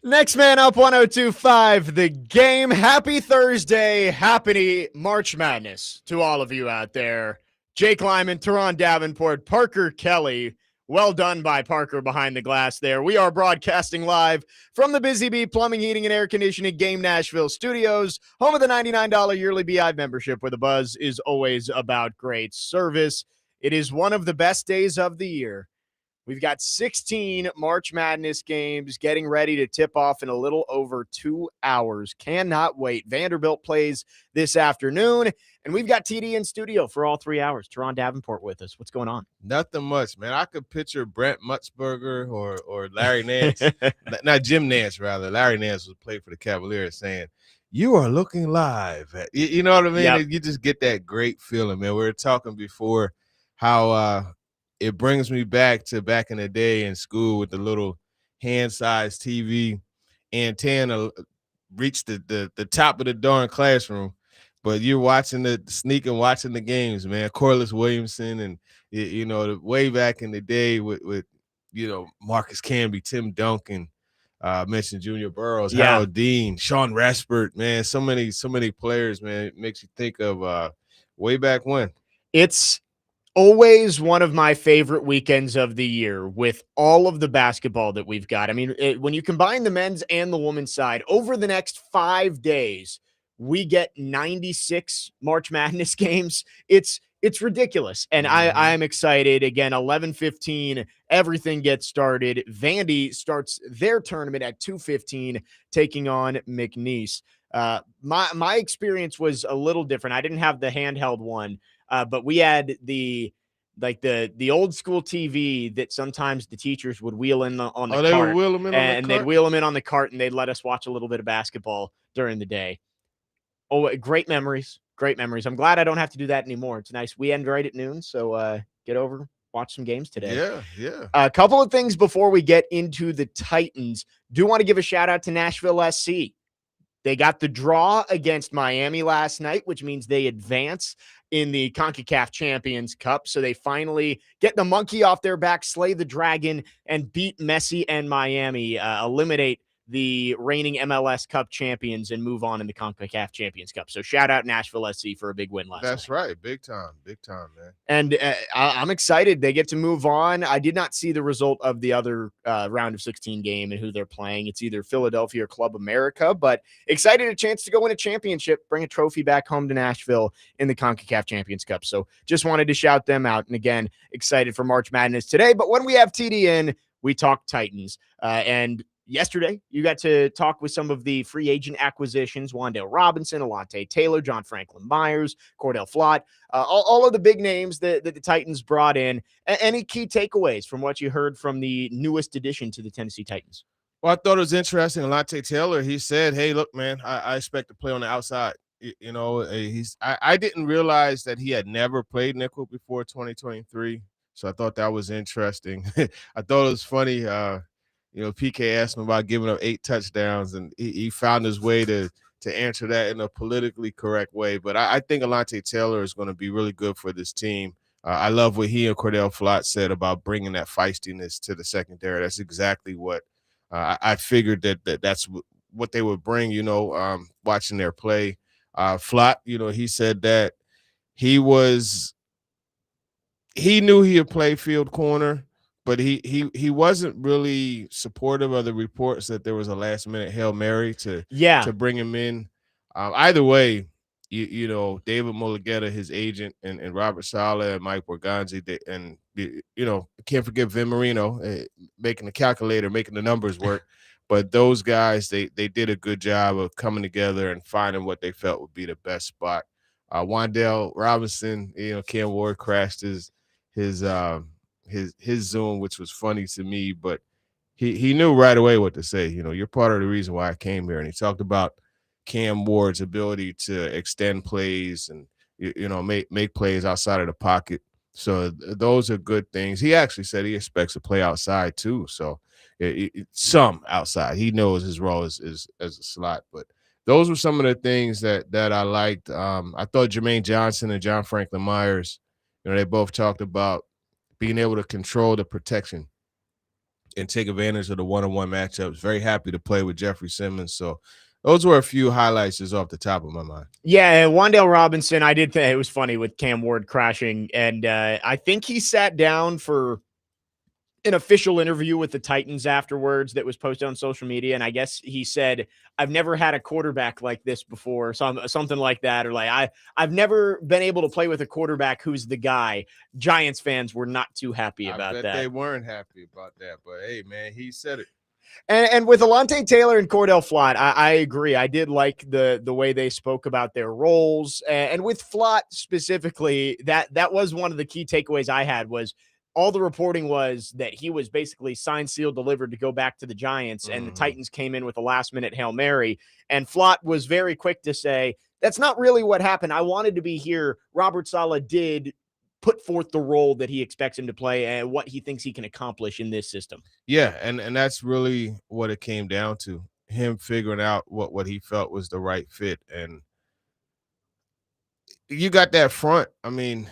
Next man up, 1025, the game. Happy Thursday. Happy March Madness to all of you out there. Jake Lyman, Teron Davenport, Parker Kelly. Well done by Parker behind the glass there. We are broadcasting live from the Busy Bee Plumbing, Heating, and Air Conditioning Game Nashville studios, home of the $99 yearly BI membership, where the buzz is always about great service. It is one of the best days of the year. We've got 16 March Madness games getting ready to tip off in a little over 2 hours. Cannot wait. Vanderbilt plays this afternoon, and we've got TD in studio for all 3 hours. Teron Davenport with us. What's going on? Nothing much, man. I could picture Brent Mutzberger or Larry Nance, not Jim Nance, rather. Larry Nance was played for the Cavaliers saying, "You are looking live." You know what I mean? Yep. You just get that great feeling, man. We were talking before how it brings me back in the day in school with the little hand-sized TV antenna reach the top of the darn classroom. But you're watching watching the games, man. Corliss Williamson and way back in the day with Marcus Camby, Tim Duncan, mentioned Junior Burroughs, Yeah. Harold Dean, Sean Rashford, man. So many players, man. It makes you think of way back when. It's always one of my favorite weekends of the year with all of the basketball that we've got. I mean, when you combine the men's and the women's side, over the next 5 days, we get 96 March Madness games. It's ridiculous. And I am excited. Again, 11:15, everything gets started. Vandy starts their tournament at 2:15, taking on McNeese. My experience was a little different. I didn't have the handheld one. But we had the old school TV that sometimes the teachers would wheel in on the cart. They would wheel them in on the And cart? they'd wheel them in on the cart, and they'd let us watch a little bit of basketball during the day. Oh, great memories. Great memories. I'm glad I don't have to do that anymore. It's nice. We end right at noon, so get over, watch some games today. Yeah. A couple of things before we get into the Titans. Do want to give a shout out to Nashville SC. They got the draw against Miami last night, which means they advance in the CONCACAF Champions Cup. So they finally get the monkey off their back, slay the dragon, and beat Messi and Miami, eliminate the reigning MLS Cup champions, and move on in the CONCACAF Champions Cup. So shout out Nashville SC for a big win last night. That's right. Big time, man. And I'm excited. They get to move on. I did not see the result of the other round of 16 game and who they're playing. It's either Philadelphia or Club America, but excited a chance to go win a championship, bring a trophy back home to Nashville in the CONCACAF Champions Cup. So just wanted to shout them out. And again, excited for March Madness today. But when we have TD in, we talk Titans. And yesterday, you got to talk with some of the free agent acquisitions: Wan'Dale Robinson, Alontae Taylor, John Franklin Myers, Cordell Flott, all of the big names that the Titans brought in. Any key takeaways from what you heard from the newest addition to the Tennessee Titans? Well, I thought it was interesting. Alontae Taylor, he said, "Hey, look, man, I expect to play on the outside." I didn't realize that he had never played nickel before 2023, so I thought that was interesting. I thought it was funny. PK asked him about giving up 8 touchdowns, and he found his way to answer that in a politically correct way. But I think Alontae Taylor is going to be really good for this team. I love what he and Cordell Flott said about bringing that feistiness to the secondary. That's exactly what I figured that's what they would bring, watching their play. Flott, he said that he knew he would play field corner, but he wasn't really supportive of the reports that there was a last-minute Hail Mary to bring him in. Either way, David Mulugeta, his agent, and Robert Saleh and Mike Borgonzi, can't forget Vin Marino, making the calculator, making the numbers work. But those guys, they did a good job of coming together and finding what they felt would be the best spot. Wan'Dale Robinson, Cam Ward crashed his Zoom, which was funny to me, but he knew right away what to say. You're part of the reason why I came here. And he talked about Cam Ward's ability to extend plays and make plays outside of the pocket. So those are good things. He actually said he expects to play outside too. So some outside. He knows his role is as a slot, but those were some of the things that I liked. I thought Jermaine Johnson and John Franklin Myers, they both talked about being able to control the protection and take advantage of the one-on-one matchups. Very happy to play with Jeffrey Simmons. So those were a few highlights just off the top of my mind. Yeah, Wan'Dale Robinson, I did think it was funny with Cam Ward crashing, and I think he sat down for an official interview with the Titans afterwards that was posted on social media, and I guess he said, "I've never had a quarterback like this before," something like that, or like I've never been able to play with a quarterback who's the guy. Giants fans were not too happy about I bet that. they weren't happy about that, but hey, man, he said it. And with Alontae Taylor and Cordell Flott, I agree. I did like the way they spoke about their roles, and with Flott specifically, that was one of the key takeaways I had was all the reporting was that he was basically signed, sealed, delivered to go back to the Giants, and the Titans came in with a last-minute Hail Mary, and Flott was very quick to say, that's not really what happened. I wanted to be here. Robert Saleh did put forth the role that he expects him to play and what he thinks he can accomplish in this system. Yeah, and that's really what it came down to, him figuring out what he felt was the right fit. And you got that front. I mean,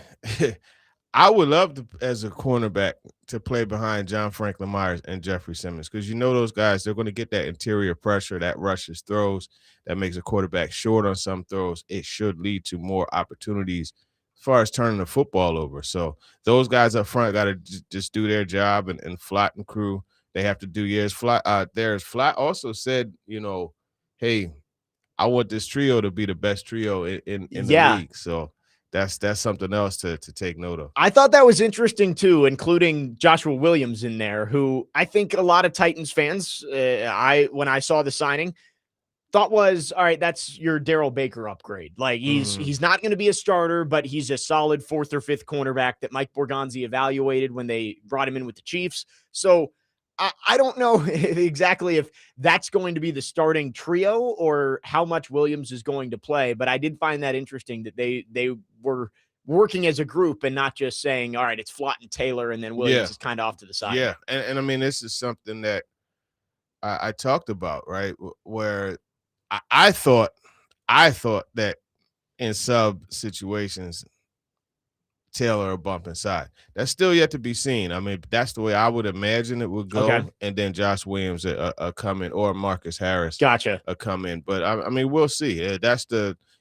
I would love to, as a cornerback, to play behind John Franklin Myers and Jeffrey Simmons, because those guys, they're going to get that interior pressure that rushes throws, that makes a quarterback short on some throws. It should lead to more opportunities as far as turning the football over. So those guys up front got to just do their job, and Flott and crew, they have to do yours. Flott also said, hey, I want this trio to be the best trio in the league. So that's something else to take note of. I thought that was interesting too, including Joshua Williams in there, who I think a lot of Titans fans, when I saw the signing, thought was, all right, that's your Darrell Baker upgrade. Like he's not going to be a starter, but he's a solid 4th or 5th cornerback that Mike Borgonzi evaluated when they brought him in with the Chiefs. So I don't know exactly if that's going to be the starting trio or how much Williams is going to play, but I did find that interesting that they were working as a group and not just saying, all right, it's Flott and Taylor, and then Williams is kind of off to the side. Yeah, and I mean, this is something that I talked about, right, where I thought that in sub situations, Taylor a bump inside. That's still yet to be seen. I mean, that's the way I would imagine it would go. Okay. And then Josh Williams a come in, or Marcus Harris a come in. But I mean, we'll see.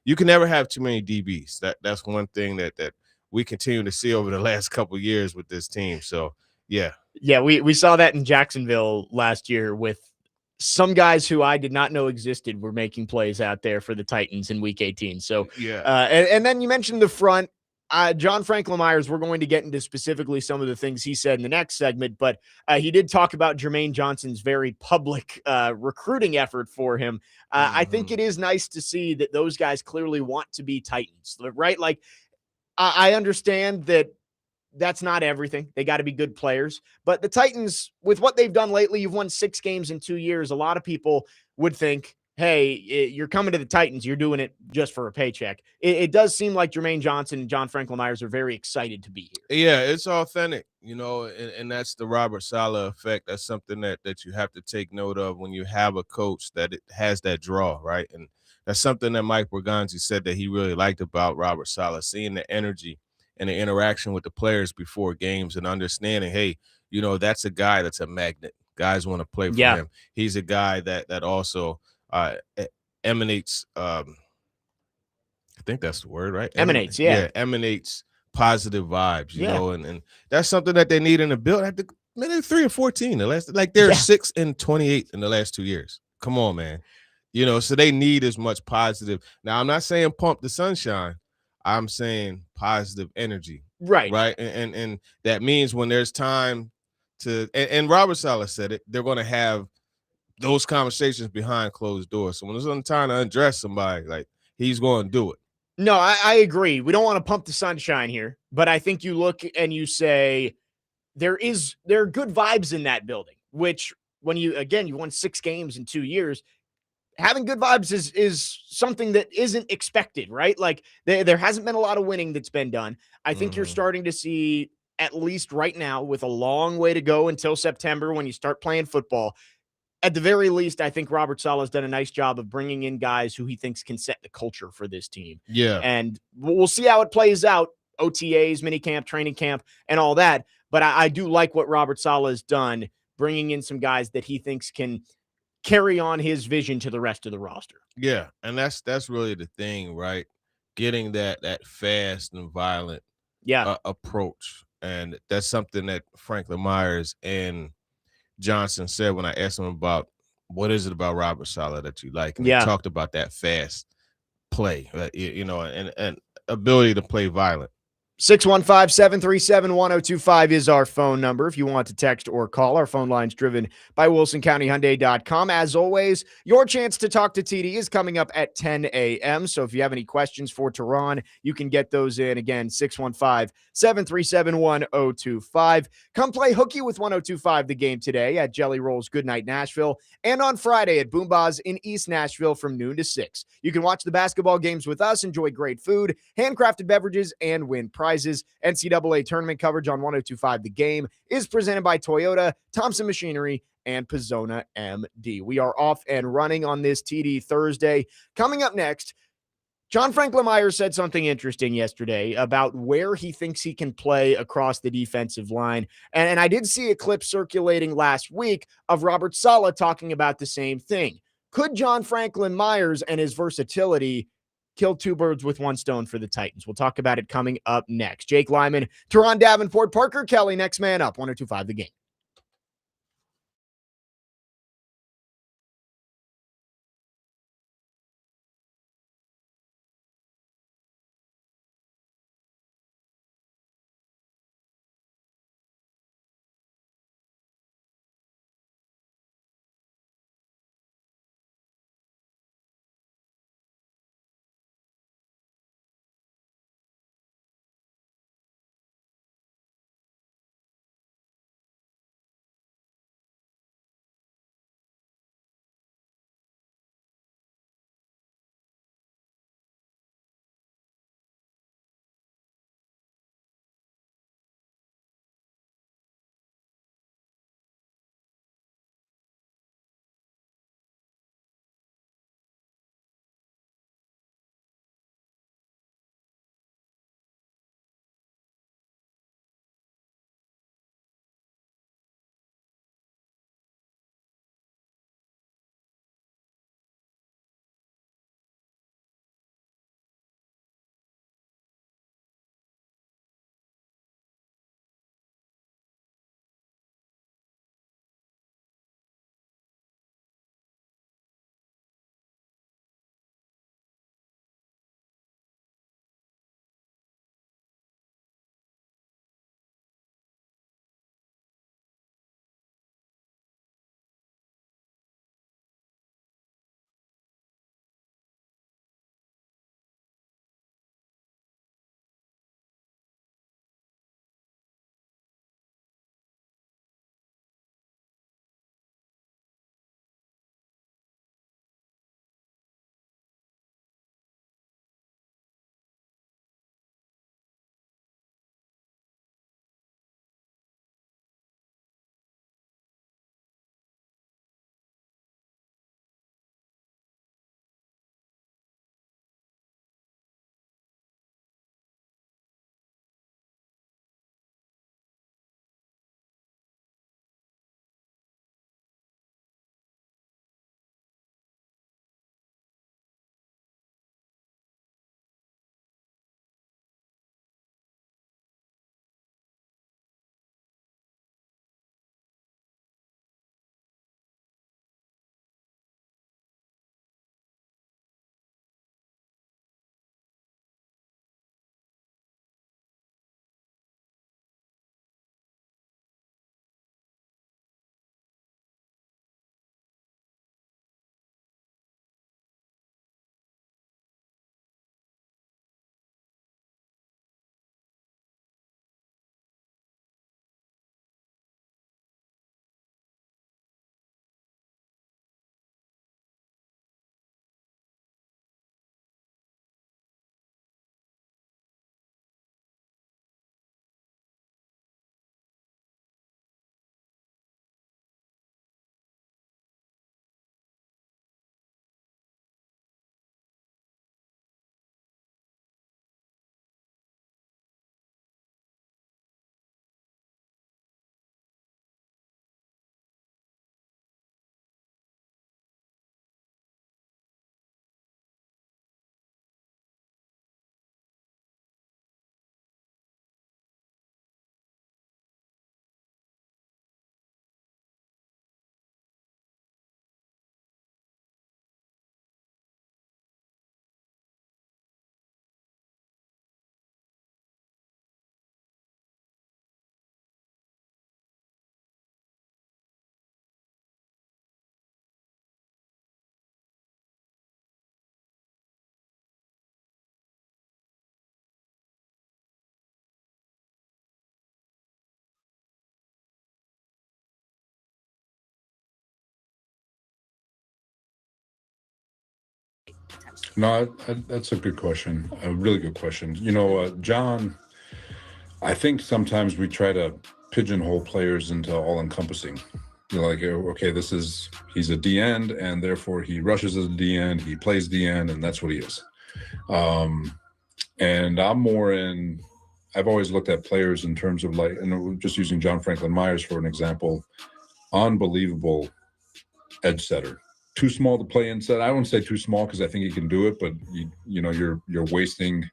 You can never have too many DBs. That's one thing that we continue to see over the last couple of years with this team. So yeah, we saw that in Jacksonville last year with some guys who I did not know existed were making plays out there for the Titans in Week 18. So yeah, and then you mentioned the front. John Franklin Myers, we're going to get into specifically some of the things he said in the next segment, but he did talk about Jermaine Johnson's very public recruiting effort for him. I think it is nice to see that those guys clearly want to be Titans, right? Like, I understand that that's not everything. They got to be good players, but the Titans, with what they've done lately, you've won 6 games in 2 years. A lot of people would think, hey, you're coming to the Titans, you're doing it just for a paycheck. It does seem like Jermaine Johnson and John Franklin Myers are very excited to be here. Yeah, it's authentic, and that's the Robert Saleh effect. That's something that you have to take note of when you have a coach that it has that draw, right? And that's something that Mike Borgonzi said that he really liked about Robert Saleh, seeing the energy and the interaction with the players before games and understanding, hey, that's a guy that's a magnet. Guys want to play for him. He's a guy that also emanates, I think that's the word, right? Emanates, emanates positive vibes, and that's something that they need in the build. At they're 3-14. They're 6-28 in the last 2 years. Come on, man. So they need as much positive. Now, I'm not saying pump the sunshine. I'm saying positive energy. Right. And that means when there's time to, and Robert Saleh said it, they're going to have those conversations behind closed doors. So when it's on time to undress somebody, like, he's going to do it. No, I agree. We don't want to pump the sunshine here, but I think you look and you say there are good vibes in that building, which when you won 6 games in 2 years, having good vibes is something that isn't expected, right? Like there hasn't been a lot of winning that's been done. I think you're starting to see, at least right now, with a long way to go until September when you start playing football. At the very least, I think Robert Saleh has done a nice job of bringing in guys who he thinks can set the culture for this team. Yeah. And we'll see how it plays out, OTAs, minicamp, training camp, and all that. But I do like what Robert Saleh has done bringing in some guys that he thinks can carry on his vision to the rest of the roster. Yeah, and that's really the thing, right? Getting that fast and violent Yeah. approach, and that's something that Franklin Myers and Johnson said when I asked him about what is it about Robert Saleh that you like, and he Yeah. talked about that fast play, and ability to play violent. 615-737-1025 is our phone number if you want to text or call. Our phone line's driven by WilsonCountyHyundai.com. As always, your chance to talk to TD is coming up at 10 a.m. So if you have any questions for Teron, you can get those in. Again, 615-737-1025. Come play hooky with 1025 the game today at Jelly Rolls Goodnight Nashville and on Friday at Boombah's in East Nashville from noon to 6. You can watch the basketball games with us, enjoy great food, handcrafted beverages, and win prizes. NCAA tournament coverage on 1025 The Game is presented by Toyota, Thompson Machinery, and Pizzona MD. We are off and running on this TD Thursday. Coming up next, John Franklin Myers said something interesting yesterday about where he thinks he can play across the defensive line. And I did see a clip circulating last week of Robert Saleh talking about the same thing. Could John Franklin Myers and his versatility kill two birds with one stone for the Titans? We'll talk about it coming up next. Jake Lyman, Teron Davenport, Parker Kelly, next man up, 1025 The Game. No, that's a good question. A really good question. John, I think sometimes we try to pigeonhole players into all encompassing. Like, okay, he's a D end, and therefore he rushes as a D end, he plays D end, and that's what he is. And I'm more in. I've always looked at players in terms of, like, and just using John Franklin Myers for an example, unbelievable edge setter. Too small to play inside. I wouldn't say too small because I think he can do it, but you're wasting.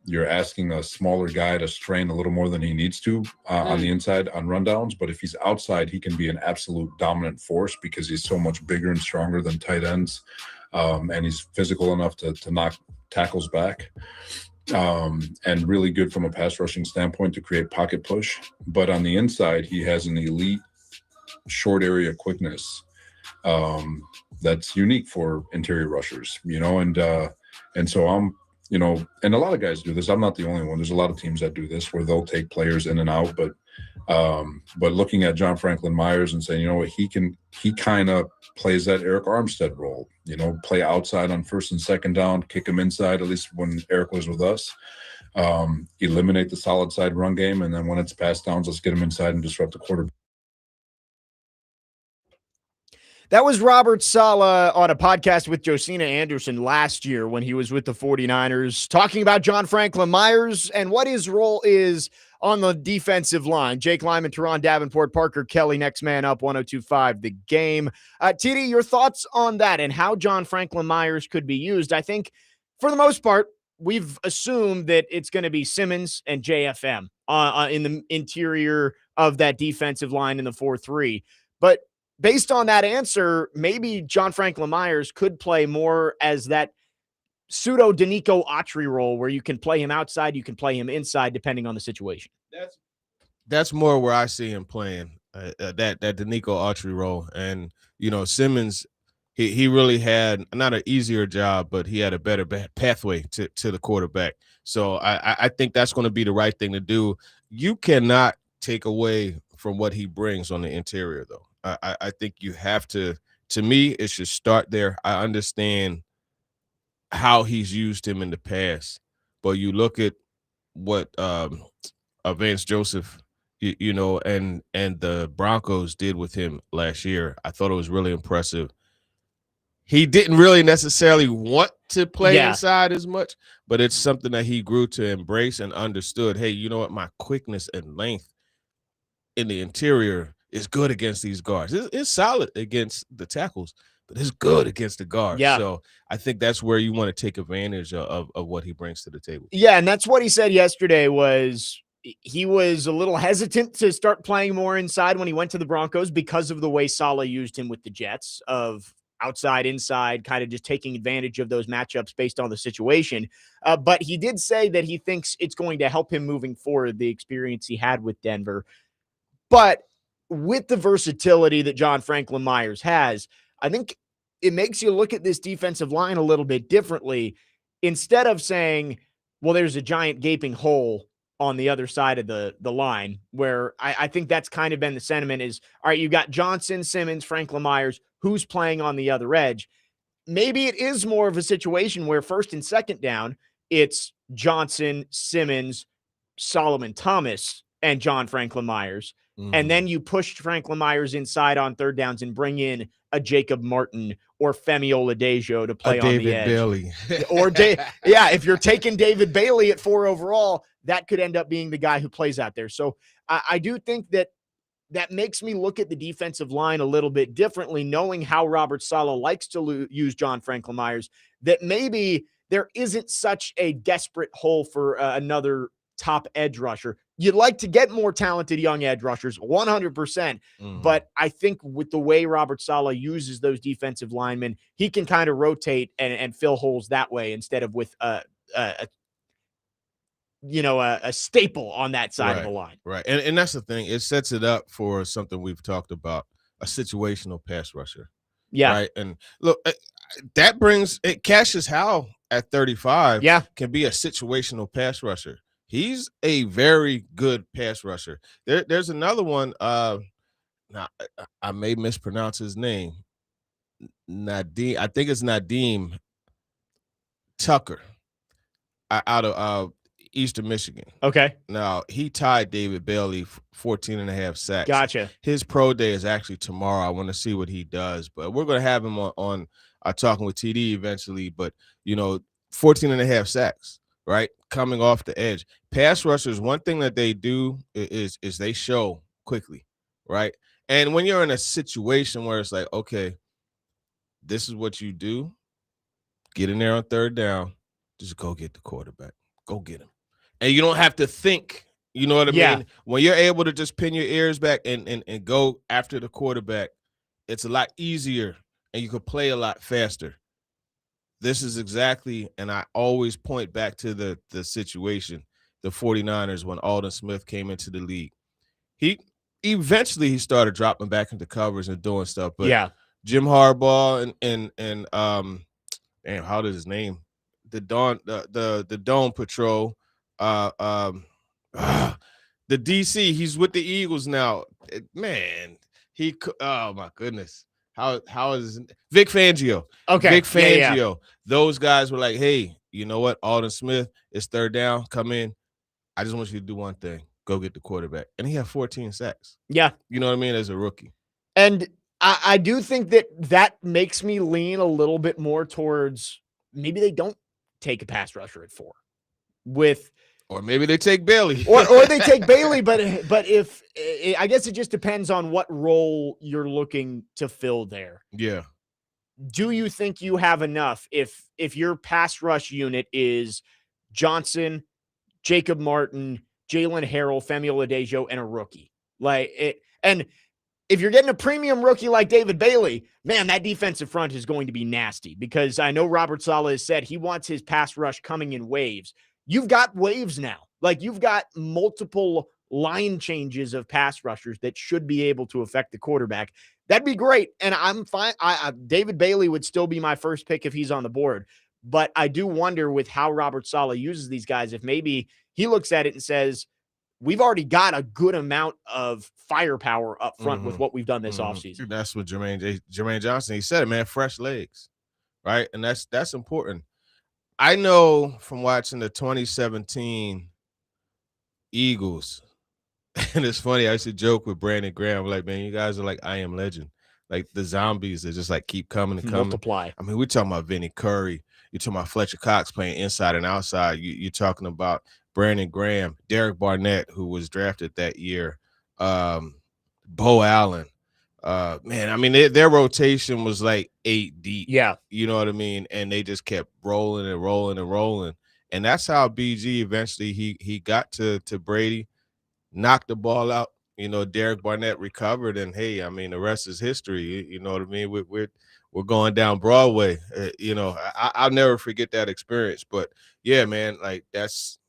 You're asking a smaller guy to strain a little more than he needs to on the inside on rundowns. But if he's outside, he can be an absolute dominant force because he's so much bigger and stronger than tight ends, and he's physical enough to knock tackles back. And really good from a pass rushing standpoint to create pocket push. But on the inside, he has an elite short area quickness that's unique for interior rushers, and so and a lot of guys do this. I'm not the only one. There's a lot of teams that do this where they'll take players in and out, but looking at John Franklin Myers and saying, he kind of plays that Eric Armstead role, play outside on first and second down, kick him inside, at least when Eric was with us, eliminate the solid side run game. And then when it's pass downs, let's get him inside and disrupt the quarterback. That was Robert Saleh on a podcast with Josina Anderson last year when he was with the 49ers, talking about John Franklin Myers and what his role is on the defensive line. Jake Lyman, Teron Davenport, Parker Kelly, next man up, 102.5 The Game. TD, your thoughts on that and how John Franklin Myers could be used? I think for the most part, we've assumed that it's going to be Simmons and JFM in the interior of that defensive line in the 4-3. But based on that answer, maybe John Franklin Myers could play more as that pseudo Denico Autry role where you can play him outside, you can play him inside, depending on the situation. That's more where I see him playing that Denico Autry role. And, Simmons, he really had not an easier job, but he had a better pathway to the quarterback. So I think that's going to be the right thing to do. You cannot take away from what he brings on the interior, though. I think you have to me, it should start there. I understand how he's used him in the past, but you look at what Vance Joseph, and the Broncos did with him last year. I thought it was really impressive. He didn't really necessarily want to play inside as much, but it's something that he grew to embrace and understood. Hey, you know what? My quickness and length in the interior is good against these guards. It's solid against the tackles, but it's good against the guards. Yeah. So I think that's where you want to take advantage of what he brings to the table. Yeah, and that's what he said yesterday was he was a little hesitant to start playing more inside when he went to the Broncos because of the way Saleh used him with the Jets of outside, inside, kind of just taking advantage of those matchups based on the situation. But he did say that he thinks it's going to help him moving forward, the experience he had with Denver. But with the versatility that John Franklin Myers has, I think it makes you look at this defensive line a little bit differently. Instead of saying, well, there's a giant gaping hole on the other side of the line, where I think that's kind of been the sentiment is, all right, you got Johnson, Simmons, Franklin Myers, who's playing on the other edge. Maybe it is more of a situation where first and second down, it's Johnson, Simmons, Solomon Thomas, and John Franklin Myers. And then you push Franklin Myers inside on third downs and bring in a Jacob Martin or Femi Oladejo to play on David the edge. Bailey. If you're taking David Bailey at 4 overall, that could end up being the guy who plays out there. So I do think that makes me look at the defensive line a little bit differently, knowing how Robert Saleh likes to use John Franklin Myers, that maybe there isn't such a desperate hole for another top edge rusher. You'd like to get more talented young edge rushers, 100%. But I think with the way Robert Saleh uses those defensive linemen, he can kind of rotate and fill holes that way instead of with a staple on that side of the line. Right. And that's the thing. It sets it up for something we've talked about, a situational pass rusher. Yeah. Right. And look, that brings it. Cassius Howell at 35 can be a situational pass rusher. He's a very good pass rusher. There's another one. Now I may mispronounce his name. Nadim. I think it's Nadim Tucker out of Eastern Michigan. Okay. Now, he tied David Bailey 14 and a half sacks. Gotcha. His pro day is actually tomorrow. I want to see what he does, but we're going to have him on Talking with TD eventually. But, 14 and a half sacks, right? Coming off the edge. Pass rushers, one thing that they do is they show quickly, right? And when you're in a situation where it's like, okay, this is what you do, get in there on third down, just go get the quarterback. Go get him. And you don't have to think, you know what I mean? When you're able to just pin your ears back and go after the quarterback, it's a lot easier and you could play a lot faster. This is exactly, and I always point back to the situation, the 49ers when Aldon Smith came into the league. He started dropping back into covers and doing stuff, but Jim Harbaugh and how does his name? The Dome Patrol, the DC. He's with the Eagles now. Oh my goodness, how is Vic Fangio? Okay, Vic Fangio. Yeah. Those guys were like, hey, you know what? Aldon Smith, it's third down. Come in. I just want you to do one thing. Go get the quarterback. And he had 14 sacks. Yeah, you know what I mean? As a rookie, and I do think that makes me lean a little bit more towards maybe they don't take a pass rusher at 4 or maybe they take Bailey or they take Bailey. But if I guess it just depends on what role you're looking to fill there. Yeah. Do you think you have enough if your pass rush unit is Johnson, Jacob Martin, Jalen Harrell, Femi Oladejo, and a rookie? And if you're getting a premium rookie like David Bailey, man, that defensive front is going to be nasty because I know Robert Saleh has said he wants his pass rush coming in waves. You've got waves now. You've got multiple line changes of pass rushers that should be able to affect the quarterback. That'd be great. And I'm fine. David Bailey would still be my first pick if he's on the board. But I do wonder with how Robert Saleh uses these guys, if maybe he looks at it and says, we've already got a good amount of firepower up front with what we've done this offseason. That's what Jermaine Johnson, he said it, man, fresh legs, right? And that's important. I know from watching the 2017 Eagles, and it's funny, I used to joke with Brandon Graham, like, man, you guys are like I Am Legend. Like the zombies that just like keep coming and coming. Multiply. I mean, we're talking about Vinny Curry. You're talking about Fletcher Cox playing inside and outside. You're talking about Brandon Graham, Derek Barnett, who was drafted that year, Bo Allen. Man, I mean, their rotation was like 8 deep. Yeah. You know what I mean? And they just kept rolling and rolling and rolling. And that's how BG eventually he got to Brady, knocked the ball out. Derek Barnett recovered, and hey, I mean, the rest is history. You know what I mean? We're going down Broadway. I'll never forget that experience. But yeah, man, like that's.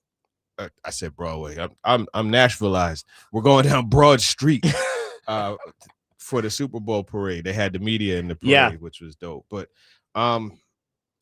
I said Broadway. I'm Nashvilleized. We're going down Broad Street for the Super Bowl parade. They had the media in the parade, which was dope. But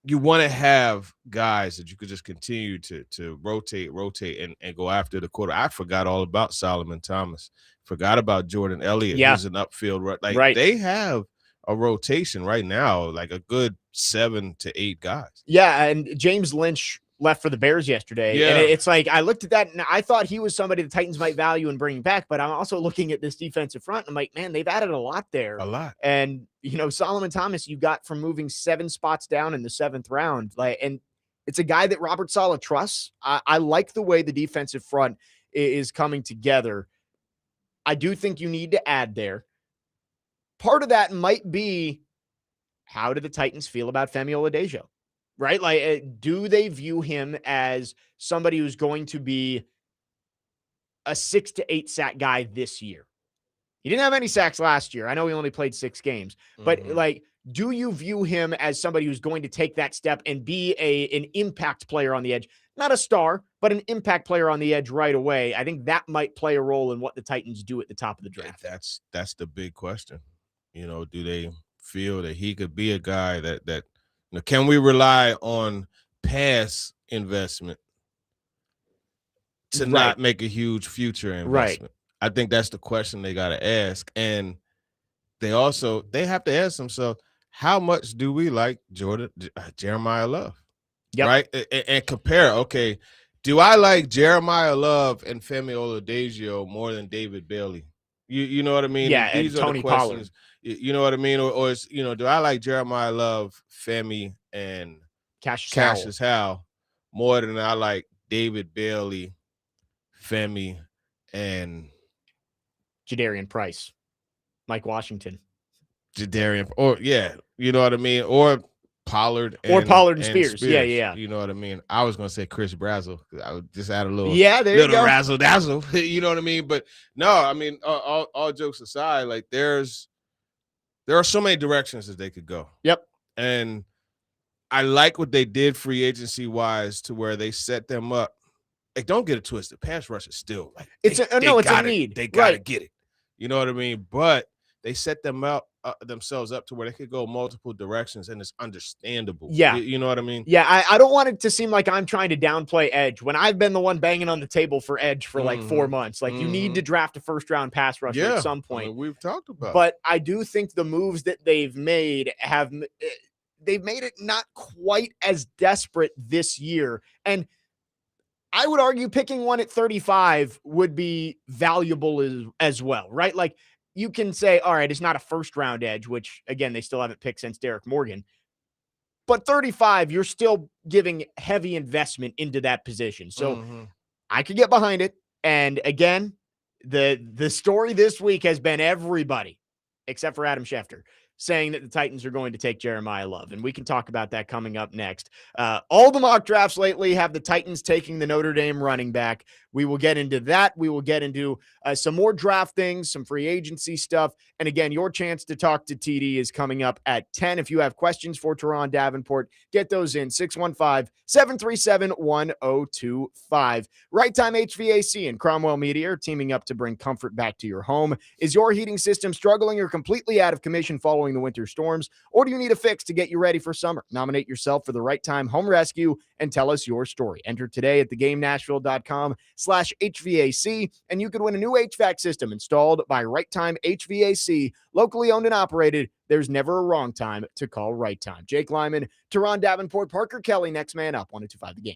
you want to have guys that you could just continue to rotate and go after the quarter. I forgot all about Solomon Thomas. Forgot about Jordan Elliott. Who's an upfield. They have a rotation right now, like a good 7 to 8 guys. Yeah, and James Lynch left for the Bears yesterday. Yeah. And it's like I looked at that and I thought he was somebody the Titans might value and bring back, but I'm also looking at this defensive front. And I'm like, man, they've added a lot there. A lot. And Solomon Thomas, you got from moving 7 spots down in the 7th round. And it's a guy that Robert Saleh trusts. I like the way the defensive front is coming together. I do think you need to add there. Part of that might be, how do the Titans feel about Femi Oladejo? Right? Do they view him as somebody who's going to be a 6 to 8 sack guy this year? He didn't have any sacks last year. I know he only played 6 games, but do you view him as somebody who's going to take that step and be an impact player on the edge? Not a star, but an impact player on the edge right away. I think that might play a role in what the Titans do at the top of the draft. Yeah, that's the big question. Do they feel that he could be a guy that can we rely on pass investment to not make a huge future investment? I think that's the question they got to ask. And they have to ask themselves, how much do we like Jeremiah Love? Yep. right? And compare. Okay, do I like Jeremiah Love and Femi Oladipo more than David Bailey? You know what I mean? Yeah, And and these are the Tony Pollard. questions. You know what I mean? Or is, do I like Jeremiah Love, Femi, and Cassius Howell. Cassius Howell more than I like David Bailey, Femi, and Jadarian Price, Mike Washington, Jadarian? Or you know what I mean? Or Pollard or Pollard and Spears. Yeah. You know what I mean? I was gonna say Chris Brazzle. I would just add a little, Yeah, there you go. razzle dazzle. You know what I mean? But no, I mean, all jokes aside, like there are so many directions that they could go. Yep. And I like what they did free agency wise to where they set them up. Like, don't get it twisted. Pass rush is still like it's a need. They gotta get it. You know what I mean? But they set them up themselves up to where they could go multiple directions, and it's understandable. Yeah. You know what I mean? Yeah, I don't want it to seem like I'm trying to downplay edge when I've been the one banging on the table for edge for like 4 months. Like, you need to draft a first round pass rusher at some point. I mean, we've talked about. But I do think the moves that they've made they've made it not quite as desperate this year. And I would argue picking one at 35 would be valuable as well, right? Like, you can say, all right, it's not a first round edge, which again, they still haven't picked since Derek Morgan. But 35, you're still giving heavy investment into that position. So I could get behind it. And again, the story this week has been everybody, except for Adam Schefter, saying that the Titans are going to take Jeremiah Love. And we can talk about that coming up next. All the mock drafts lately have the Titans taking the Notre Dame running back. We will get into that. We will get into some more draft things, some free agency stuff. And again, your chance to talk to TD is coming up at 10. If you have questions for Teron Davenport, get those in 615-737-1025. Right Time HVAC and Cromwell Media are teaming up to bring comfort back to your home. Is your heating system struggling or completely out of commission following the winter storms? Or do you need a fix to get you ready for summer? Nominate yourself for the Right Time Home Rescue and tell us your story. Enter today at thegamenashville.com/HVAC, and you could win a new HVAC system installed by Right Time HVAC, locally owned and operated. There's never a wrong time to call Right Time. Jake Lyman, Teron Davenport, Parker Kelly, next man up, 102.5 The Game.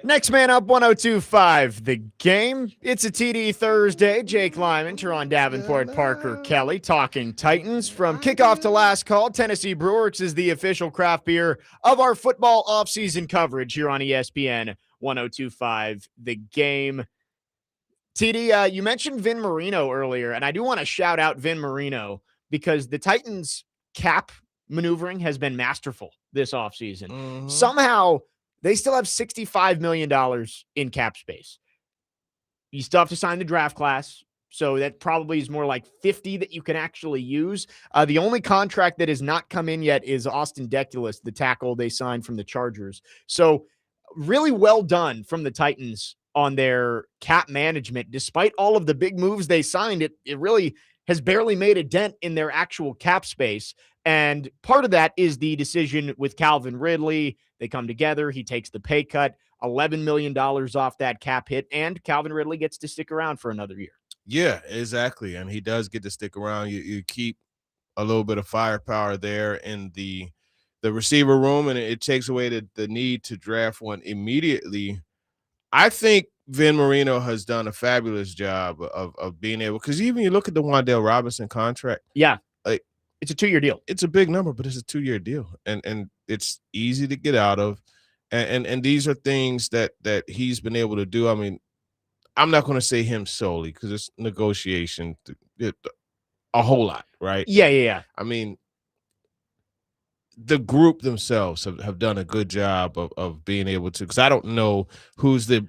Next man up, 102.5 The Game. It's a TD Thursday. Jake Lyman, Teron Davenport, Parker Kelly talking Titans. From kickoff to last call, Tennessee Brewworks is the official craft beer of our football offseason coverage here on ESPN 102.5 The Game. TD, you mentioned Vin Marino earlier, and I do want to shout out Vin Marino because the Titans cap maneuvering has been masterful this offseason. Mhm. Somehow, they still have $65 million in cap space. You still have to sign the draft class, so that probably is more like 50 that you can actually use. The only contract that has not come in yet is Austin Deculus, the tackle they signed from the Chargers. So really well done from the Titans on their cap management. Despite all of the big moves they signed, it really has barely made a dent in their actual cap space. And part of that is the decision with Calvin Ridley. They come together. He takes the pay cut, $11 million off that cap hit, and Calvin Ridley gets to stick around for another year. Yeah, exactly. And he does get to stick around. You keep a little bit of firepower there in the receiver room, and it takes away the need to draft one immediately. I think Vin Marino has done a fabulous job of being able, because even you look at the Wan'Dale Robinson contract. Yeah. Like, it's a 2-year deal. It's a big number, but it's a 2-year deal, and it's easy to get out of. And these are things that he's been able to do. I mean, I'm not going to say him solely because it's negotiation, a whole lot, right? Yeah. I mean, the group themselves have done a good job of being able to, because I don't know who's the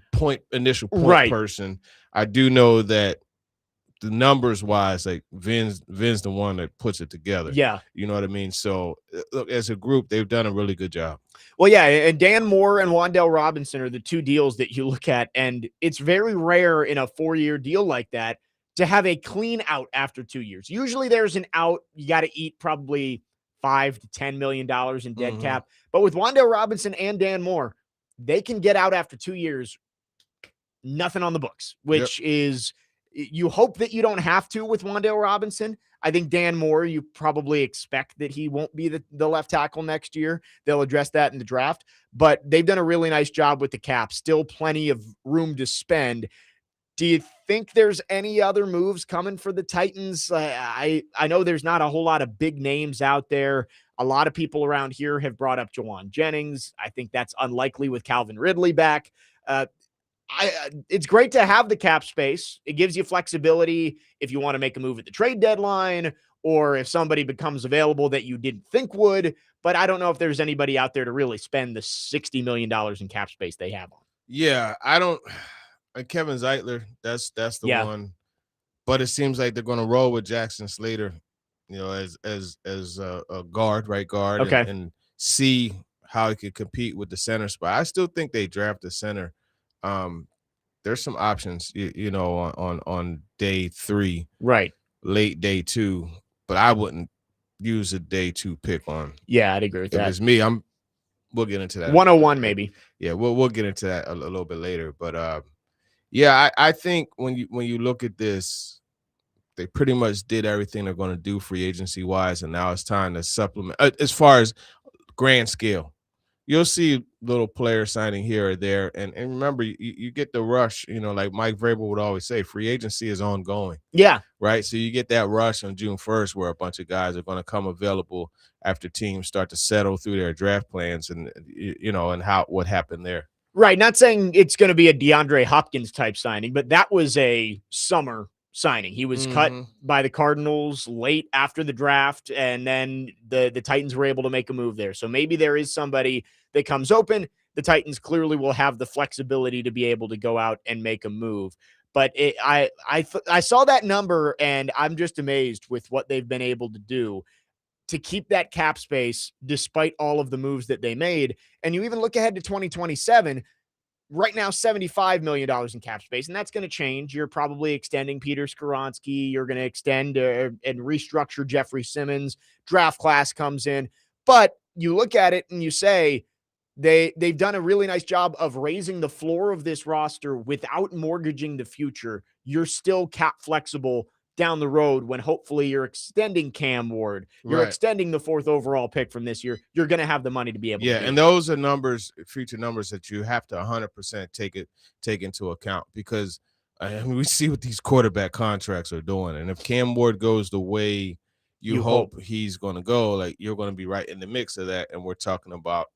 initial point person. I do know that the numbers wise, like Vin's the one that puts it together. Yeah. You know what I mean? So look, as a group, they've done a really good job. Well, yeah, and Dan Moore and Wan'Dale Robinson are the two deals that you look at, and it's very rare in a 4-year deal like that to have a clean out after 2 years. Usually there's an out. You got to eat probably $5 to $10 million in dead cap. But with Wan'Dale Robinson and Dan Moore, they can get out after 2 years, nothing on the books, which is, you hope that you don't have to with Wan'Dale Robinson. I think Dan Moore, you probably expect that he won't be the left tackle next year. They'll address that in the draft, but they've done a really nice job with the cap. Still plenty of room to spend. Do you think there's any other moves coming for the Titans? I know there's not a whole lot of big names out there. A lot of people around here have brought up Jawan Jennings. I think that's unlikely with Calvin Ridley back. It's great to have the cap space. It gives you flexibility if you want to make a move at the trade deadline or if somebody becomes available that you didn't think would. But I don't know if there's anybody out there to really spend the $60 million in cap space they have on. Yeah, I don't. Kevin Zeitler, that's the one. But it seems like they're going to roll with Jackson Slater, you know, as a guard, right guard, Okay. and see how he could compete with the center spot. I still think they draft the center. There's some options, you know, on day 3, right, late day 2, but I wouldn't use a day 2 pick on. Yeah, I'd agree with that. If it's me, we'll get into that. 101 maybe. Yeah, we'll get into that a little bit later, but yeah, I think when you look at this, they pretty much did everything they're going to do free agency wise, and now it's time to supplement as far as grand scale. You'll see little player signing here or there, and remember, you get the rush. You know, like Mike Vrabel would always say, free agency is ongoing. Yeah, right. So you get that rush on June 1st, where a bunch of guys are going to come available after teams start to settle through their draft plans, and you know, and what happened there. Right. Not saying it's going to be a DeAndre Hopkins type signing, but that was a summer signing. He was cut by the Cardinals late after the draft, and then the Titans were able to make a move there. So maybe there is somebody that comes open. The Titans clearly will have the flexibility to be able to go out and make a move. But I saw that number, and I'm just amazed with what they've been able to do to keep that cap space despite all of the moves that they made. And you even look ahead to 2027, right now, $75 million in cap space, and that's going to change. You're probably extending Peter Skoronski. You're going to extend and restructure Jeffrey Simmons. Draft class comes in. But you look at it and you say, they've done a really nice job of raising the floor of this roster without mortgaging the future. You're still cap flexible down the road when hopefully you're extending Cam Ward, you're Right. extending the 4th overall pick from this year, you're going to have the money to be able to do And that. those are numbers, future numbers that you have to 100% take into account, because I mean, we see what these quarterback contracts are doing, and if Cam Ward goes the way you hope he's going to go, like, you're going to be right in the mix of that, and we're talking about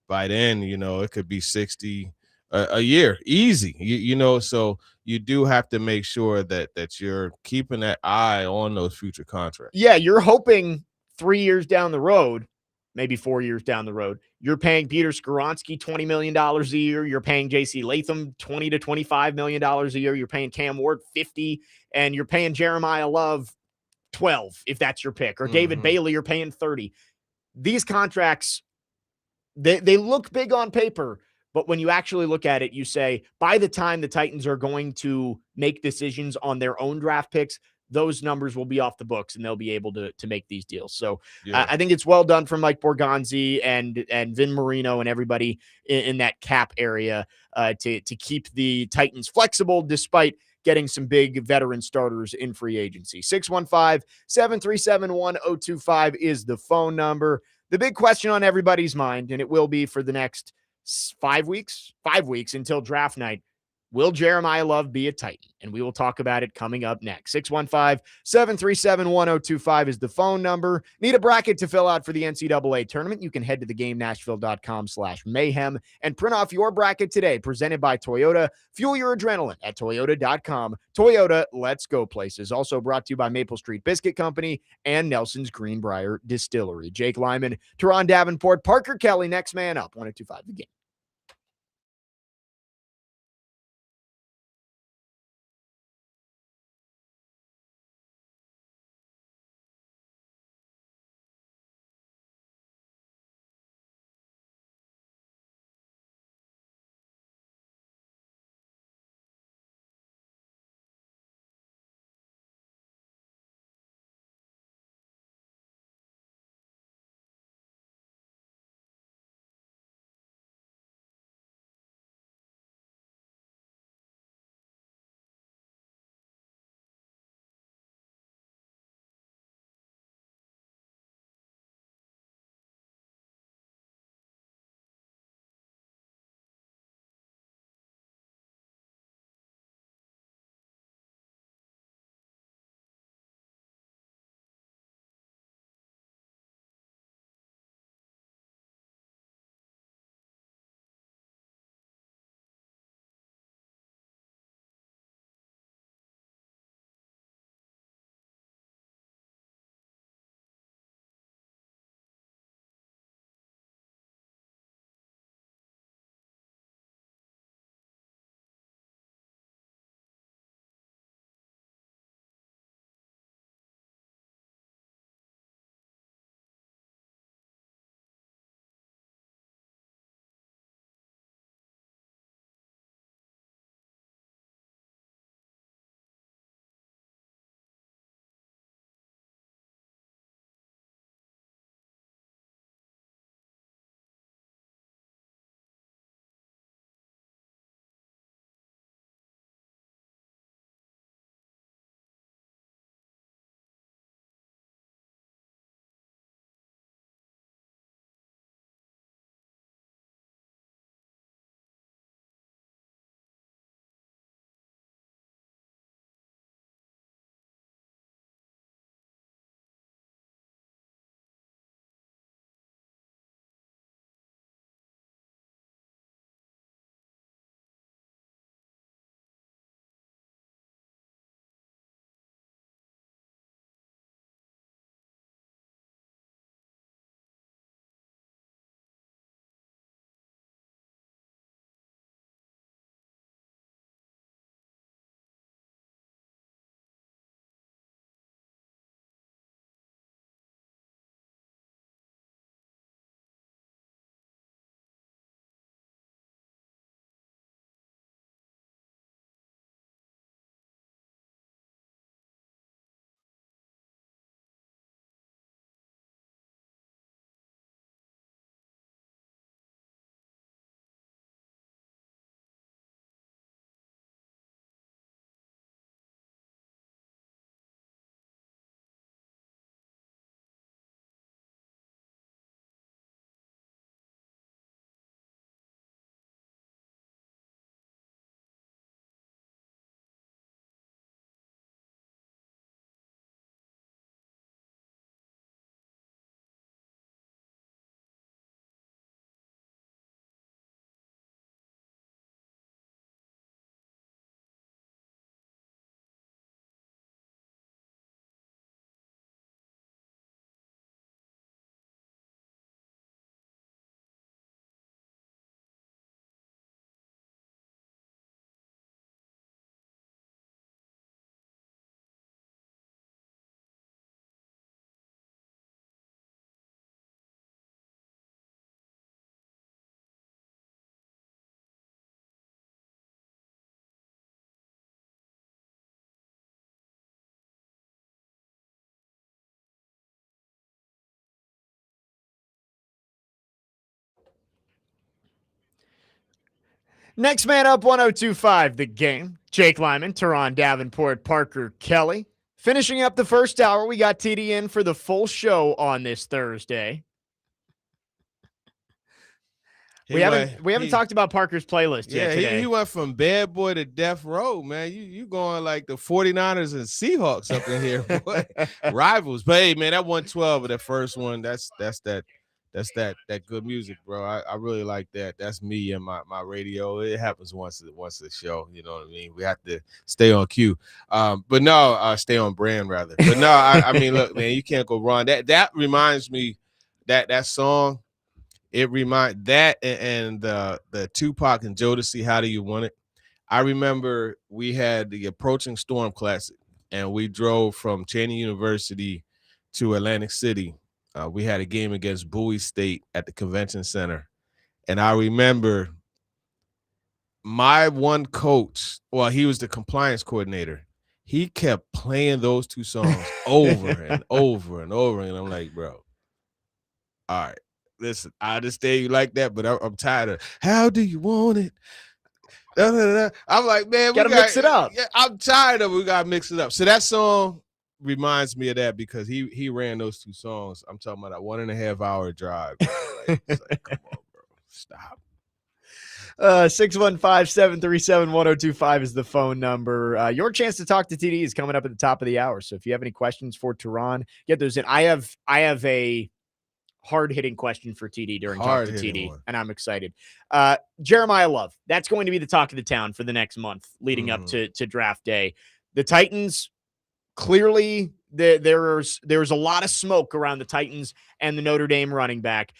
by then, it could be 60 a year, easy. So you do have to make sure that you're keeping that eye on those future contracts. Yeah, you're hoping 3 years down the road, maybe 4 years down the road, you're paying Peter Skoronski $20 million a year. You're paying J.C. Latham $20 to $25 million a year. You're paying Cam Ward 50, and you're paying Jeremiah Love 12, if that's your pick, or David Bailey, you're paying 30. These contracts, they look big on paper, but when you actually look at it, you say, by the time the Titans are going to make decisions on their own draft picks, those numbers will be off the books and they'll be able to make these deals. So I think it's well done from Mike Borgonzi and Vin Marino and everybody in that cap area to keep the Titans flexible despite getting some big veteran starters in free agency. 615-737-1025 is the phone number. The big question on everybody's mind, and it will be for the next 5 weeks until draft night, will Jeremiah Love be a Titan? And we will talk about it coming up next. 615-737-1025 is the phone number. Need a bracket to fill out for the NCAA tournament? You can head to theGameNashville.com/mayhem and print off your bracket today. Presented by Toyota. Fuel your adrenaline at Toyota.com. Toyota, let's go places. Also brought to you by Maple Street Biscuit Company and Nelson's Greenbrier Distillery. Jake Lyman, Teron Davenport, Parker Kelly, next man up. 102.5 The Game. Next man up, 1025 The Game. Jake Lyman, Teron Davenport, Parker Kelly. Finishing up the first hour, we got TD in for the full show on this Thursday. We haven't talked about Parker's playlist yet today. He went from bad boy to death row, man. You going like the 49ers and Seahawks up in here, boy. Rivals. But hey, man, that 112 of that first one, that's that good music, bro. I really like that. That's me and my radio. It happens once a show, you know what I mean? We have to stay on cue. But no, stay on brand rather. But no, I mean, look, man, you can't go wrong. That reminds me that song. It remind that and the Tupac and Jodeci, How Do You Want It? I remember we had the Approaching Storm Classic, and we drove from Cheney University to Atlantic City. We had a game against Bowie State at the convention center. And I remember my one coach, well, he was the compliance coordinator. He kept playing those two songs over and over and over. And I'm like, bro, all right. Listen, I understand you like that, but I'm tired of how do you want it? I'm like, man, we gotta mix it up. Yeah, I'm tired of it. We gotta mix it up. So that song reminds me of that because he ran those two songs. I'm talking about a 1.5 hour drive. It's like, come on, bro. Stop. 615-737-1025 is the phone number. Your chance to talk to TD is coming up at the top of the hour. So if you have any questions for Teron, get those in. I have a hard-hitting question for TD during Talk to TD, and I'm excited. Jeremiah Love, that's going to be the talk of the town for the next month leading up to draft day. The Titans, clearly, there's a lot of smoke around the Titans and the Notre Dame running back.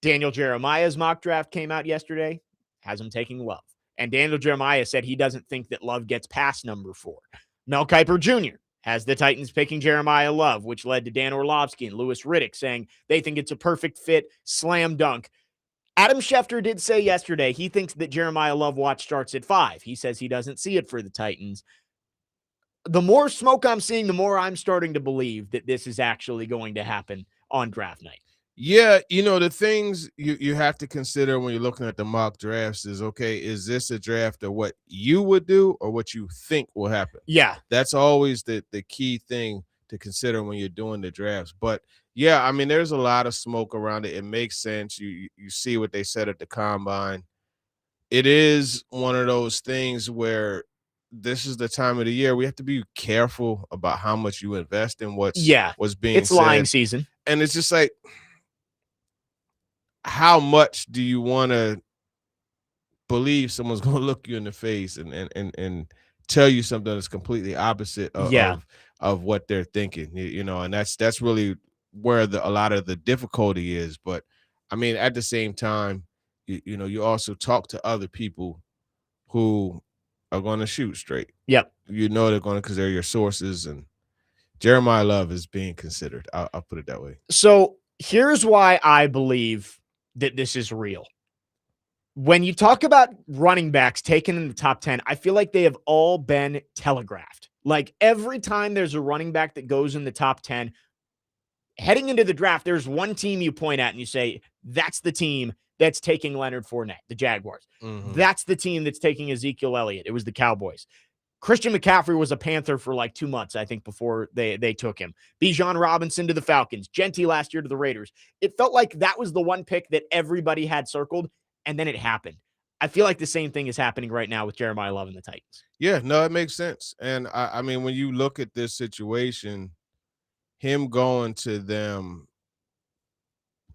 Daniel Jeremiah's mock draft came out yesterday, has him taking Love. And Daniel Jeremiah said he doesn't think that Love gets past number 4. Mel Kiper Jr. has the Titans picking Jeremiah Love, which led to Dan Orlovsky and Louis Riddick saying they think it's a perfect fit, slam dunk. Adam Schefter did say yesterday he thinks that Jeremiah Love watch starts at 5. He says he doesn't see it for the Titans. The more smoke I'm seeing, the more I'm starting to believe that this is actually going to happen on draft night. Yeah, the things you have to consider when you're looking at the mock drafts is, okay, is this a draft of what you would do or what you think will happen? Yeah. That's always the key thing to consider when you're doing the drafts. But, yeah, I mean, there's a lot of smoke around it. It makes sense. You see what they said at the Combine. It is one of those things where this is the time of the year we have to be careful about how much you invest in what's being it's said. lying season. And it's just like, how much do you want to believe someone's going to look you in the face and tell you something that's completely opposite of what they're thinking, and that's really where a lot of the difficulty is. But I mean, at the same time, you also talk to other people who are going to shoot straight. Yep. They're going to, because they're your sources, and Jeremiah Love is being considered. I'll put it that way. So here's why I believe that this is real. When you talk about running backs taken in the top 10, I feel like they have all been telegraphed. Like every time there's a running back that goes in the top 10, heading into the draft, there's one team you point at and you say, that's the team that's taking Leonard Fournette, the Jaguars. Mm-hmm. That's the team that's taking Ezekiel Elliott. It was the Cowboys. Christian McCaffrey was a Panther for like 2 months, I think, before they took him. Bijan Robinson to the Falcons. Gentry last year to the Raiders. It felt like that was the one pick that everybody had circled, and then it happened. I feel like the same thing is happening right now with Jeremiah Love and the Titans. Yeah, no, it makes sense. And I mean, when you look at this situation, him going to them,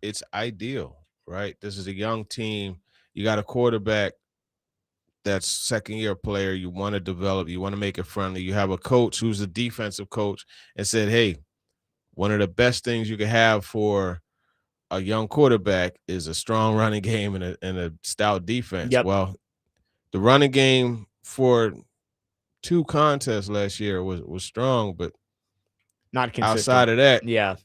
it's ideal, right? This is a young team. You got a quarterback that's second-year player. You want to develop. You want to make it friendly. You have a coach who's a defensive coach and said, hey, one of the best things you can have for a young quarterback is a strong running game and a stout defense. Yep. Well, the running game for 2 contests last year was strong, but not consistent. Outside of that, yeah,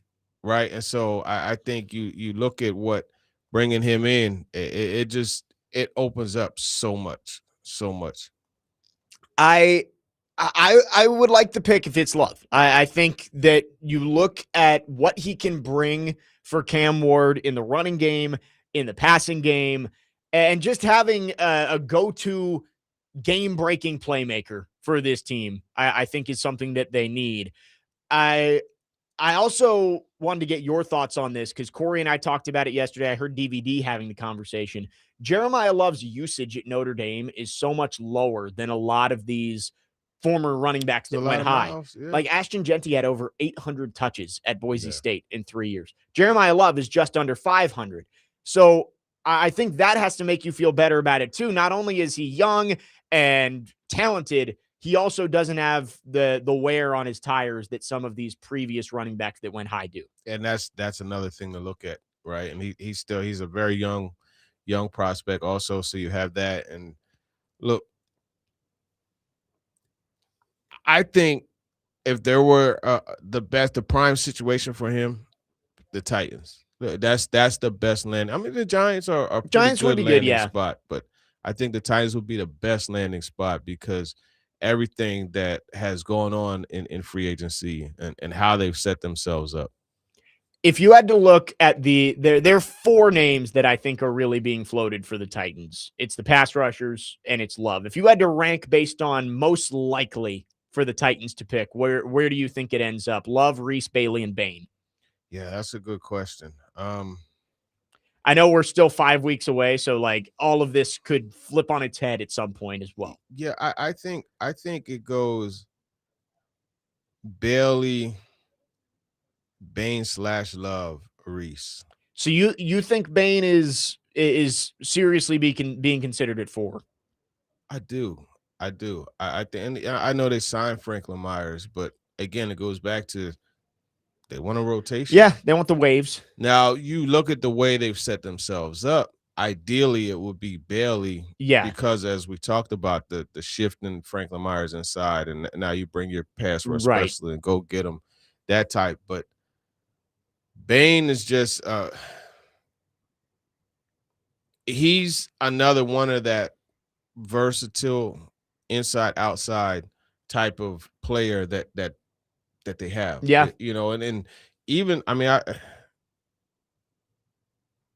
right. And so I think you look at what bringing him in, it opens up so much. I would like the pick if it's Love. I think that you look at what he can bring for Cam Ward in the running game, in the passing game. and just having a go-to game-breaking playmaker for this team, I think is something that they need. I also wanted to get your thoughts on this because Corey and I talked about it yesterday. I heard DVD having the conversation. Jeremiah Love's usage at Notre Dame is so much lower than a lot of these former running backs that went high. Like Ashton Genty had over 800 touches at Boise State in 3 years. Jeremiah Love is just under 500. So I think that has to make you feel better about it too. Not only is he young and talented, he also doesn't have the wear on his tires that some of these previous running backs that went high do. And that's another thing to look at, right? And he's a very young prospect also, so you have that. And look, I think if there were the prime situation for him, the Titans. That's the best landing. I mean, the Giants are Giants would be good, yeah. Spot, but I think the Titans would be the best landing spot because everything that has gone on in free agency and how they've set themselves up. If you had to look at there are 4 names that I think are really being floated for the Titans. It's the pass rushers and it's Love. If you had to rank based on most likely for the Titans to pick, where do you think it ends up? Love, Reese, Bailey, and Bain. Yeah, that's a good question. I know we're still 5 weeks away, so like all of this could flip on its head at some point as well. Yeah, I think it goes Bailey, Bain / Love, Reese. So you think Bain is seriously being considered at 4? I do. I think I know they signed Franklin Myers, but again, it goes back to they want a rotation. Yeah, they want the waves. Now you look at the way they've set themselves up. Ideally, it would be Bailey. Yeah. Because as we talked about the shift in Franklin Myers inside, and now you bring your pass rush Right. specialist and go get him, that type. But Bain is just he's another one of that versatile inside outside type of player that they have. Yeah. You know, and even I mean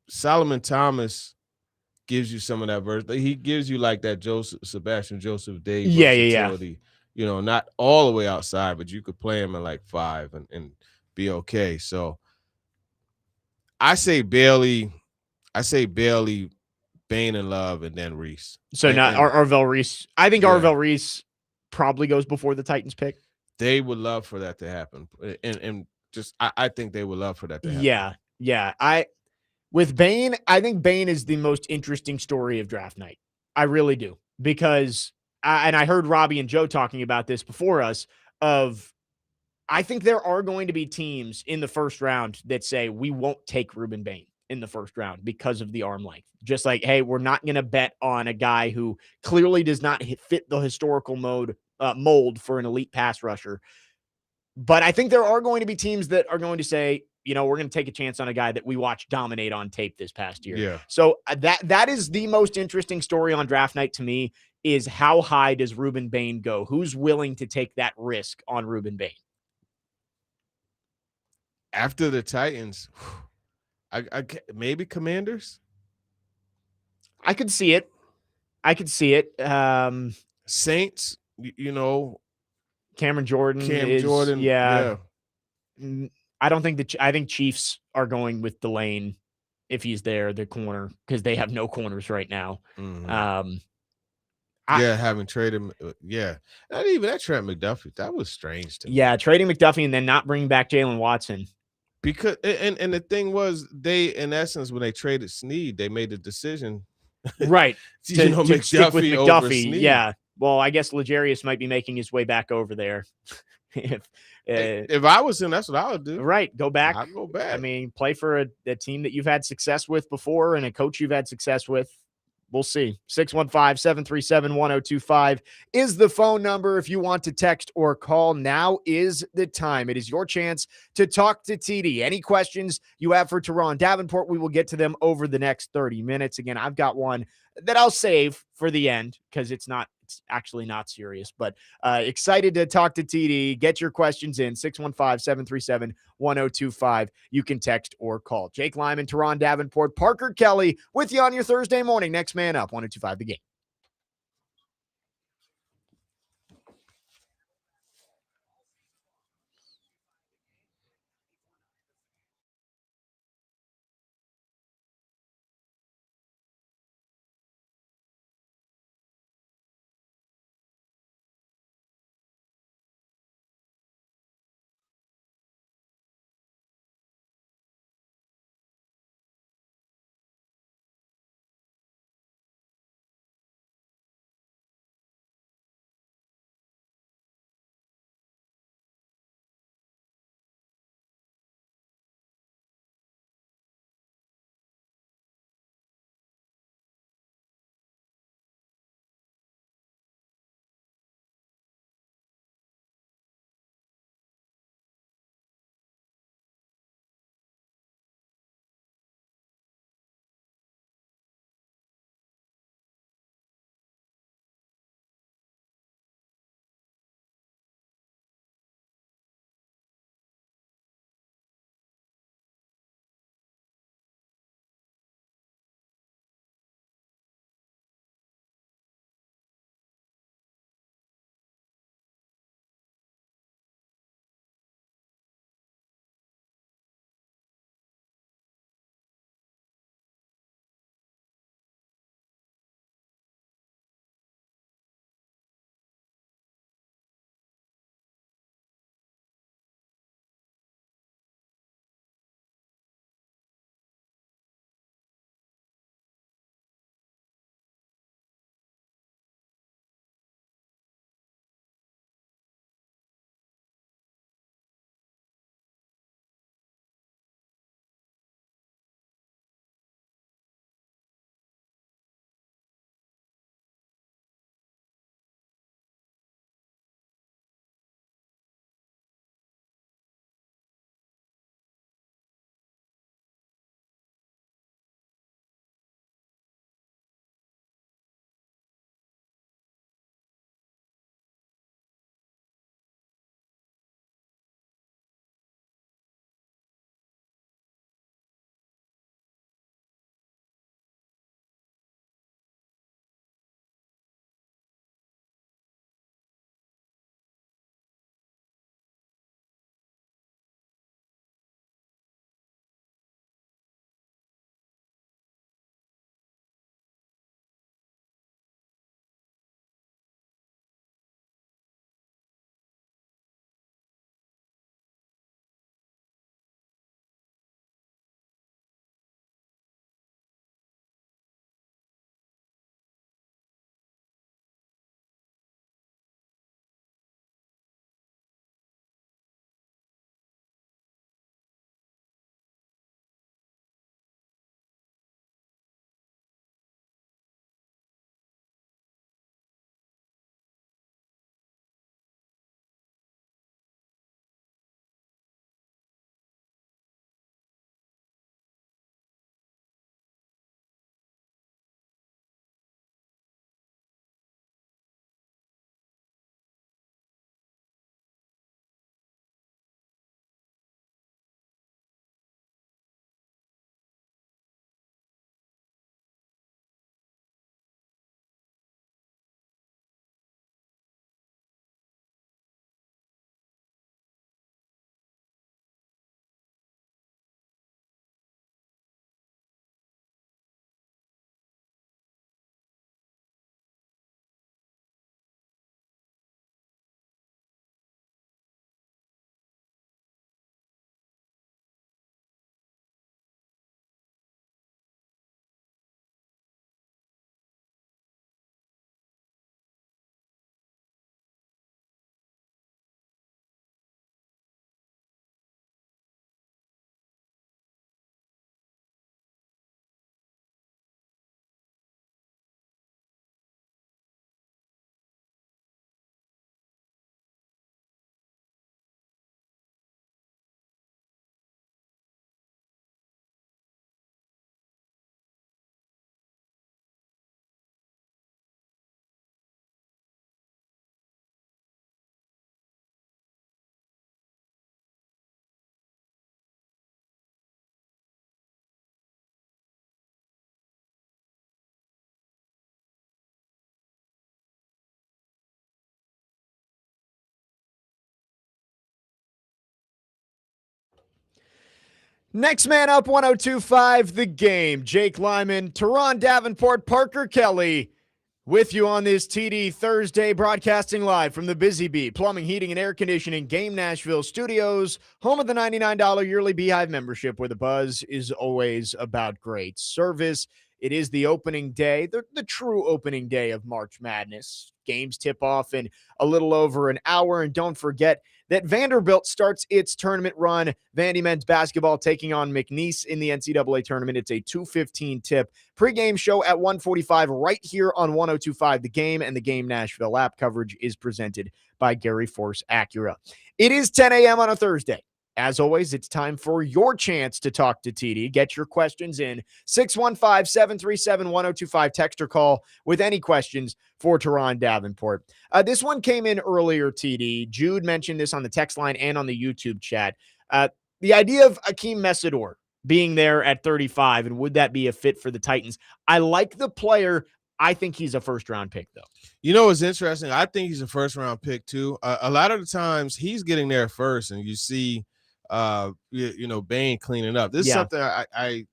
Solomon Thomas gives you some of that versatility. He gives you like that Sebastian Joseph Day versatility. You know, not all the way outside, but you could play him in like 5 and be okay. So I say Bailey, Bain and Love, and then Reese. So not Arvell Reese. I think Arvell Reese probably goes before the Titans pick. They would love for that to happen. And just I think they would love for that to happen. Yeah. With Bain, I think Bain is the most interesting story of draft night. I really do. Because I heard Robbie and Joe talking about this before us I think there are going to be teams in the first round that say we won't take Ruben Bain in the first round because of the arm length. Just like, hey, we're not going to bet on a guy who clearly does not fit the historical mold for an elite pass rusher. But I think there are going to be teams that are going to say, you know, we're going to take a chance on a guy that we watched dominate on tape this past year. Yeah. So that is the most interesting story on draft night to me is how high does Ruben Bain go? Who's willing to take that risk on Ruben Bain? After the Titans, I maybe Commanders. I could see it. Saints, you know, Cameron Jordan. Yeah. I don't think I think Chiefs are going with Delane if he's there, the corner, because they have no corners right now. Mm-hmm. Having traded him. Yeah. Not even that Trent McDuffie. That was strange to me. Yeah, trading McDuffie and then not bringing back Jalen Watson. Because and the thing was, they in essence when they traded Snead, they made the decision, right, to stick with McDuffie over Snead. Yeah. Well, I guess L'Jarius might be making his way back over there. If I was him, that's what I would do. Right, go back. I'd go back. I mean, play for a team that you've had success with before and a coach you've had success with. We'll see. 615-737-1025 is the phone number. If you want to text or call, now is the time. It is your chance to talk to TD. Any questions you have for Teron Davenport, we will get to them over the next 30 minutes. Again, I've got one that I'll save for the end because it's not It's actually not serious, but excited to talk to TD. Get your questions in 615-737-1025. You can text or call. Jake Lyman, Teron Davenport, Parker Kelly with you on your Thursday morning. Next man up, 1025 The Game. Next man up, 1025 The Game. Jake Lyman, Teron Davenport, Parker Kelly with you on this TD Thursday, broadcasting live from the Busy Bee Plumbing, Heating, and Air Conditioning Game Nashville Studios, home of the $99 yearly Beehive membership, where the buzz is always about great service. It is the opening day, the true opening day of March Madness. Games tip off in a little over an hour, and don't forget that Vanderbilt starts its tournament run. Vandy men's basketball taking on McNeese in the NCAA tournament. It's a 2:15 tip. Pre-game show at 1:45 right here on 1025 The Game, and the Game Nashville app. Coverage is presented by Gary Force Acura. It is 10 a.m. on a Thursday. As always, it's time for your chance to talk to TD. Get your questions in 615-737-1025. Text or call with any questions for Teron Davenport. This one came in earlier, TD. Jude mentioned this on the text line and on the YouTube chat. The idea of Akeem Messidor being there at 35, and would that be a fit for the Titans? I like the player. I think he's a first-round pick, though. You know what's interesting? I think he's a first-round pick, too. A lot of the times, he's getting there first, and you see Bain cleaning up. This is something I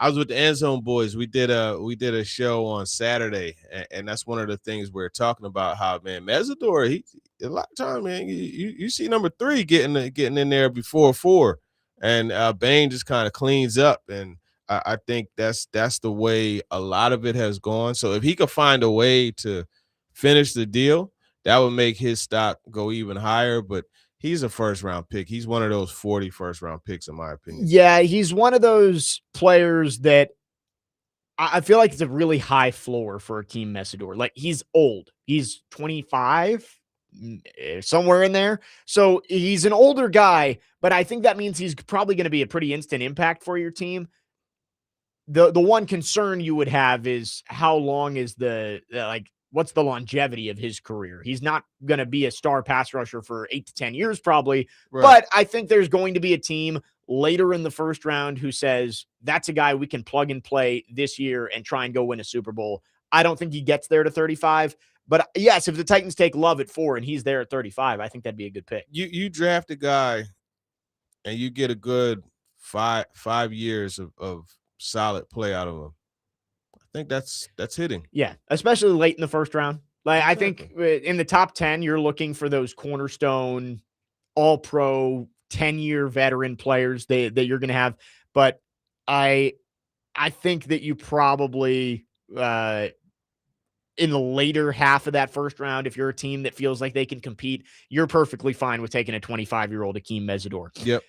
I was with the End Zone boys. We did a show on Saturday, and that's one of the things we're talking about. How, man, Messidor, he a lot of time, man, you see number 3 getting in there before 4, and Bain just kind of cleans up, and I think that's the way a lot of it has gone. So if he could find a way to finish the deal, that would make his stock go even higher. But he's a first-round pick. He's one of those 40 first-round picks, in my opinion. Yeah, he's one of those players that I feel like it's a really high floor for Akeem Messidor. Like, he's old. He's 25, somewhere in there. So he's an older guy, but I think that means he's probably going to be a pretty instant impact for your team. The one concern you would have is how long is what's the longevity of his career? He's not going to be a star pass rusher for 8 to 10 years, probably. Right. But I think there's going to be a team later in the first round who says, that's a guy we can plug and play this year and try and go win a Super Bowl. I don't think he gets there to 35. But yes, if the Titans take Love at 4 and he's there at 35, I think that'd be a good pick. You draft a guy and you get a good five years of solid play out of him. I think that's hitting. Yeah, especially late in the first round. Like, I think in the top 10, you're looking for those cornerstone, all-pro, 10-year veteran players that you're going to have. But I think that you probably in the later half of that first round, if you're a team that feels like they can compete, you're perfectly fine with taking a 25-year-old Akeem Messidor. Yep.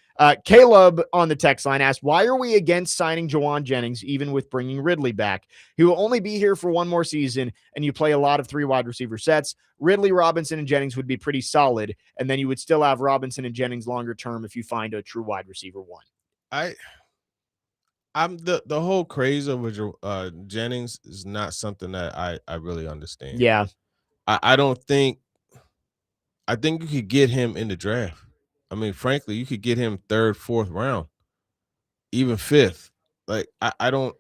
Caleb on the text line asked, why are we against signing Jauan Jennings, even with bringing Ridley back? He will only be here for one more season, and you play a lot of 3 wide receiver sets. Ridley, Robinson, and Jennings would be pretty solid, and then you would still have Robinson and Jennings longer term if you find a true wide receiver 1. I'm the whole craze over Jennings is not something that I really understand. Yeah. I think you could get him in the draft. I mean, frankly, you could get him 3rd, 4th round, even 5th. Like, I don't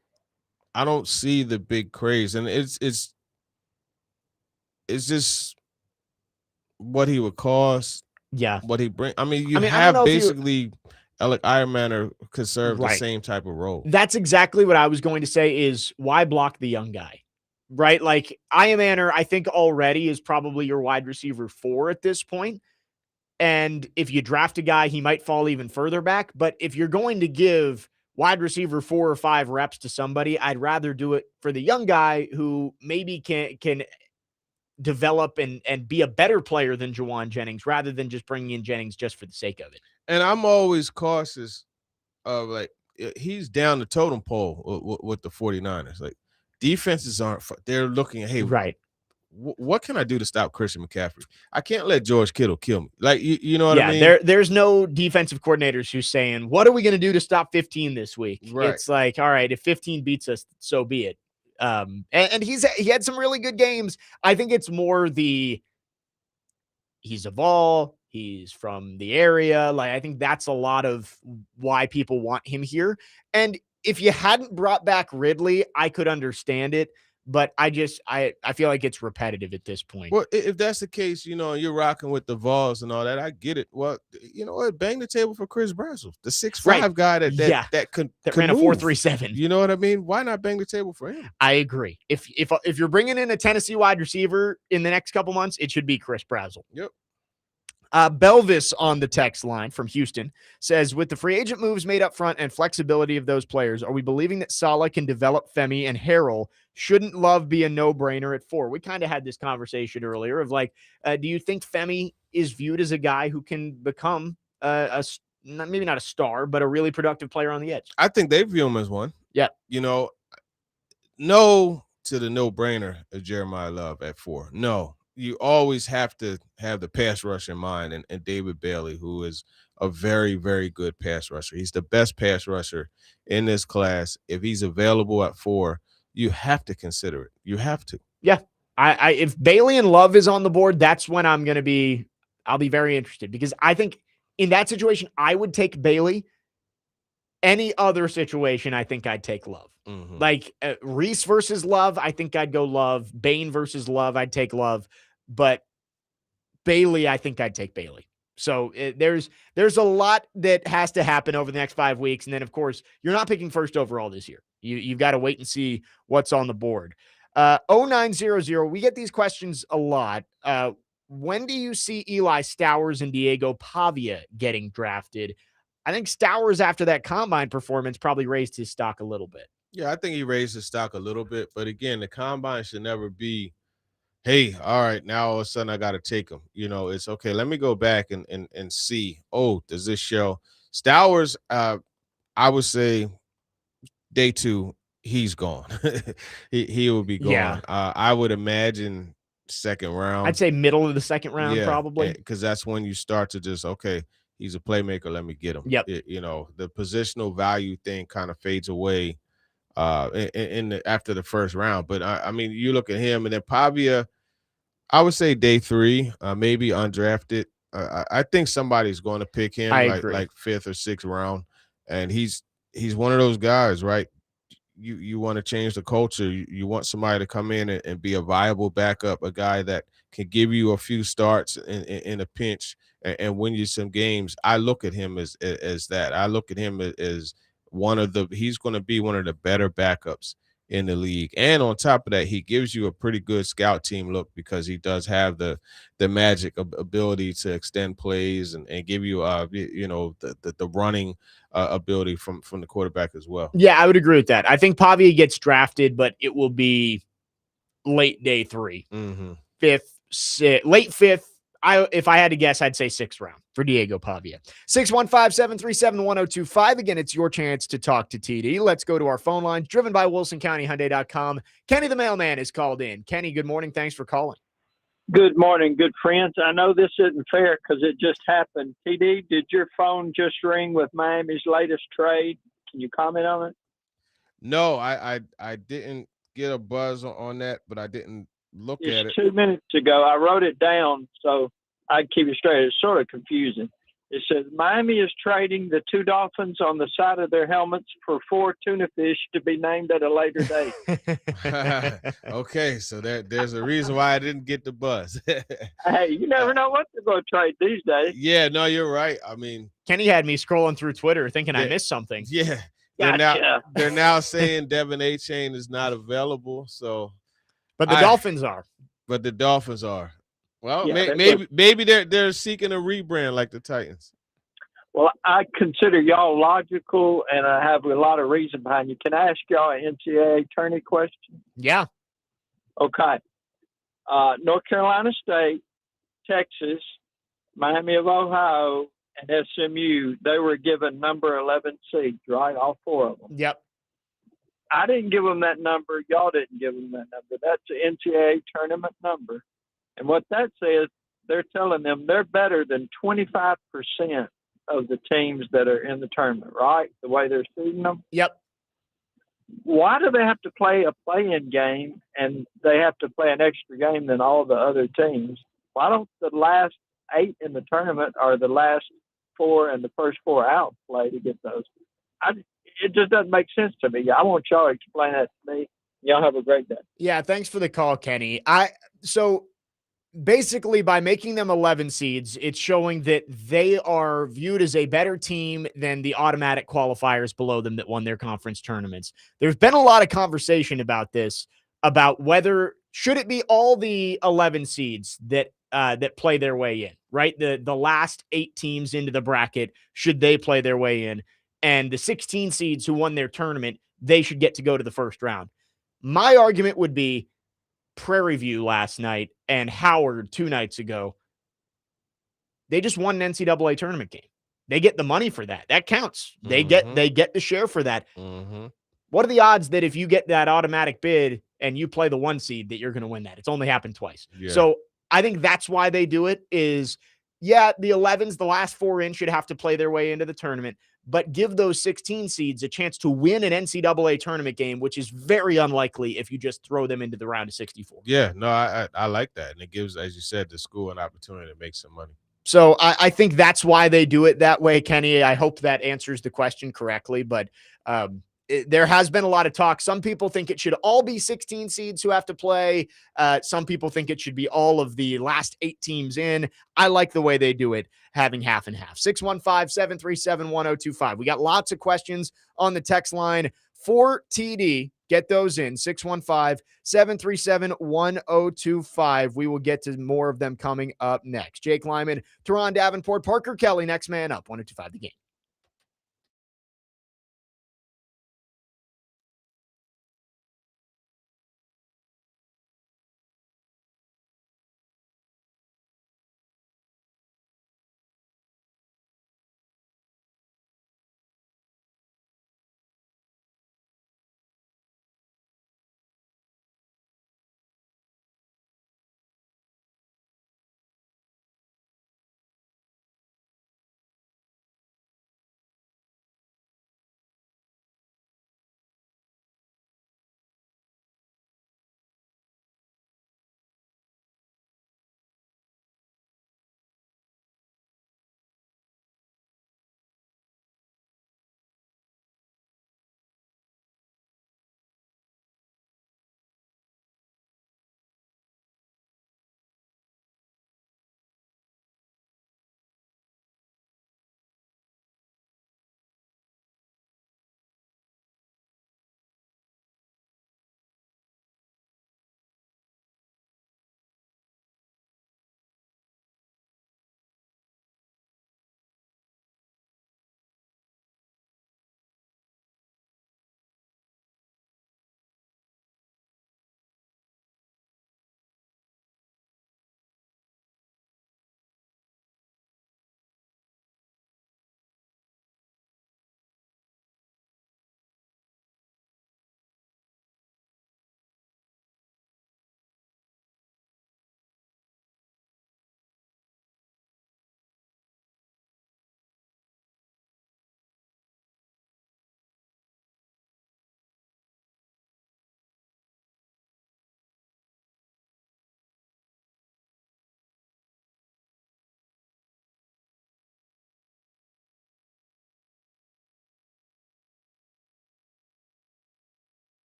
see the big craze, and it's just what he would cost. Yeah, what he bring. I mean, have basically Alec Ironman could serve the same type of role. That's exactly what I was going to say. Is why block the young guy, right? Like, Ironman, I think already is probably your wide receiver 4 at this point. And if you draft a guy, he might fall even further back. But if you're going to give wide receiver 4 or 5 reps to somebody, I'd rather do it for the young guy who maybe can develop and be a better player than Jauan Jennings, rather than just bringing in Jennings just for the sake of it. And I'm always cautious of, like, he's down the totem pole with the 49ers. Like, defenses they're looking at, hey, right, what can I do to stop Christian McCaffrey? I can't let George Kittle kill me. Like, you know what I mean? There's no defensive coordinators who's saying, what are we going to do to stop 15 this week? Right. It's like, all right, if 15 beats us, so be it. And he had some really good games. I think it's more he's a Vol, he's from the area. Like, I think that's a lot of why people want him here. And if you hadn't brought back Ridley, I could understand it. but I feel like it's repetitive at this point. Well, if that's the case, you're rocking with the Vols and all that. I get it. Well, you know what? Bang the table for Chris Brazzell, the 6'5" Right. guy that Yeah. could ran a move. 4.37. You know what I mean? Why not bang the table for him? I agree. If you're bringing in a Tennessee wide receiver in the next couple months, it should be Chris Brazzell. Yep. Belvis on the text line from Houston says, with the free agent moves made up front and flexibility of those players, are we believing that Saleh can develop Femi and Harrell? Shouldn't Love be a no-brainer at 4? We kind of had this conversation earlier of like, do you think Femi is viewed as a guy who can become maybe not a star, but a really productive player on the edge? I think they view him as one. Yeah. No to the no-brainer of Jeremiah Love at 4. No. You always have to have the pass rush in mind, and David Bailey, who is a very, very good pass rusher. He's the best pass rusher in this class. If he's available at 4, you have to consider it. You have to. Yeah. If Bailey and Love is on the board, that's when I'll be very interested, because I think in that situation, I would take Bailey. Any other situation, I think I'd take Love. Mm-hmm. Like Reese versus Love, I think I'd go Love. Bain versus Love, I'd take Love. But Bailey, I think I'd take Bailey. So there's a lot that has to happen over the next 5 weeks. And then, of course, you're not picking first overall this year. You've got to wait and see what's on the board. 0900, we get these questions a lot. When do you see Eli Stowers and Diego Pavia getting drafted? I think Stowers, after that combine performance, probably raised his stock a little bit. Yeah, I think he raised his stock a little bit. But again, the combine should never be, hey, all right, now all of a sudden I got to take him. It's okay. Let me go back and see. Oh, does this show? Stowers, I would say day 2, he's gone. he will be gone. Yeah. I would imagine second round. I'd say middle of the second round, probably. Because that's when you start to just, okay, he's a playmaker. Let me get him. Yep. The positional value thing kind of fades away after the first round. But I mean, you look at him, and then Pavia, I would say day 3, maybe undrafted. I think somebody's going to pick him like 5th or 6th round, and he's one of those guys, right? You want to change the culture. You want somebody to come in and be a viable backup, a guy that can give you a few starts in a pinch and win you some games. I look at him as that. I look at him as he's going to be one of the better backups in the league. And on top of that, he gives you a pretty good scout team look, because he does have the magic ability to extend plays and give you the running ability from the quarterback as well. Yeah, I would agree with that. I think Pavia gets drafted, but it will be late day 3, 5th, late 5th. If I had to guess, I'd say 6th round for Diego Pavia. 615-737-1025. Again, it's your chance to talk to TD. Let's go to our phone lines, driven by WilsonCountyHyundai.com. Kenny the mailman is called in. Kenny, good morning. Thanks for calling. Good morning, good friends. I know this isn't fair because it just happened. TD, did your phone just ring with Miami's latest trade? Can you comment on it? No, I didn't get a buzz on that, but I didn't look at it. 2 minutes ago. I wrote it down so I'd keep it straight. It's sort of confusing. It says Miami is trading the 2 dolphins on the side of their helmets for 4 tuna fish to be named at a later date. Okay, so there's a reason why I didn't get the buzz. Hey, you never know what they're going to trade these days. Yeah, no, you're right. I mean, Kenny had me scrolling through Twitter thinking I missed something. Yeah. Gotcha. They're now saying Devin Achane is not available. So, but the Dolphins are. But the Dolphins are. Well, Yeah, maybe they're seeking a rebrand like the Titans. Well, I consider y'all logical, and I have a lot of reason behind you. Can I ask y'all an NCAA tourney question? Yeah. Okay. North Carolina State, Texas, Miami of Ohio, and SMU, they were given number 11 seeds, right? All 4 of them. Yep. I didn't give them that number. Y'all didn't give them that number. That's the NCAA tournament number. And what that says, they're telling them they're better than 25% of the teams that are in the tournament, right? The way they're seeding them. Yep. Why do they have to play a play-in game and they have to play an extra game than all the other teams? Why don't the last 8 in the tournament or the last 4 and the first 4 out play to get those? It just doesn't make sense to me. I want y'all to explain that to me. Y'all have a great day. Yeah, thanks for the call, Kenny. So basically by making them 11 seeds, it's showing that they are viewed as a better team than the automatic qualifiers below them that won their conference tournaments. There's been a lot of conversation about this, about whether should it be all the 11 seeds that play their way in, right? The last 8 teams into the bracket, should they play their way in? And the 16 seeds who won their tournament, they should get to go to the first round. My argument would be Prairie View last night and Howard 2 nights ago. They just won an NCAA tournament game. They get the money for that. That counts. They get the share for that. What are the odds that if you get that automatic bid and you play the 1 seed that you're going to win that? It's only happened twice. Yeah. So I think that's why they do it is, yeah, the 11s, the last 4 in should have to play their way into the tournament, but give those 16 seeds a chance to win an NCAA tournament game, which is very unlikely if you just throw them into the round of 64. Yeah, no, I like that. And it gives, as you said, the school an opportunity to make some money. So I think that's why they do it that way, Kenny. I hope that answers the question correctly, but there has been a lot of talk. Some people think it should all be 16 seeds who have to play. Some people think it should be all of the last 8 teams in. I like the way they do it, having half and half. 615-737-1025. We got lots of questions on the text line for TD. Get those in. 615-737-1025. We will get to more of them coming up next. Jake Lyman, Teron Davenport, Parker Kelly, next man up. 1025 The Game.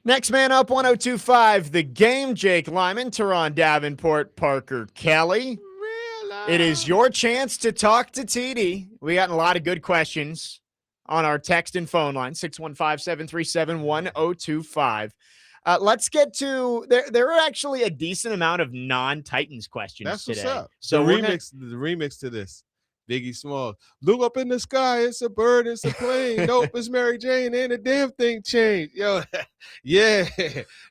Next man up, 1025, the game, Jake Lyman, Teron Davenport, Parker Kelly. It is your chance to talk to TD. We got a lot of good questions on our text and phone line, 615-737-1025. Let's get to there are actually a decent amount of non-Titans questions That's today. what's up. So the remix to this. Biggie Smalls. Look up in the sky. It's a bird. It's a plane. Nope, it's Mary Jane. And the damn thing changed. Yo, yeah.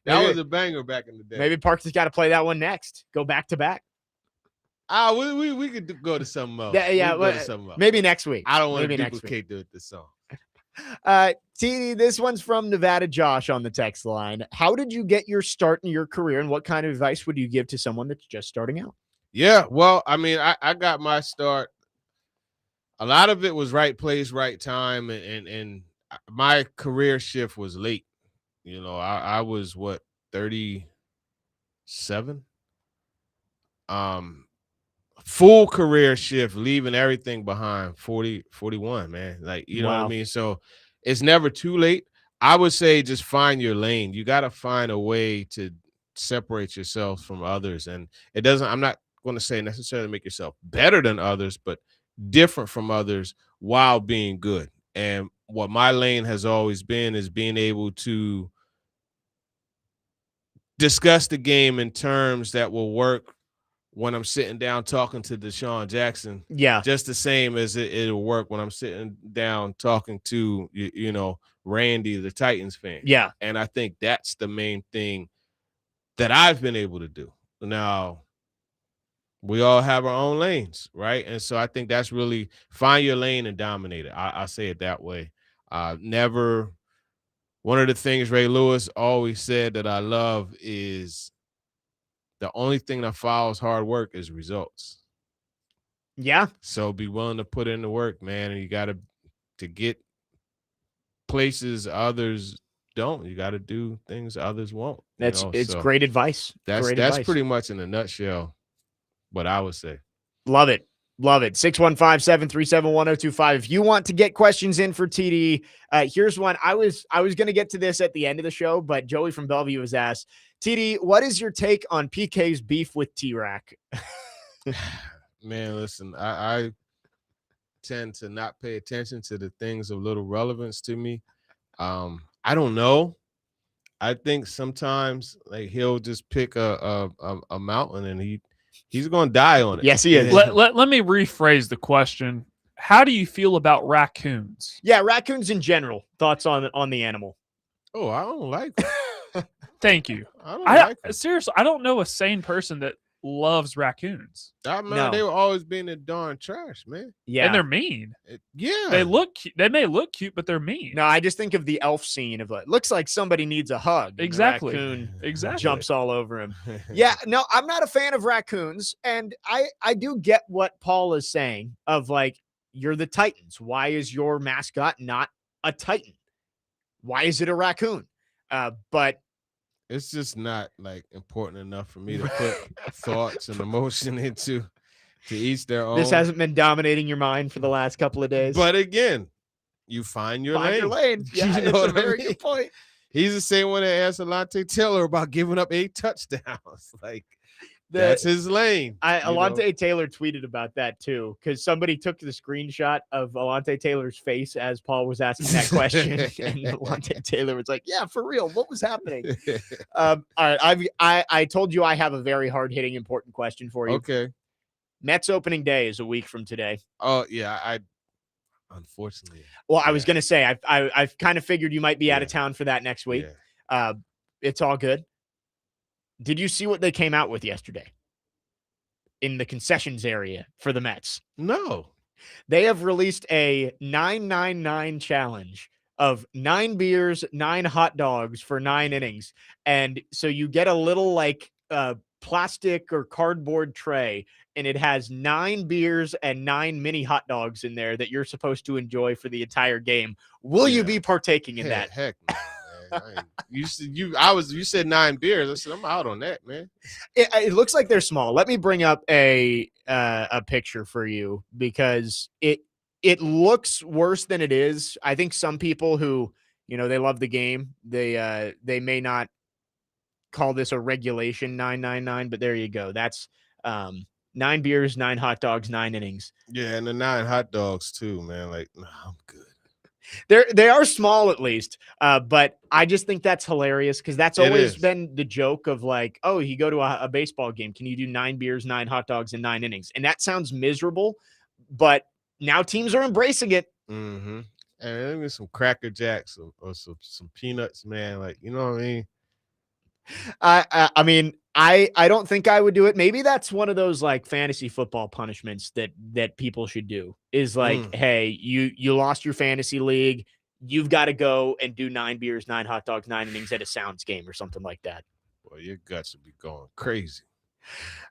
That was a banger back in the day. Maybe Parks has got to play that one next. Go back to back. We could go to something else. Yeah, go to something else. Maybe next week. I don't want to Maybe next duplicate this song. TD, this one's from Nevada Josh on the text line. How did you get your start in your career, and what kind of advice would you give to someone that's just starting out? Yeah, well, I mean, I got my start. A lot of it was right place, right time, and my career shift was late. You know, I was 37? Full career shift, leaving everything behind, 41, man. Like, you know what I mean? So it's never too late. I would say just find your lane. You got to find a way to separate yourself from others. And I'm not going to say necessarily make yourself better than others, but different from others while being good. And what my lane has always been is being able to discuss the game in terms that will work when I'm sitting down talking to Deshaun Jackson. Yeah. Just the same as it'll work when I'm sitting down talking to, Randy, the Titans fan. Yeah. And I think that's the main thing that I've been able to do. Now, we all have our own lanes, right? And so I think that's really find your lane and dominate it. I say it that way. One of the things Ray Lewis always said that I love is the only thing that follows hard work is results. Yeah. So be willing to put in the work, man. And you got to get places others don't. You got to do things others won't. It's great advice. That's pretty much in a nutshell what I would say. Love it. Love it. 615-737-1025. If you want to get questions in for TD, here's one. I was going to get to this at the end of the show, but Joey from Bellevue was asked, TD, what is your take on PK's beef with T-Rack? Man, listen, I tend to not pay attention to the things of little relevance to me. I don't know. I think sometimes like he'll just pick a mountain and he's going to die on it. Yes, he is. Let me rephrase the question. How do you feel about raccoons? Yeah, raccoons in general. Thoughts on the animal? Oh, I don't like them. Thank you. I don't like them. Seriously, I don't know a sane person that loves raccoons. They were always being the darn trash, man. Yeah. And they're mean. Yeah. They may look cute, but they're mean. No, I just think of the elf scene of it. Looks like somebody needs a hug. And Exactly. the raccoon Exactly. jumps all over him. Yeah, no, I'm not a fan of raccoons. And I do get what Paul is saying of like, you're the Titans. Why is your mascot not a Titan? Why is it a raccoon? But it's just not like important enough for me to put thoughts and emotion into to each their own. This hasn't been dominating your mind for the last couple of days. But again, you find your lane. Your lane. Yeah, You know that's a what I very mean? good point. He's the same one that asked Alontae Taylor about giving up 8 touchdowns. Like that's his lane. Alontae Taylor tweeted about that too, because somebody took the screenshot of Alontae Taylor's face as Paul was asking that question, and Alontae Taylor was like, "Yeah, for real, what was happening?" All right, I told you I have a very hard hitting, important question for you. Okay. Mets opening day is a week from today. Oh yeah, unfortunately. Well, I was gonna say I've kind of figured you might be out of town for that next week. Yeah. It's all good. Did you see what they came out with yesterday in the concessions area for the Mets? No. They have released a 999 challenge of 9 beers, 9 hot dogs for 9 innings. And so you get a little like plastic or cardboard tray, and it has 9 beers and 9 mini hot dogs in there that you're supposed to enjoy for the entire game. Will you be partaking in that? Heck no, man. You said 9 beers. I said I'm out on that, man. It looks like they're small. Let me bring up a picture for you because it looks worse than it is. I think some people who You know, they love the game. They may not call this a regulation 999, but there you go. That's 9 beers, 9 hot dogs, 9 innings. Yeah, and the 9 hot dogs too, man. Like, nah, I'm good. They are small at least, but I just think that's hilarious because that's It always is. been the joke of like, oh, you go to a baseball game, can you do 9 beers, 9 hot dogs, and 9 innings? And that sounds miserable, but now teams are embracing it. Mm-hmm. And maybe some Cracker Jacks or some peanuts, man. Like, you know what I mean? I mean, I don't think I would do it. Maybe that's one of those like fantasy football punishments that people should do is like, hey, you lost your fantasy league. You've got to go and do 9 beers, 9 hot dogs, 9 innings at a Sounds game or something like that. Boy, your guts would be going crazy.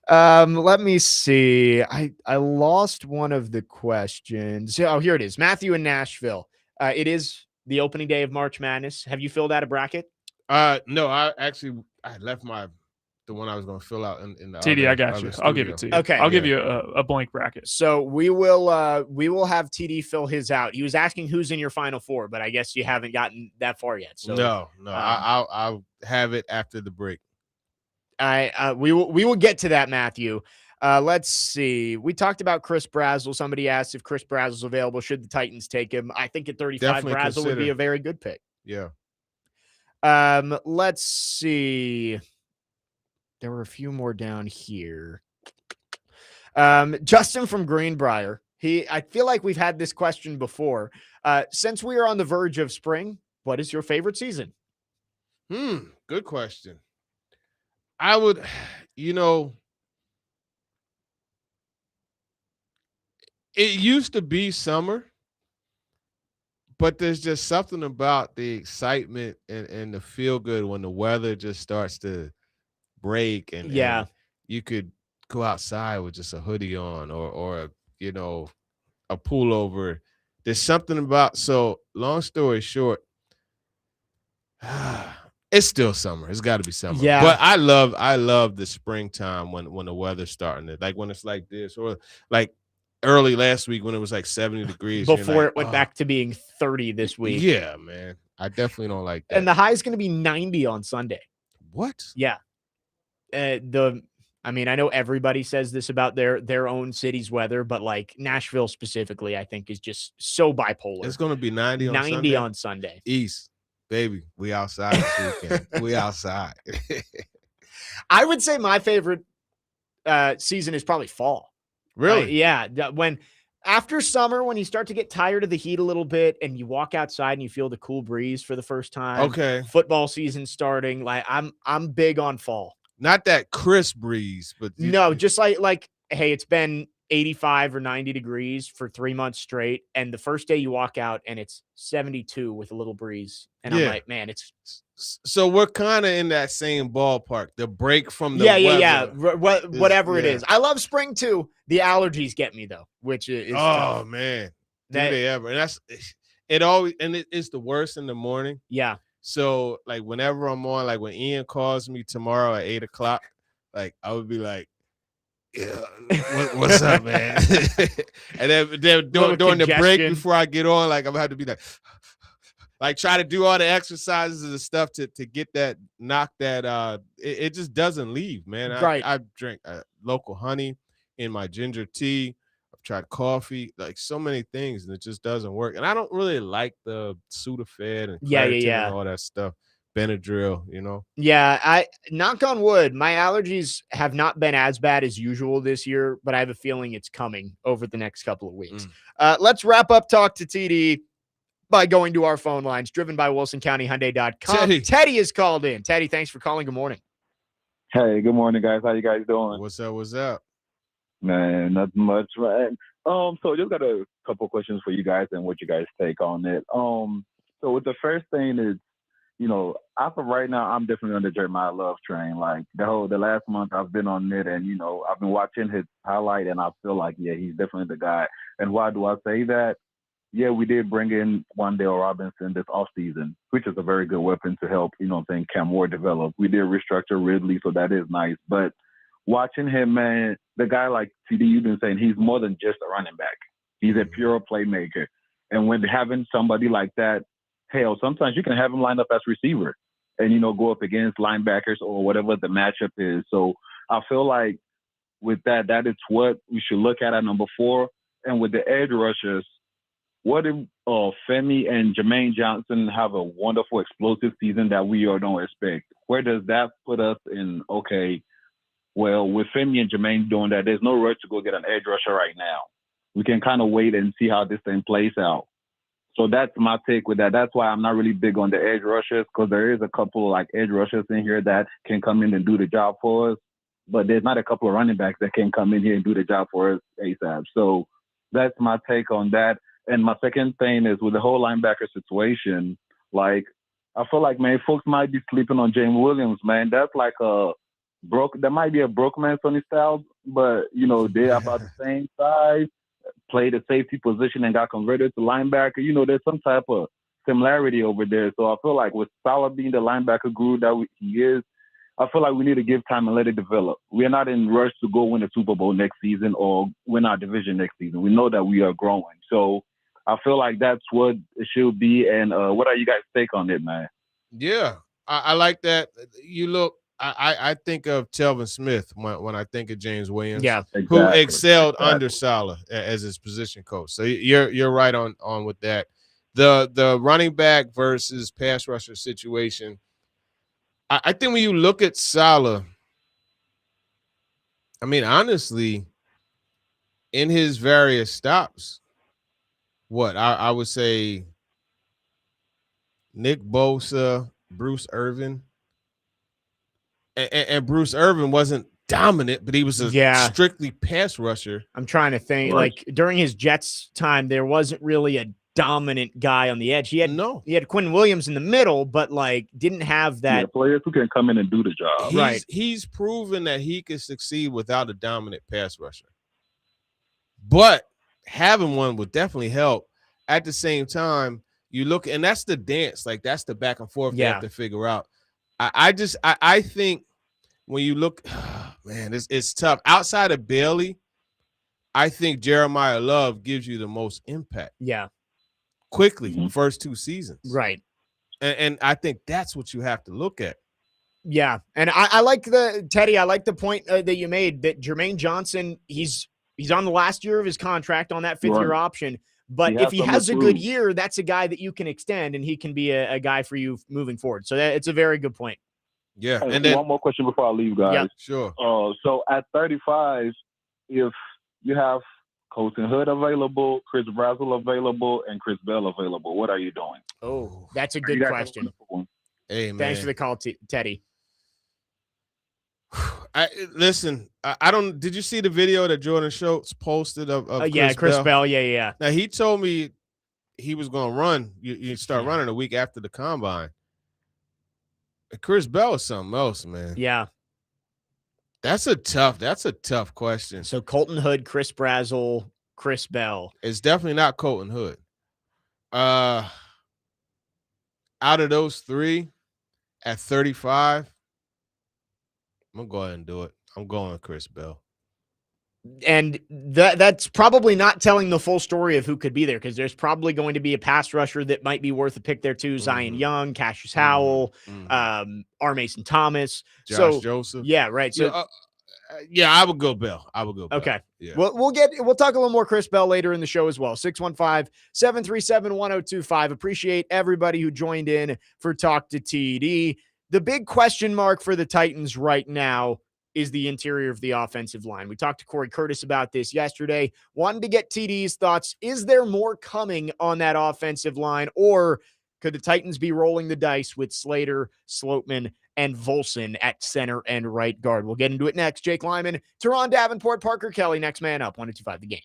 Let me see. I lost one of the questions. Oh, here it is. Matthew in Nashville. It is the opening day of March Madness. Have you filled out a bracket? No, I left the one I was going to fill out in the TD, I got you. I'll give it to you. Okay. I'll give you a blank bracket. So we will have TD fill his out. He was asking who's in your final four, but I guess you haven't gotten that far yet. So no, I'll have it after the break. We will get to that, Matthew. Let's see. We talked about Chris Brazzell. Somebody asked if Chris Brazzell's available. Should the Titans take him? I think at 35, Definitely Brazzell would be a very good pick. Yeah. Let's see. There were a few more down here. Justin from Greenbrier. I feel like we've had this question before. Since we are on the verge of spring, what is your favorite season? Good question. I would, it used to be summer, but there's just something about the excitement and the feel good when the weather just starts to break and you could go outside with just a hoodie on or a pullover. There's something about, so long story short, it's still summer. It's got to be summer. Yeah. But I love the springtime when the weather's starting to, like when it's like this, or like early last week when it was like 70 degrees. Before it went back to being 30 this week. Yeah, man. I definitely don't like that. And the high is going to be 90 on Sunday. What? Yeah. I know everybody says this about their own city's weather, but like Nashville specifically, I think is just so bipolar. It's going to be 90 on 90 Sunday? on Sunday. East. Baby, we outside this weekend. We outside. I would say my favorite season is probably fall. Really? Yeah. When after summer, when you start to get tired of the heat a little bit and you walk outside and you feel the cool breeze for the first time. Okay. Football season starting. Like I'm big on fall. Not that crisp breeze, but no, just like, hey, it's been 85 or 90 degrees for 3 months straight. And the first day you walk out and it's 72 with a little breeze. And I'm like, man, it's. So we're kind of in that same ballpark. The break from the weather. Whatever it is. I love spring too. The allergies get me though, which is. Oh, man. Do they ever? And it's the worst in the morning. Yeah. So like whenever I'm on, like when Ian calls me tomorrow at 8:00, like I would be like, yeah, what's up, man? And then during the break before I get on, like I'm gonna have to be like try to do all the exercises and stuff to get that knock that it just doesn't leave, man. Right. I drink local honey in my ginger tea. I've tried coffee, like so many things, and it just doesn't work. And I don't really like the Sudafed and Claritin and all that stuff. Benadryl, Yeah, I knock on wood, my allergies have not been as bad as usual this year, but I have a feeling it's coming over the next couple of weeks. Let's wrap up Talk to TD by going to our phone lines, driven by WilsonCountyHyundai.com. Teddy is called in. Teddy, thanks for calling. Good morning. Hey, good morning, guys. How you guys doing? What's up? Man, nothing much, man. So just got a couple questions for you guys and what you guys take on it. So with the first thing is, as of right now, I'm definitely on the Jeremiah Love train. Like the last month I've been on it, and I've been watching his highlight, and I feel like he's definitely the guy. And why do I say that? Yeah, we did bring in Wan'Dale Robinson this offseason, which is a very good weapon to help, Cam Ward develop. We did restructure Ridley, so that is nice. But watching him, man, the guy like TD, you've been saying, he's more than just a running back. He's a pure playmaker. And when having somebody like that hell, sometimes you can have him lined up as receiver and, go up against linebackers or whatever the matchup is. So I feel like with that is what we should look at number 4. And with the edge rushers, what if Femi and Jermaine Johnson have a wonderful explosive season that we all don't expect? Where does that put us in? Okay, well, with Femi and Jermaine doing that, there's no rush to go get an edge rusher right now. We can kind of wait and see how this thing plays out. So that's my take with that. That's why I'm not really big on the edge rushers, because there is a couple like edge rushers in here that can come in and do the job for us. But there's not a couple of running backs that can come in here and do the job for us ASAP. So that's my take on that. And my second thing is with the whole linebacker situation, like, I feel like, man, folks might be sleeping on James Williams, man. That's like that might be a broke man Sonny Styles, but, they're about the same size, played a safety position and got converted to linebacker. There's some type of similarity over there. So I feel like with Salah being the linebacker guru that he is, I feel like we need to give time and let it develop. We're not in rush to go win a Super Bowl next season or win our division next season. We know that we are growing. So I feel like that's what it should be. And what are you guys' take on it, man? Yeah, I like that. You look, I think of Telvin Smith when I think of James Williams, Yeah. who excelled under Salah as his position coach. So you're right on with that. The running back versus pass rusher situation. I think when you look at Salah, I mean, honestly, in his various stops, I would say Nick Bosa, Bruce Irvin, and Bruce Irvin wasn't dominant, but he was a strictly pass rusher. I'm trying to think. Like during his Jets time, there wasn't really a dominant guy on the edge. He had Quinn Williams in the middle, but like didn't have that players who can come in and do the job. He's proven that he can succeed without a dominant pass rusher. But having one would definitely help. At the same time, you look, and that's the dance, like that's the back and forth you have to figure out. I think when you look, man, it's tough. Outside of Bailey, I think Jeremiah Love gives you the most impact. Yeah. Quickly, first 2 seasons. Right. And I think that's what you have to look at. Yeah. And I like Teddy, I like the point that you made that Jermaine Johnson, he's on the last year of his contract on that 5th-year option. But if he has a good year, that's a guy that you can extend, and he can be a guy for you moving forward. So it's a very good point. Yeah. Hey, and then one more question before I leave, guys. Yeah. Sure. So at 35, if you have Colton Hood available, Chris Brazzell available, and Chris Bell available, what are you doing? Oh, that's a good question. Hey, man. Thanks for the call, Teddy. Listen, I don't. Did you see the video that Jordan Schultz posted of Chris Bell? Yeah. Now he told me he was going to run. You start running a week after the combine. Chris Bell is something else, man. Yeah. That's a tough question. So Colton Hood, Chris Brazzell, Chris Bell. It's definitely not Colton Hood. Out of those 3 at 35. I'm going to go ahead and do it. I'm going with Chris Bell. And that's probably not telling the full story of who could be there, because there's probably going to be a pass rusher that might be worth a pick there too. Zion Young, Cassius Howell, R. Mason Thomas. Josh Joseph. Yeah, right. So I would go Bell. Okay. Yeah. We'll talk a little more Chris Bell later in the show as well. 615-737-1025. Appreciate everybody who joined in for Talk to TD. The big question mark for the Titans right now is the interior of the offensive line. We talked to Corey Curtis about this yesterday. Wanted to get TD's thoughts. Is there more coming on that offensive line, or could the Titans be rolling the dice with Slater, Sloatman, and Volson at center and right guard? We'll get into it next. Jake Lyman, Teron Davenport, Parker Kelly. Next man up. 102.5 The Game.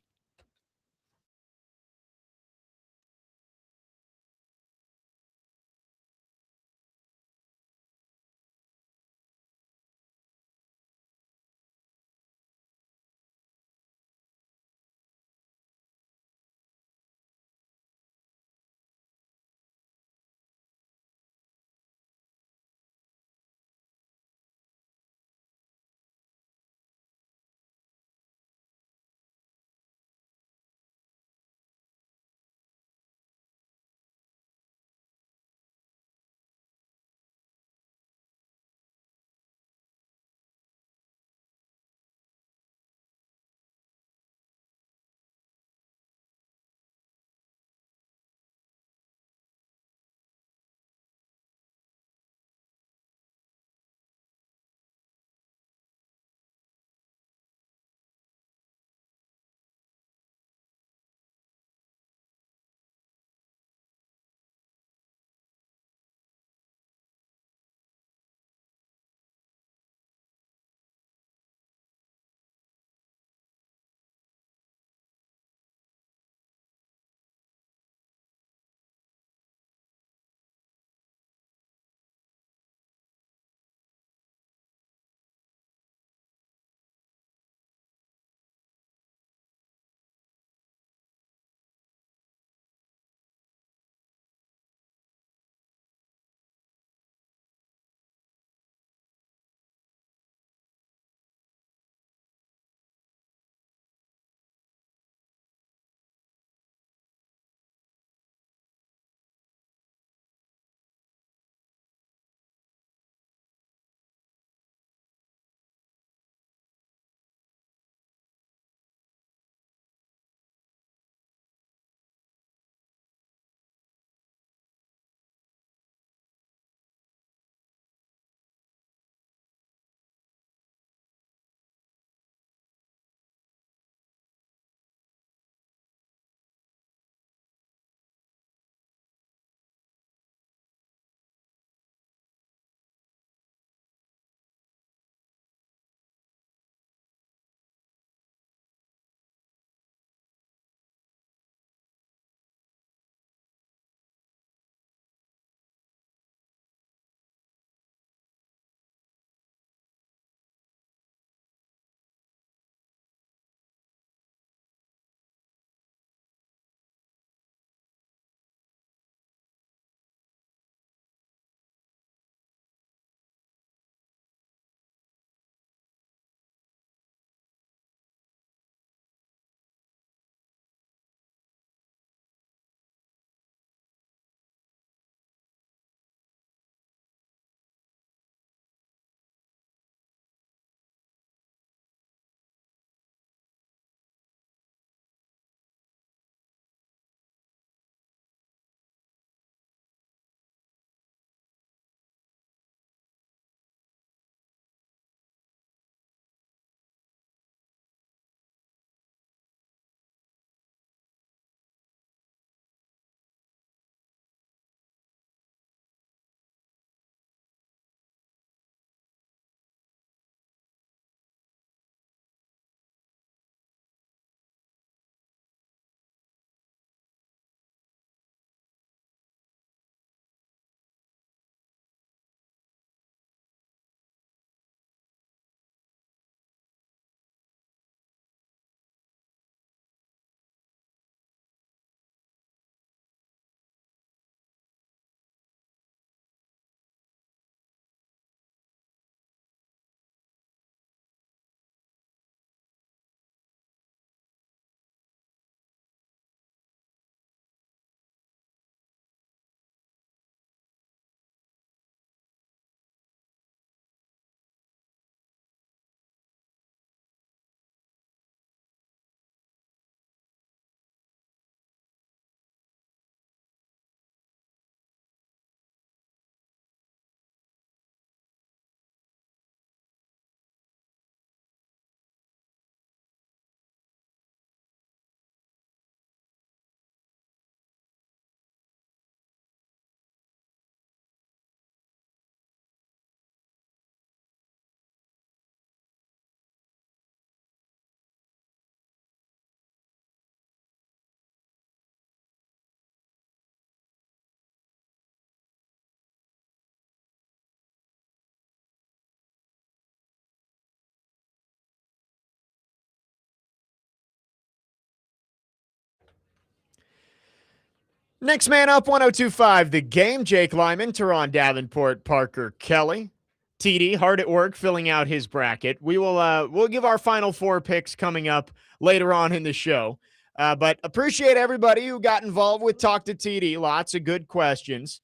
Next man up, 102.5 The Game. Jake Lyman, Teron Davenport, Parker Kelly. TD hard at work filling out his bracket. We'll give our final four picks coming up later on in the show. But appreciate everybody who got involved with Talk to TD. Lots of good questions.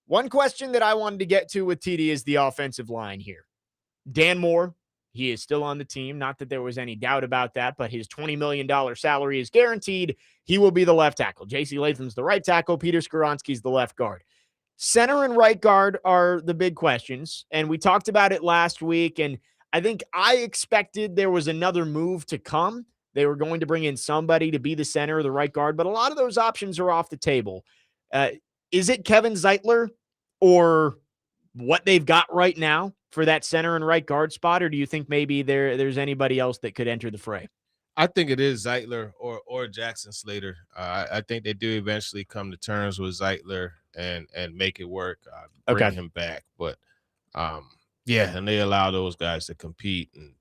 One question that I wanted to get to with TD is the offensive line here. Dan Moore, he is still on the team. Not that there was any doubt about that, but his $20 million salary is guaranteed. He will be the left tackle. J.C. Latham's the right tackle. Peter Skoronski's the left guard. Center and right guard are the big questions, and we talked about it last week, and I think I expected there was another move to come. They were going to bring in somebody to be the center or the right guard, but a lot of those options are off the table. Is it Kevin Zeitler or what they've got right now for that center and right guard spot, or do you think maybe there's anybody else that could enter the fray? I think it is Zeitler or Jackson Slater. I think they do eventually come to terms with Zeitler and make it work. Bring him back, but yeah, and they allow those guys to compete. And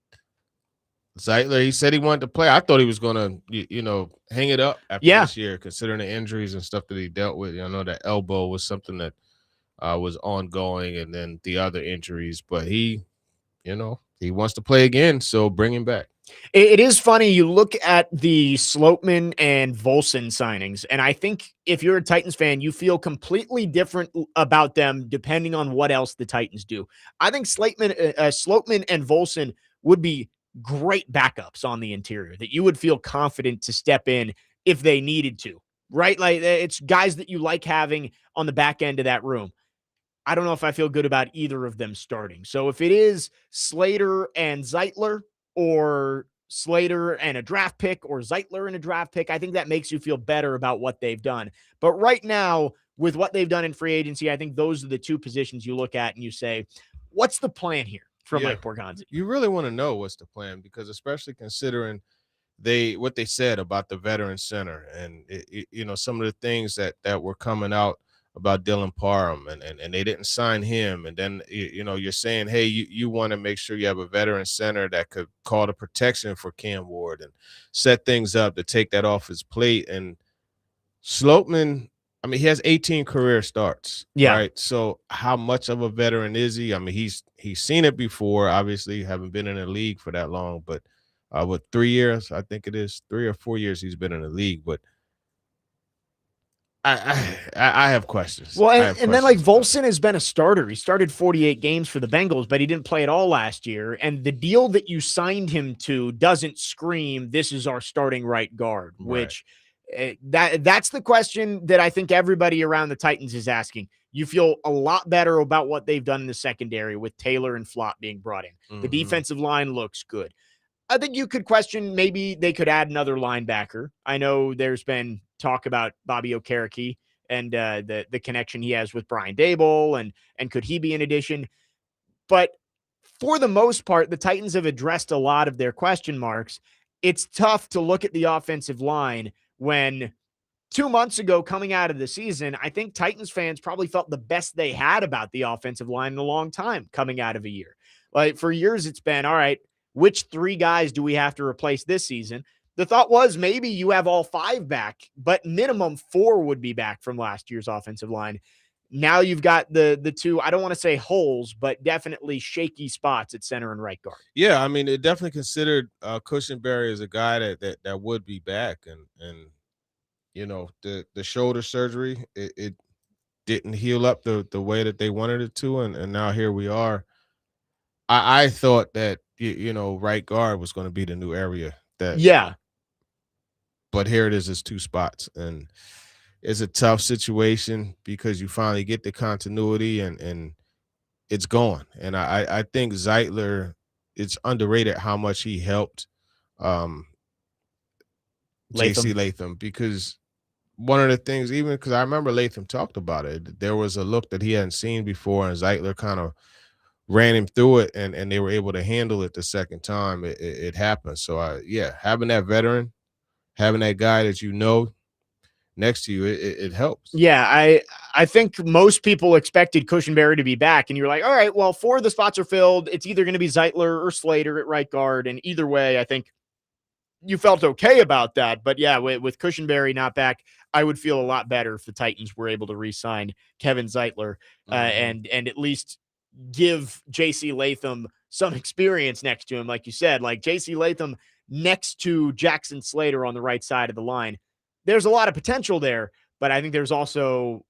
Zeitler, he said he wanted to play. I thought he was going to, hang it up after this year, considering the injuries and stuff that he dealt with. I know that elbow was something that was ongoing, and then the other injuries. But he wants to play again, so bring him back. It is funny. You look at the Sloatman and Volson signings, and I think if you're a Titans fan, you feel completely different about them depending on what else the Titans do. I think Sloatman and Volson would be great backups on the interior that you would feel confident to step in if they needed to, right? Like, it's guys that you like having on the back end of that room. I don't know if I feel good about either of them starting. So if it is Slater and Zeitler, or Slater and a draft pick, or Zeitler and a draft pick, I think that makes you feel better about what they've done. But right now, with what they've done in free agency, I think those are the two positions you look at and you say, what's the plan here for Mike Borgonzi? You really want to know what's the plan, because especially considering what they said about the veteran center and some of the things that were coming out about Dylan Parham, and they didn't sign him. And then, you're saying, hey, you want to make sure you have a veteran center that could call the protection for Cam Ward and set things up to take that off his plate. And Sloatman, I mean, he has 18 career starts. Yeah. Right. So how much of a veteran is he? I mean, he's seen it before, obviously, haven't been in the league for that long, but with 3 years, I think it is 3 or 4 years he's been in the league. But I have questions. Well, and then like Volson has been a starter. He started 48 games for the Bengals, but he didn't play at all last year. And the deal that you signed him to doesn't scream, this is our starting right guard, which that's the question that I think everybody around the Titans is asking. You feel a lot better about what they've done in the secondary with Taylor and Flott being brought in. Mm-hmm. The defensive line looks good. I think you could question maybe they could add another linebacker. I know there's been talk about Bobby Okereke and the connection he has with Brian Daboll, and could he be an addition? But for the most part, the Titans have addressed a lot of their question marks. It's tough to look at the offensive line when 2 months ago, coming out of the season, I think Titans fans probably felt the best they had about the offensive line in a long time coming out of a year. Like, for years, it's been, all right, which 3 guys do we have to replace this season? The thought was maybe you have all 5 back, but minimum 4 would be back from last year's offensive line. Now you've got the 2, I don't want to say holes, but definitely shaky spots at center and right guard. Yeah, I mean, it definitely considered Cushenberry as a guy that would be back, and the shoulder surgery, it didn't heal up the way that they wanted it to, and now here we are. I thought that right guard was going to be the new area. But here it is, it's 2 spots, and it's a tough situation because you finally get the continuity and it's gone. And I think Zeitler, it's underrated how much he helped J.C. Latham, because one of the things, even because I remember Latham talked about it, there was a look that he hadn't seen before, and Zeitler kind of ran him through it, and they were able to handle it the second time it happened. So, having that veteran, having that guy that next to you, it helps. Yeah, I think most people expected Cushenberry to be back, and you're like, all right, well, 4 of the spots are filled. It's either going to be Zeitler or Slater at right guard, and either way, I think you felt okay about that. But yeah, with Cushenberry not back, I would feel a lot better if the Titans were able to re-sign Kevin Zeitler and at least give J.C. Latham some experience next to him, like you said. Like J.C. Latham next to Jackson Slater on the right side of the line. There's a lot of potential there, but I think there's also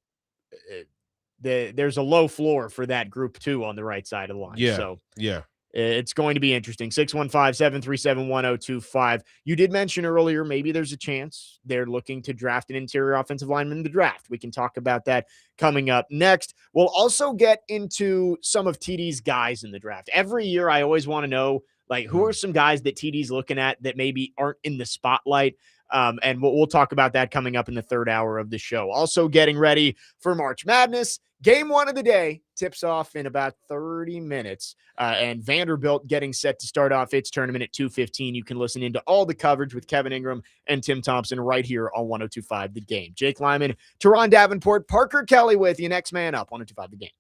there's a low floor for that group too on the right side of the line. Yeah. So Yeah. it's going to be interesting. 615-737-1025. You did mention earlier, maybe there's a chance they're looking to draft an interior offensive lineman in the draft. We can talk about that coming up next. We'll also get into some of TD's guys in the draft. Every year, I always want to know, like, who are some guys that TD's looking at that maybe aren't in the spotlight? And we'll talk about that coming up in the third hour of the show. Also getting ready for March Madness. Game 1 of the day tips off in about 30 minutes. And Vanderbilt getting set to start off its tournament at 2:15. You can listen into all the coverage with Kevin Ingram and Tim Thompson right here on 102.5 The Game. Jake Lyman, Teron Davenport, Parker Kelly with you. Next man up, 102.5 The Game.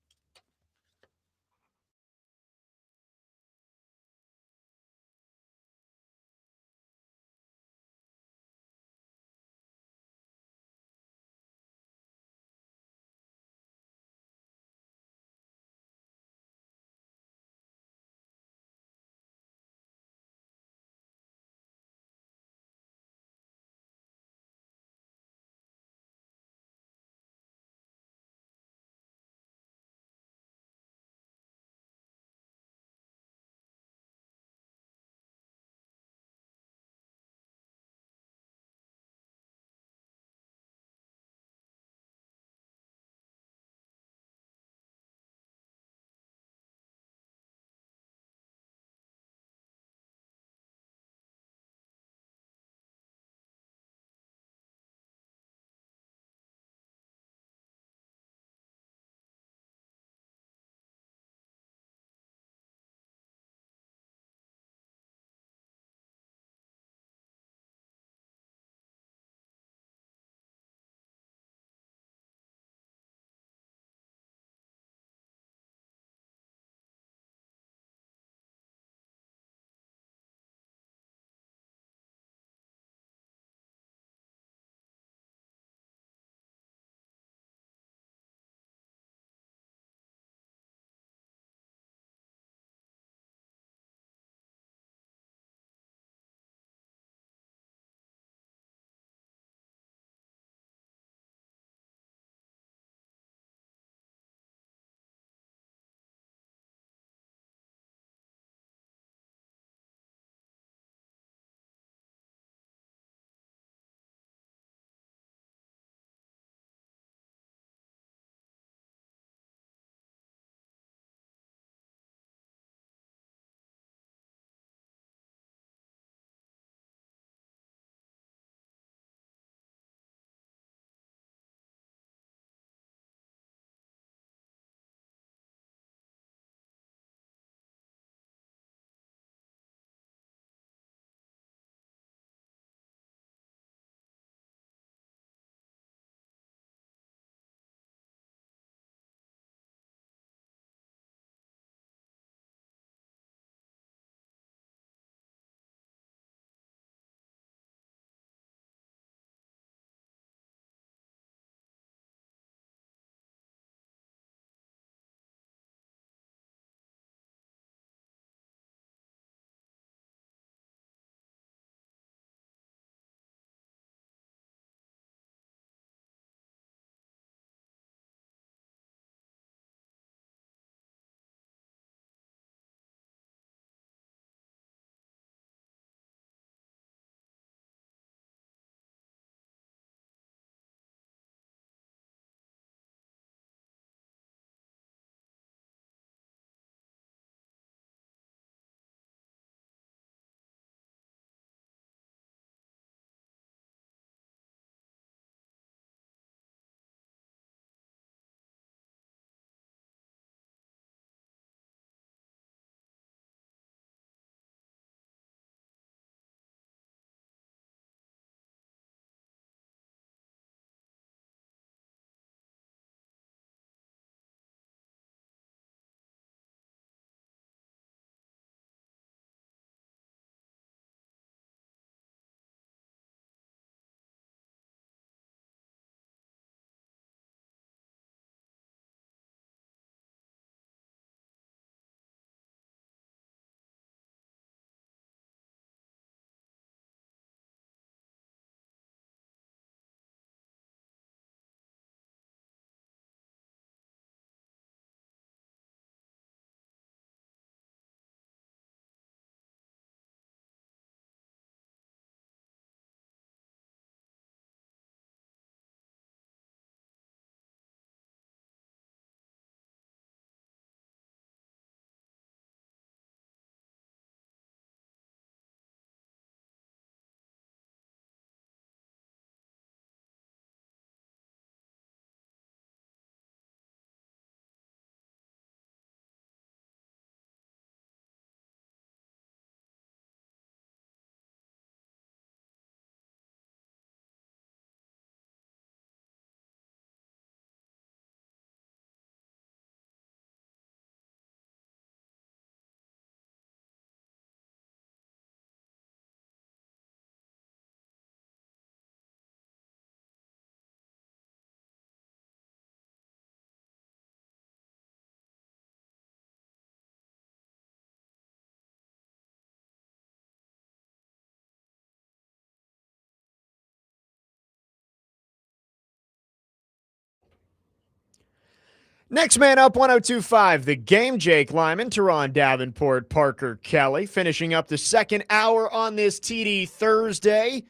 Next man up, 1025, the game. Jake Lyman, Teron Davenport, Parker Kelly, finishing up the second hour on this TD Thursday.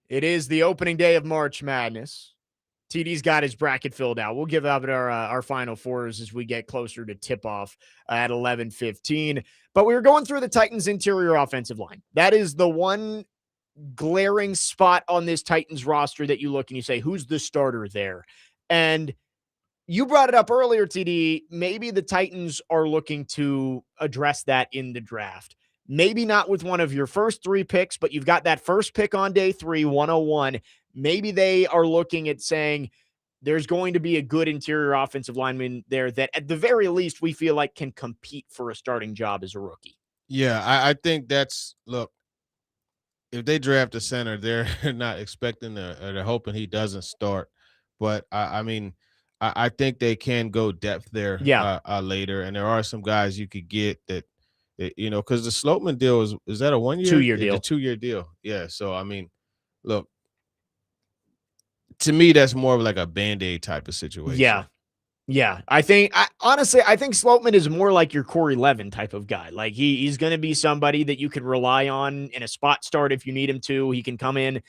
It is the opening day of March Madness. TD's got his bracket filled out. We'll give out our final fours as we get closer to tip-off at 11:15. But we were going through the Titans' interior offensive line. That is the one glaring spot on this Titans roster that you look and you say, who's the starter there? And you brought it up earlier, TD. Maybe the Titans are looking to address that in the draft. Maybe not with one of your first 3 picks, but you've got that first pick on day 3, 101. Maybe they are looking at saying there's going to be a good interior offensive lineman there that at the very least we feel like can compete for a starting job as a rookie. Yeah, I think that's, look, if they draft a center, they're not expecting they're hoping he doesn't start. But I mean, I think they can go depth there later. And there are some guys you could get that, because the Sloatman deal is that a 1 year? 2 year deal. A 2 year deal. Yeah. So, I mean, look, to me, that's more of like a Band-Aid type of situation. Yeah. Yeah. Honestly, I think Sloatman is more like your Corey Levin type of guy. Like he's going to be somebody that you can rely on in a spot start if you need him to. He can come in,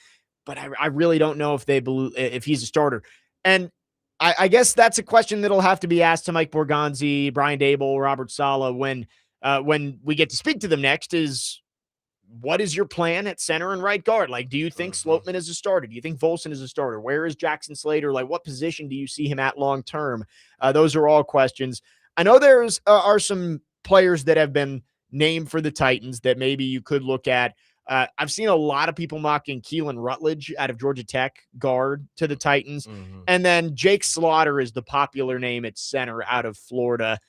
but I really don't know if he's a starter. And I guess that's a question that'll have to be asked to Mike Borgonzi, Brian Dable, Robert Saleh when we get to speak to them next is, what is your plan at center and right guard? Like, do you think Sloatman is a starter? Do you think Volson is a starter? Where is Jackson Slater? Like, what position do you see him at long term? Those are all questions. I know there's are some players that have been named for the Titans that maybe you could look at. I've seen a lot of people mocking Keelan Rutledge out of Georgia Tech, guard to the Titans. And then Jake Slaughter is the popular name at center out of Florida.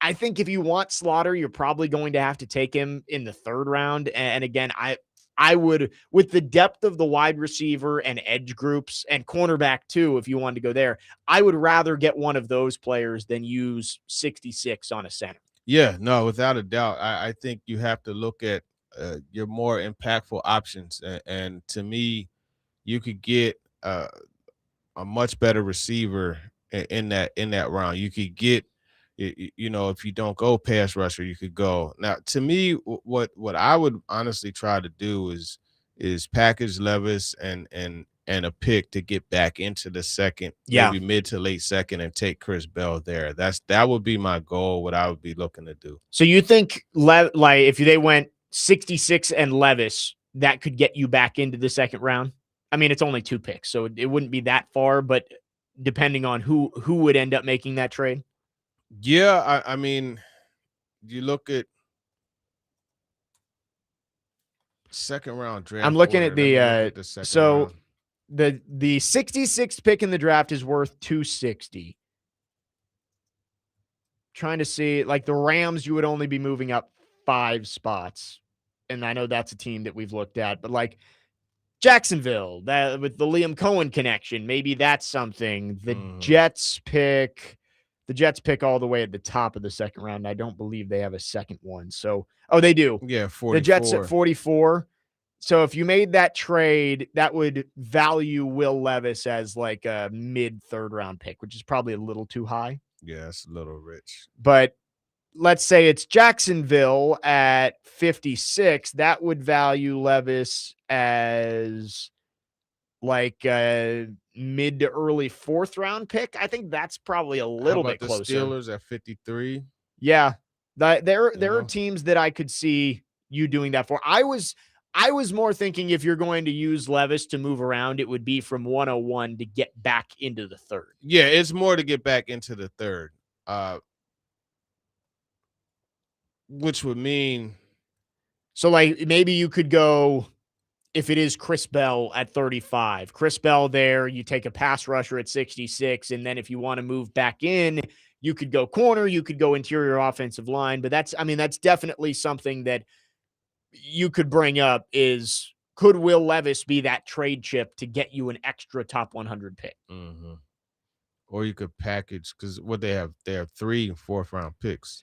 I think if you want Slaughter, you're probably going to have to take him in the 3rd round. And again, I would, with the depth of the wide receiver and edge groups and cornerback too, if you wanted to go there, I would rather get one of those players than use 66 on a center. Yeah, no, without a doubt. I think you have to look at your more impactful options. And to me, you could get a much better receiver in that round. You could get, if you don't go pass rusher, you could go. Now, to me, what I would honestly try to do is package Levis and a pick to get back into the second, maybe mid to late second, and take Chris Bell there. That would be my goal, what I would be looking to do. So you think like if they went 66 and Levis, that could get you back into the 2nd round? I mean, it's only 2 picks, so it wouldn't be that far, but depending on who would end up making that trade. Yeah, I mean, you look at 2nd round draft. I'm looking at the round. the 66th pick in the draft is worth 260. Trying to see, like, the Rams, you would only be moving up 5 spots. And I know that's a team that we've looked at, but like Jacksonville, that with the Liam Cohen connection, maybe that's something. The Jets pick all the way at the top of the 2nd round. I don't believe they have a second one. So, they do. Yeah, 44. The Jets at 44. So if you made that trade, that would value Will Levis as like a mid 3rd round pick, which is probably a little too high. Yeah, it's a little rich. But let's say it's Jacksonville at 56. That would value Levis as like a mid to early 4th round pick. I think that's probably a little bit closer. The Steelers at 53. Yeah, there are teams that I could see you doing that for. I was more thinking if you're going to use Levis to move around, it would be from 101 to get back into the 3rd. Yeah, it's more to get back into the 3rd, which would mean. So, like, maybe you could go, if it is Chris Bell at 35, Chris Bell there, you take a pass rusher at 66, and then if you want to move back in, you could go corner, you could go interior offensive line. But that's definitely something that you could bring up is, could Will Levis be that trade chip to get you an extra top 100 pick? Mm-hmm. Or you could package, because what they have 3 and 4th round picks.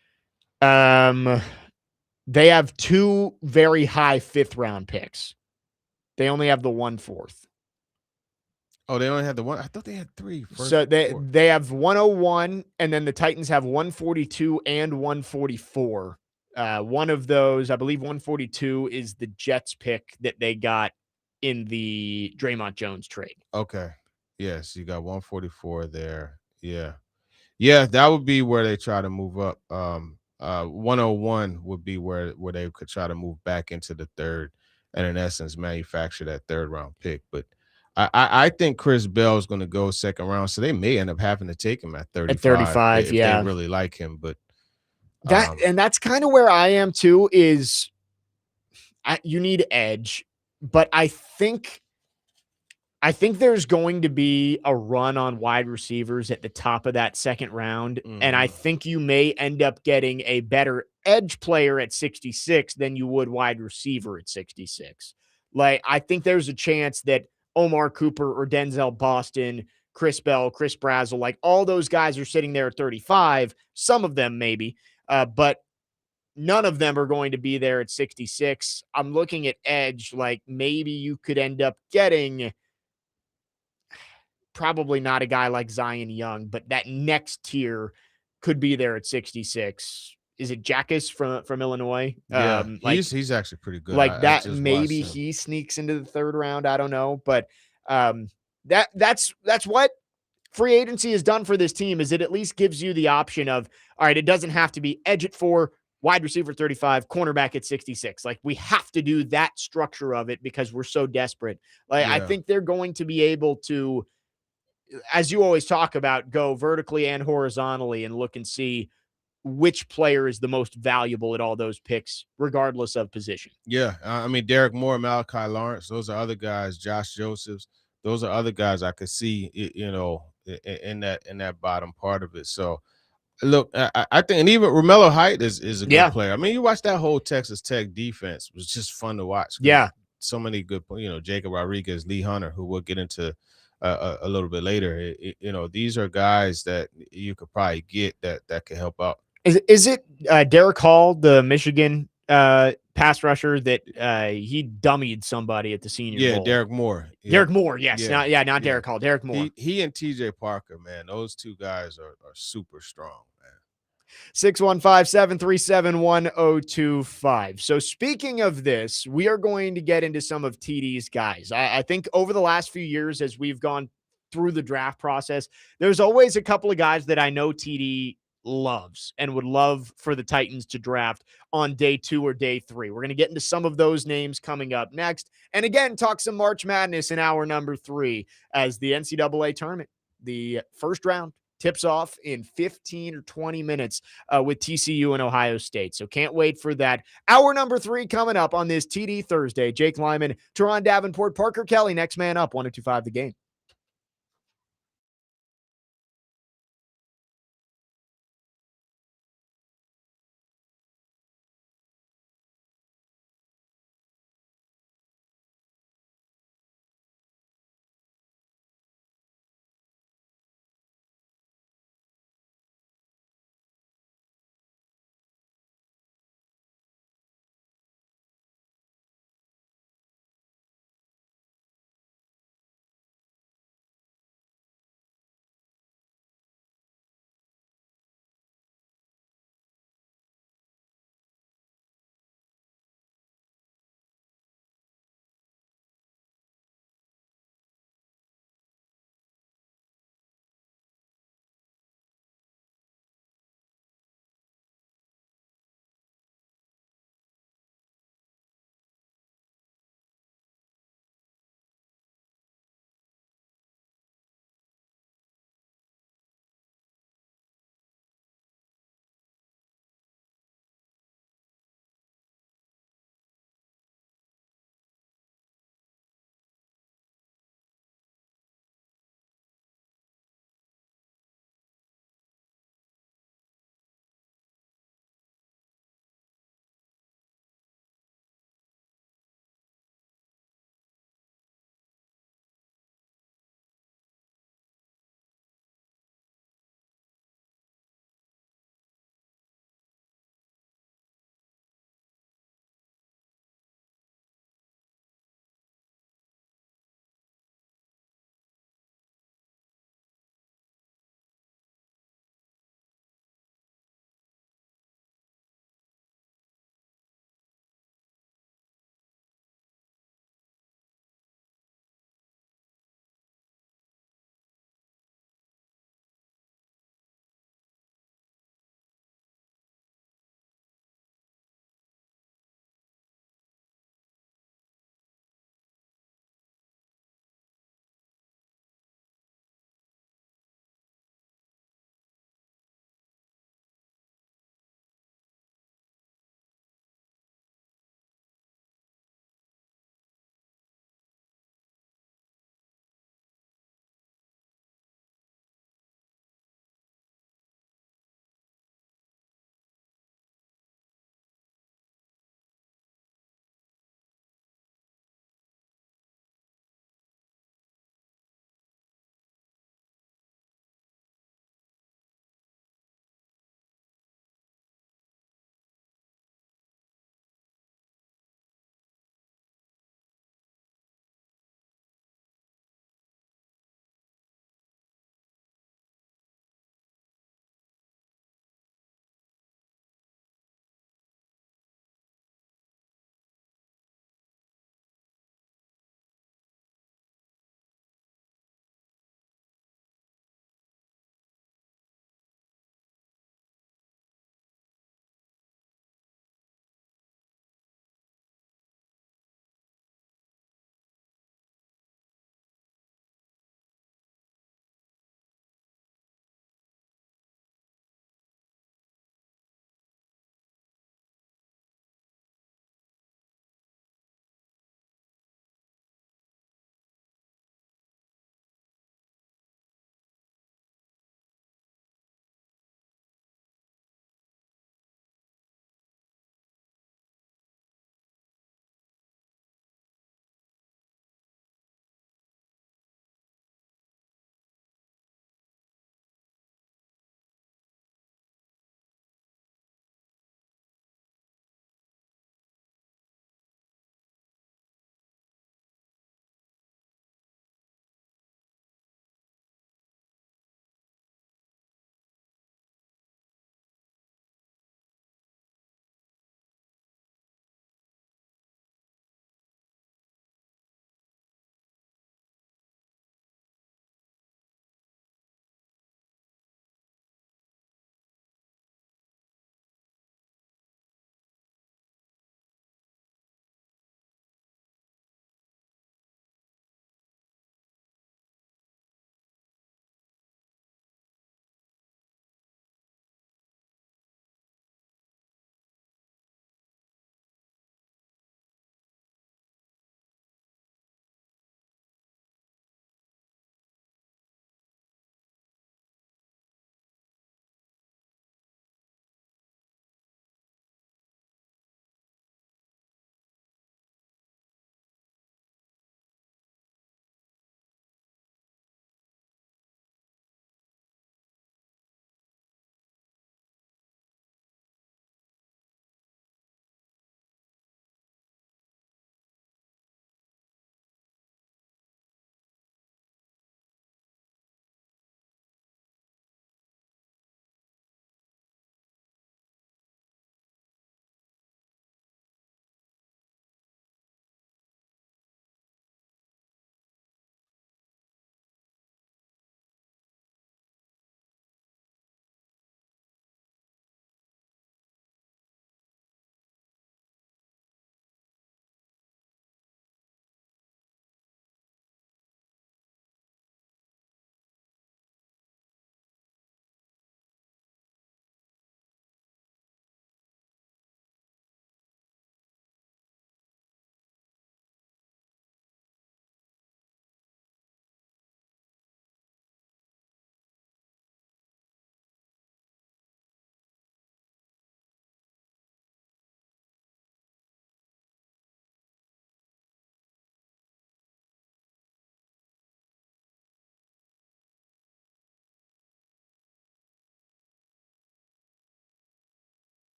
They have 2 very high 5th round picks. They only have the 1/4. Oh, they only had the one. I thought they had three. So they have 101, and then the Titans have 142 and 144. One of those, I believe 142 is the Jets pick that they got in the Draymond Jones trade. Okay. Yes, you got 144 there. Yeah. Yeah, that would be where they try to move up. 101 would be where they could try to move back into the third and in essence manufacture that third round pick. But I think Chris Bell is going to go second round, so they may end up having to take him at 35. At 35, if yeah. they really like him. But and that's kind of where I am too. Is you need edge, but I think there's going to be a run on wide receivers at the top of that second round. And I think you may end up getting a better edge player at 66 than you would wide receiver at 66. Like, I think there's a chance that Omar Cooper or Denzel Boston, Chris Bell, Chris Brazzell, like all those guys are sitting there at 35. Some of them maybe, but none of them are going to be there at 66. I'm looking at edge. Like, maybe you could end up getting probably not a guy like Zion Young, but that next tier could be there at 66. Is it Jackus from Illinois? yeah, he's actually pretty good. Like I that, just maybe watched him. he sneaks into the third round. I don't know, but that's what free agency has done for this team. Is it at least gives you the option of, all right, it doesn't have to be edge at 4, wide receiver 35, cornerback at 66. Like, we have to do that structure of it because we're so desperate. Like, I think they're going to be able to, as you always talk about, go vertically and horizontally and look and see which player is the most valuable at all those picks, regardless of position. Yeah, I mean, Derek Moore, Malachi Lawrence, those are other guys. Josh Josephs, those are other guys I could see, in that bottom part of it. So, look, I think, and even Romello Height is a good player. I mean, you watch that whole Texas Tech defense; it was just fun to watch. Yeah, so many good, Jacob Rodriguez, Lee Hunter, who we'll get into a little bit later. These are guys that you could probably get that can help out. Is it Derek Hall, the Michigan pass rusher that he dummied somebody at the Senior Bowl? Derek Moore. Yeah. Derek Moore, yes. Not Derek Hall. Derek Moore. He and TJ Parker, man, those two guys are super strong, man. 615-737-1025. So speaking of this, we are going to get into some of TD's guys. I think over the last few years, as we've gone through the draft process, there's always a couple of guys that I know TD loves and would love for the Titans to draft on day 2 or day 3. We're going to get into some of those names coming up next. And again, talk some March Madness in hour number 3 as the NCAA tournament, the first round, tips off in 15 or 20 minutes with TCU and Ohio State. So can't wait for that. Hour number 3 coming up on this TD Thursday. Jake Lyman, Teron Davenport, Parker Kelly, next man up, 102.5 The Game.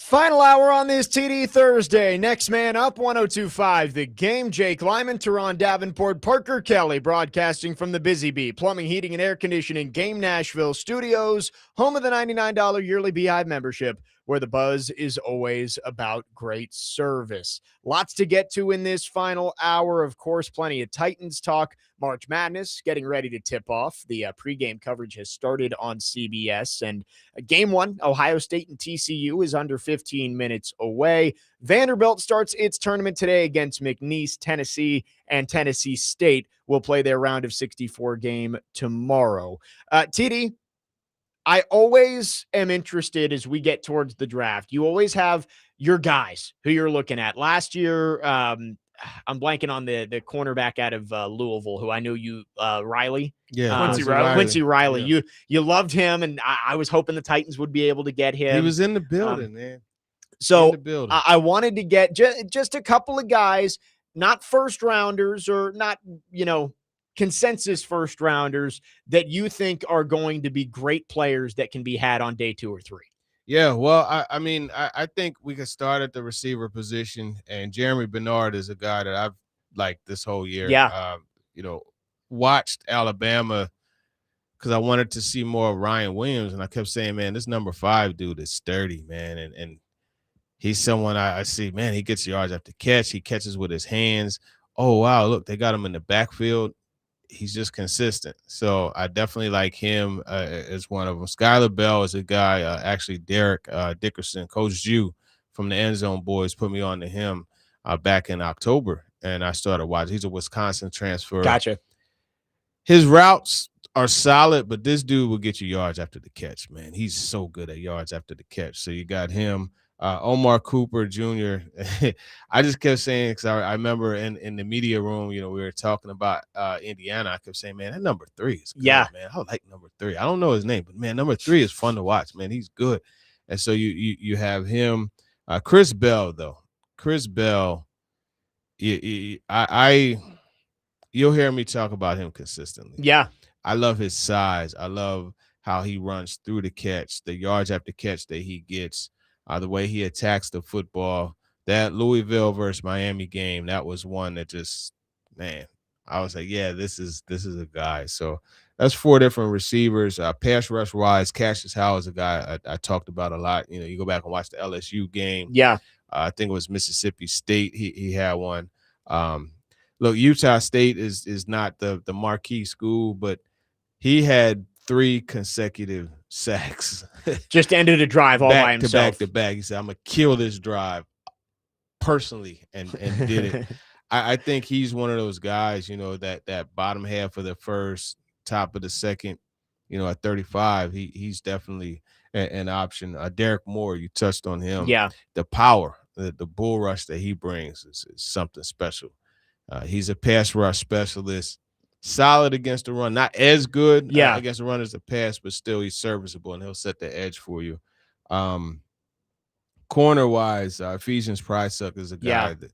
Final hour on this TD Thursday. Next man up, 102.5 The Game. Jake Lyman, Teron Davenport, Parker Kelly, broadcasting from the Busy Bee Plumbing, Heating, and Air Conditioning Game Nashville Studios, home of the $99 yearly Beehive membership, where the buzz is always about great service. Lots to get to in this final hour. Of course, plenty of Titans talk. March Madness getting ready to tip off. The pregame coverage has started on CBS. And game one, Ohio State and TCU, is under 15 minutes away. Vanderbilt starts its tournament today against McNeese, Tennessee, and Tennessee State will play their round of 64 game tomorrow. TD, I always am interested as we get towards the draft. You always have your guys who you're looking at. Last year, I'm blanking on the cornerback out of Louisville, who I know you, Riley. Yeah, Quincy Riley. Yeah. You loved him, and I was hoping the Titans would be able to get him. He was in the building, man. So In the building. I wanted to get just a couple of guys, not first rounders or not, consensus first rounders that you think are going to be great players that can be had on day 2 or 3. Yeah, well, I think we could start at the receiver position, and Jeremy Bernard is a guy that I've liked this whole year. Yeah. Watched Alabama because I wanted to see more of Ryan Williams, and I kept saying, man, this number 5 dude is sturdy, man, and he's someone I see, man, he gets yards after catch, he catches with his hands. Oh, wow, look, they got him in the backfield. He's just consistent. So I definitely like him as one of them. Skylar Bell is a guy, actually Derek Dickerson, Coach Jew from the End Zone Boys put me on to him back in October, and I started watching. He's a Wisconsin transfer. Gotcha. His routes are solid, but this dude will get you yards after the catch, man. He's so good at yards after the catch. So you got him. Omar Cooper Jr. I just kept saying, because I remember in the media room, we were talking about Indiana. I kept saying, man, that number 3 is good, man. I like number 3. I don't know his name, but man, number 3 is fun to watch, man. He's good. And so you have him. Chris Bell, though. Chris Bell, you'll hear me talk about him consistently. Yeah. I love his size. I love how he runs through the catch, the yards after catch that he gets. The way he attacks the football. That Louisville versus Miami game, that was one that just, man, I was like, yeah, this is a guy. So that's 4 different receivers. Pass rush wise, Cassius Howell is a guy I talked about a lot. You go back and watch the LSU game. Yeah. I think it was Mississippi State. He had one. Look, Utah State is not the marquee school, but he had 3 consecutive sacks. Just ended a drive all by himself. Back to back. He said, I'm going to kill this drive personally, and did it. I think he's one of those guys, that bottom half of the first, top of the second, at 35, he's definitely an option. Derek Moore, you touched on him. Yeah. The power, the bull rush that he brings is something special. He's a pass rush specialist. Solid against the run, not as good against the run as the pass, but still he's serviceable and he'll set the edge for you. Corner wise, Ephesians Prysuck is a guy that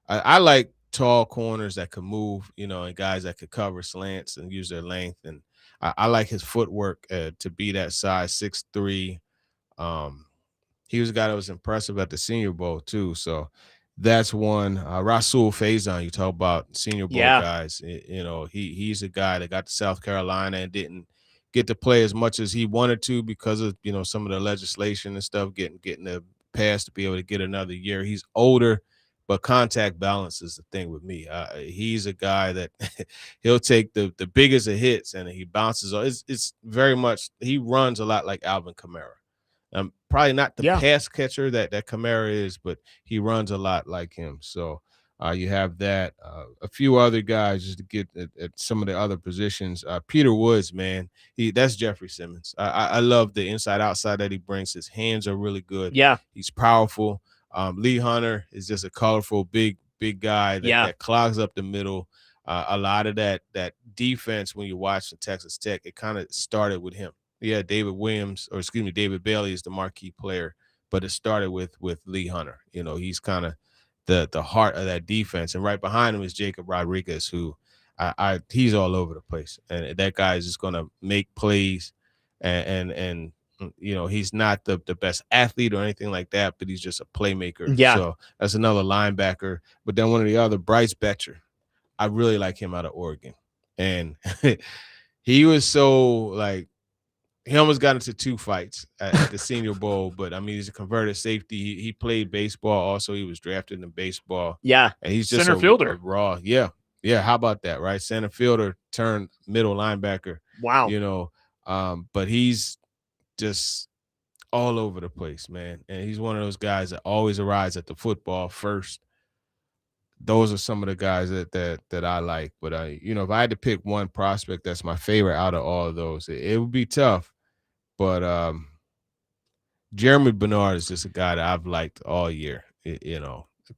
I like tall corners that can move, and guys that could cover slants and use their length. And I like his footwork to be that size, 6'3". He was a guy that was impressive at the Senior Bowl too. So that's one. Rasul Faison, you talk about Senior Bowl guys. He's a guy that got to South Carolina and didn't get to play as much as he wanted to because of some of the legislation and stuff, getting the pass to be able to get another year. He's older, but contact balance is the thing with me. He's a guy that he'll take the biggest of hits and he bounces. It's very much, he runs a lot like Alvin Kamara. Probably not the pass catcher that Kamara is, but he runs a lot like him. So you have that. A few other guys just to get at some of the other positions. Peter Woods, man, that's Jeffrey Simmons. I love the inside-outside that he brings. His hands are really good. Yeah. He's powerful. Lee Hunter is just a colorful, big guy that clogs up the middle. A lot of that defense, when you watch the Texas Tech, it kind of started with him. Yeah, David Bailey is the marquee player, but it started with Lee Hunter. He's kind of the heart of that defense, and right behind him is Jacob Rodriguez, who he's all over the place, and that guy is just going to make plays and You know, he's not the best athlete or anything like that, but he's just a playmaker. Yeah. So that's another linebacker. But then one of the other, Bryce Betcher, I really like him out of Oregon. And he was so like, he almost got into 2 fights at the Senior Bowl, but I mean, he's a converted safety. He played baseball. Also, he was drafted in baseball. Yeah. And he's just Center fielder. a raw. Yeah. Yeah. How about that? Right. Center fielder turned middle linebacker, Wow. you know. But he's just all over the place, man. And he's one of those guys that always arrives at the football first. Those are some of the guys that I like. But if I had to pick one prospect that's my favorite out of all of those, it would be tough. But Jeremy Bernard is just a guy that I've liked all year.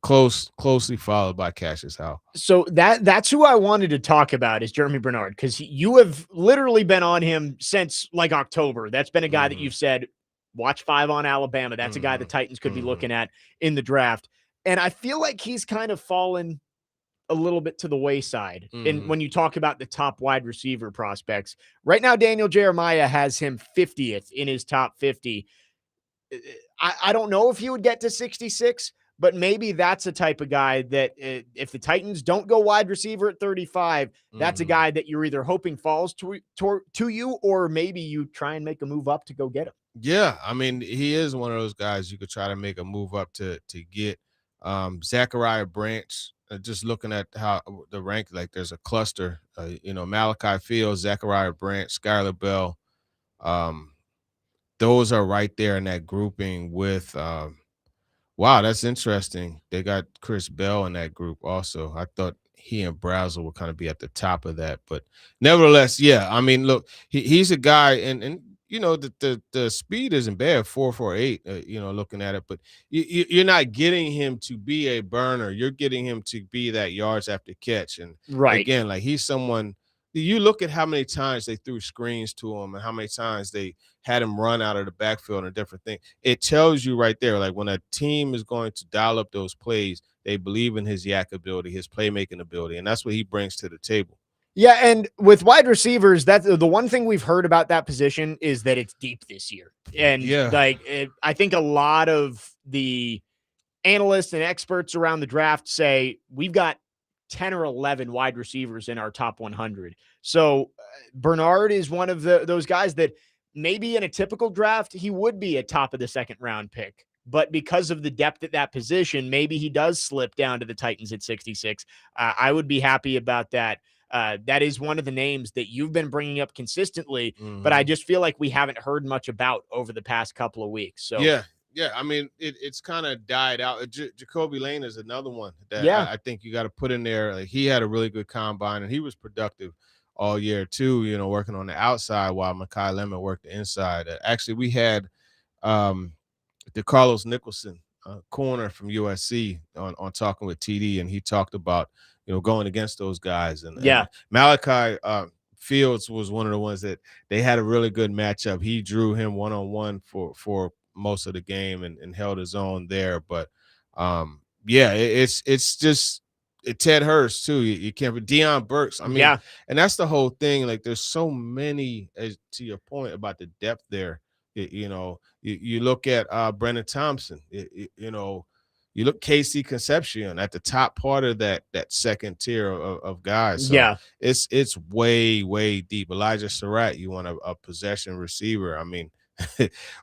Closely followed by Cassius Howe. So that's who I wanted to talk about is Jeremy Bernard, because you have literally been on him since like October. That's been a guy that you've said, watch 5 on Alabama. That's a guy the Titans could be looking at in the draft. And I feel like he's kind of fallen a little bit to the wayside. And when you talk about the top wide receiver prospects, right now, Daniel Jeremiah has him 50th in his top 50. I don't know if he would get to 66, but maybe that's a type of guy that if the Titans don't go wide receiver at 35, that's a guy that you're either hoping falls to you, or maybe you try and make a move up to go get him. Yeah, I mean, he is one of those guys you could try to make a move up to get. Zachariah Branch, just looking at how the rank, like there's a cluster, Malachi Fields, Zachariah Branch, Skylar Bell. Those are right there in that grouping with, wow, that's interesting. They got Chris Bell in that group also. I thought he and Brazel would kind of be at the top of that, but nevertheless, yeah, I mean, look, he's a guy, and the speed isn't bad, 4.48, looking at it, but you're not getting him to be a burner. You're getting him to be that yards after catch. And again, like he's someone, you look at how many times they threw screens to him and how many times they had him run out of the backfield and different things. It tells you right there, like when a team is going to dial up those plays, they believe in his yak ability, his playmaking ability, and that's what he brings to the table. Yeah, and with wide receivers, that's the one thing we've heard about that position is that it's deep this year. And I think a lot of the analysts and experts around the draft say we've got 10 or 11 wide receivers in our top 100. So Bernard is one of those guys that maybe in a typical draft, he would be a top of the 2nd round pick. But because of the depth at that position, maybe he does slip down to the Titans at 66. I would be happy about that. That is one of the names that you've been bringing up consistently, but I just feel like we haven't heard much about over the past couple of weeks. So yeah. I mean, it's kind of died out. Jacoby Lane is another one that I think you got to put in there. Like he had a really good combine and he was productive all year too, working on the outside while Mekhi Lemon worked the inside. Actually, we had DeCarlos Nicholson, corner from USC, on Talking with TD, and he talked about going against those guys. And Malachi Fields was one of the ones that they had a really good matchup. He drew him one-on-one for most of the game and held his own there. But it's just Ted Hurst too. You can't. Deion Burks. I mean, and that's the whole thing. Like, there's so many. To your point about the depth there. You look at Brennan Thompson. You look KC Concepcion at the top part of that second tier of guys. So it's way deep. Elijah Surratt, you want a possession receiver. I mean,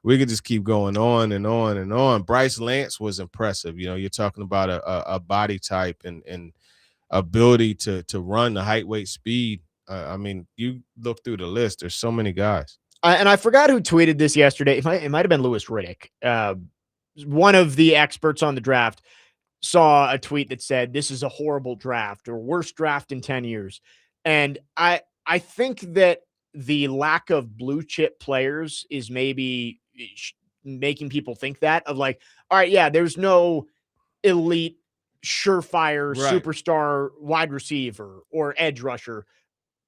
we could just keep going on and on and on. Bryce Lance was impressive. You're talking about a body type and ability to run the height, weight, speed. I mean, you look through the list. There's so many guys. And I forgot who tweeted this yesterday. It might have been Louis Riddick. One of the experts on the draft saw a tweet that said, this is a horrible draft or worst draft in 10 years. And I think that the lack of blue chip players is maybe making people think that of like, all right, yeah, there's no elite, surefire, superstar wide receiver or edge rusher.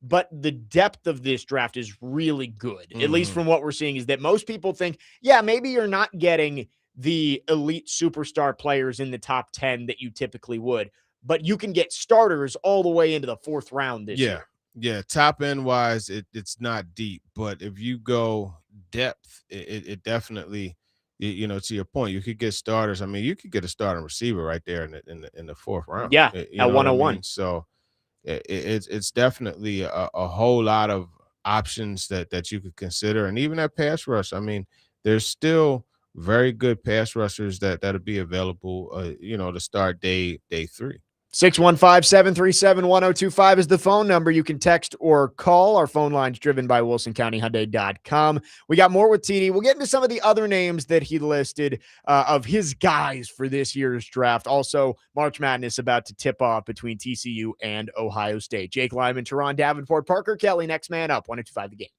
But the depth of this draft is really good. At least from what we're seeing is that most people think, yeah, maybe you're not getting the elite superstar players in the top 10 that you typically would, but you can get starters all the way into the 4th round this year. Yeah. Top end wise, it's not deep, but if you go depth, it definitely, to your point, you could get starters. I mean, you could get a starting receiver right there in the fourth round. Yeah, You at know what I 101. mean? So it's definitely a whole lot of options that you could consider, and even at pass rush. I mean, there's still very good pass rushers that'll be available. To start day 3. 615-737-1025 is the phone number. You can text or call. Our phone line's driven by WilsonCountyHyundai.com. We got more with TD. We'll get into some of the other names that he listed of his guys for this year's draft. Also, March Madness about to tip off between TCU and Ohio State. Jake Lyman, Teron Davenport, Parker Kelly, next man up. 105 the game.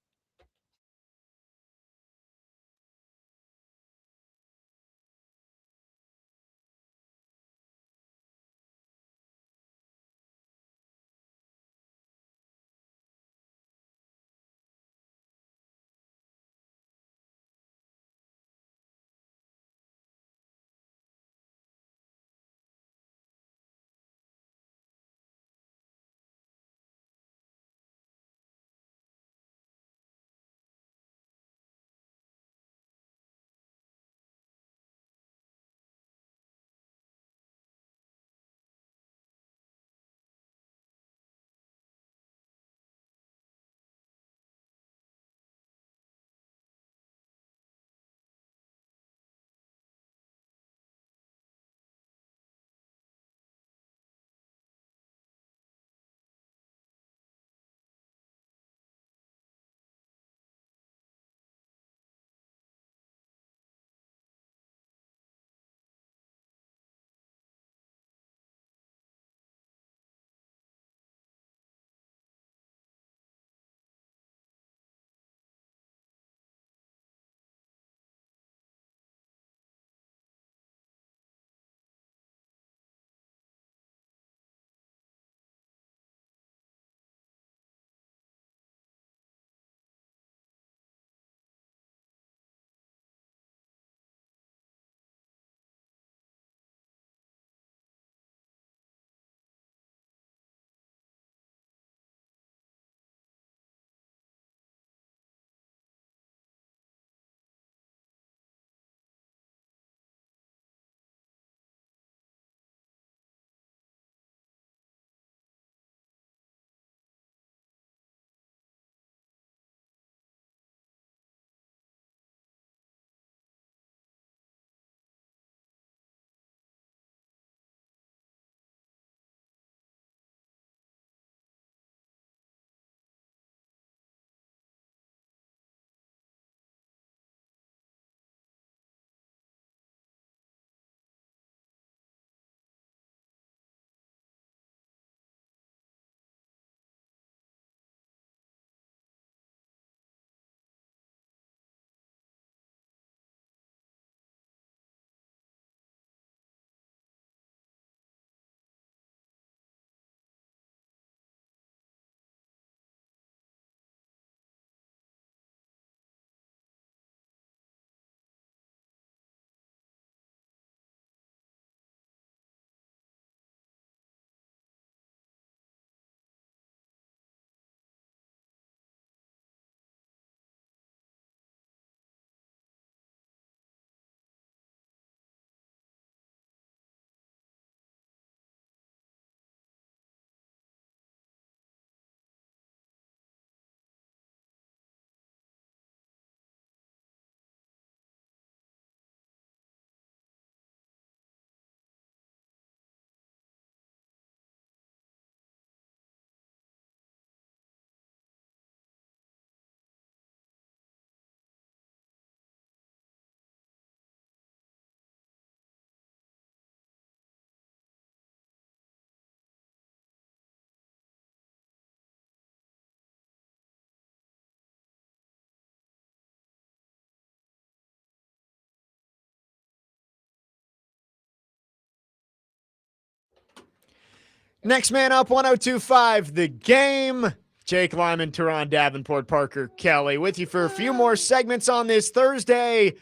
Next man up, 1025 the game. Jake Lyman, Teron Davenport, Parker Kelly with you for a few more segments on this Thursday.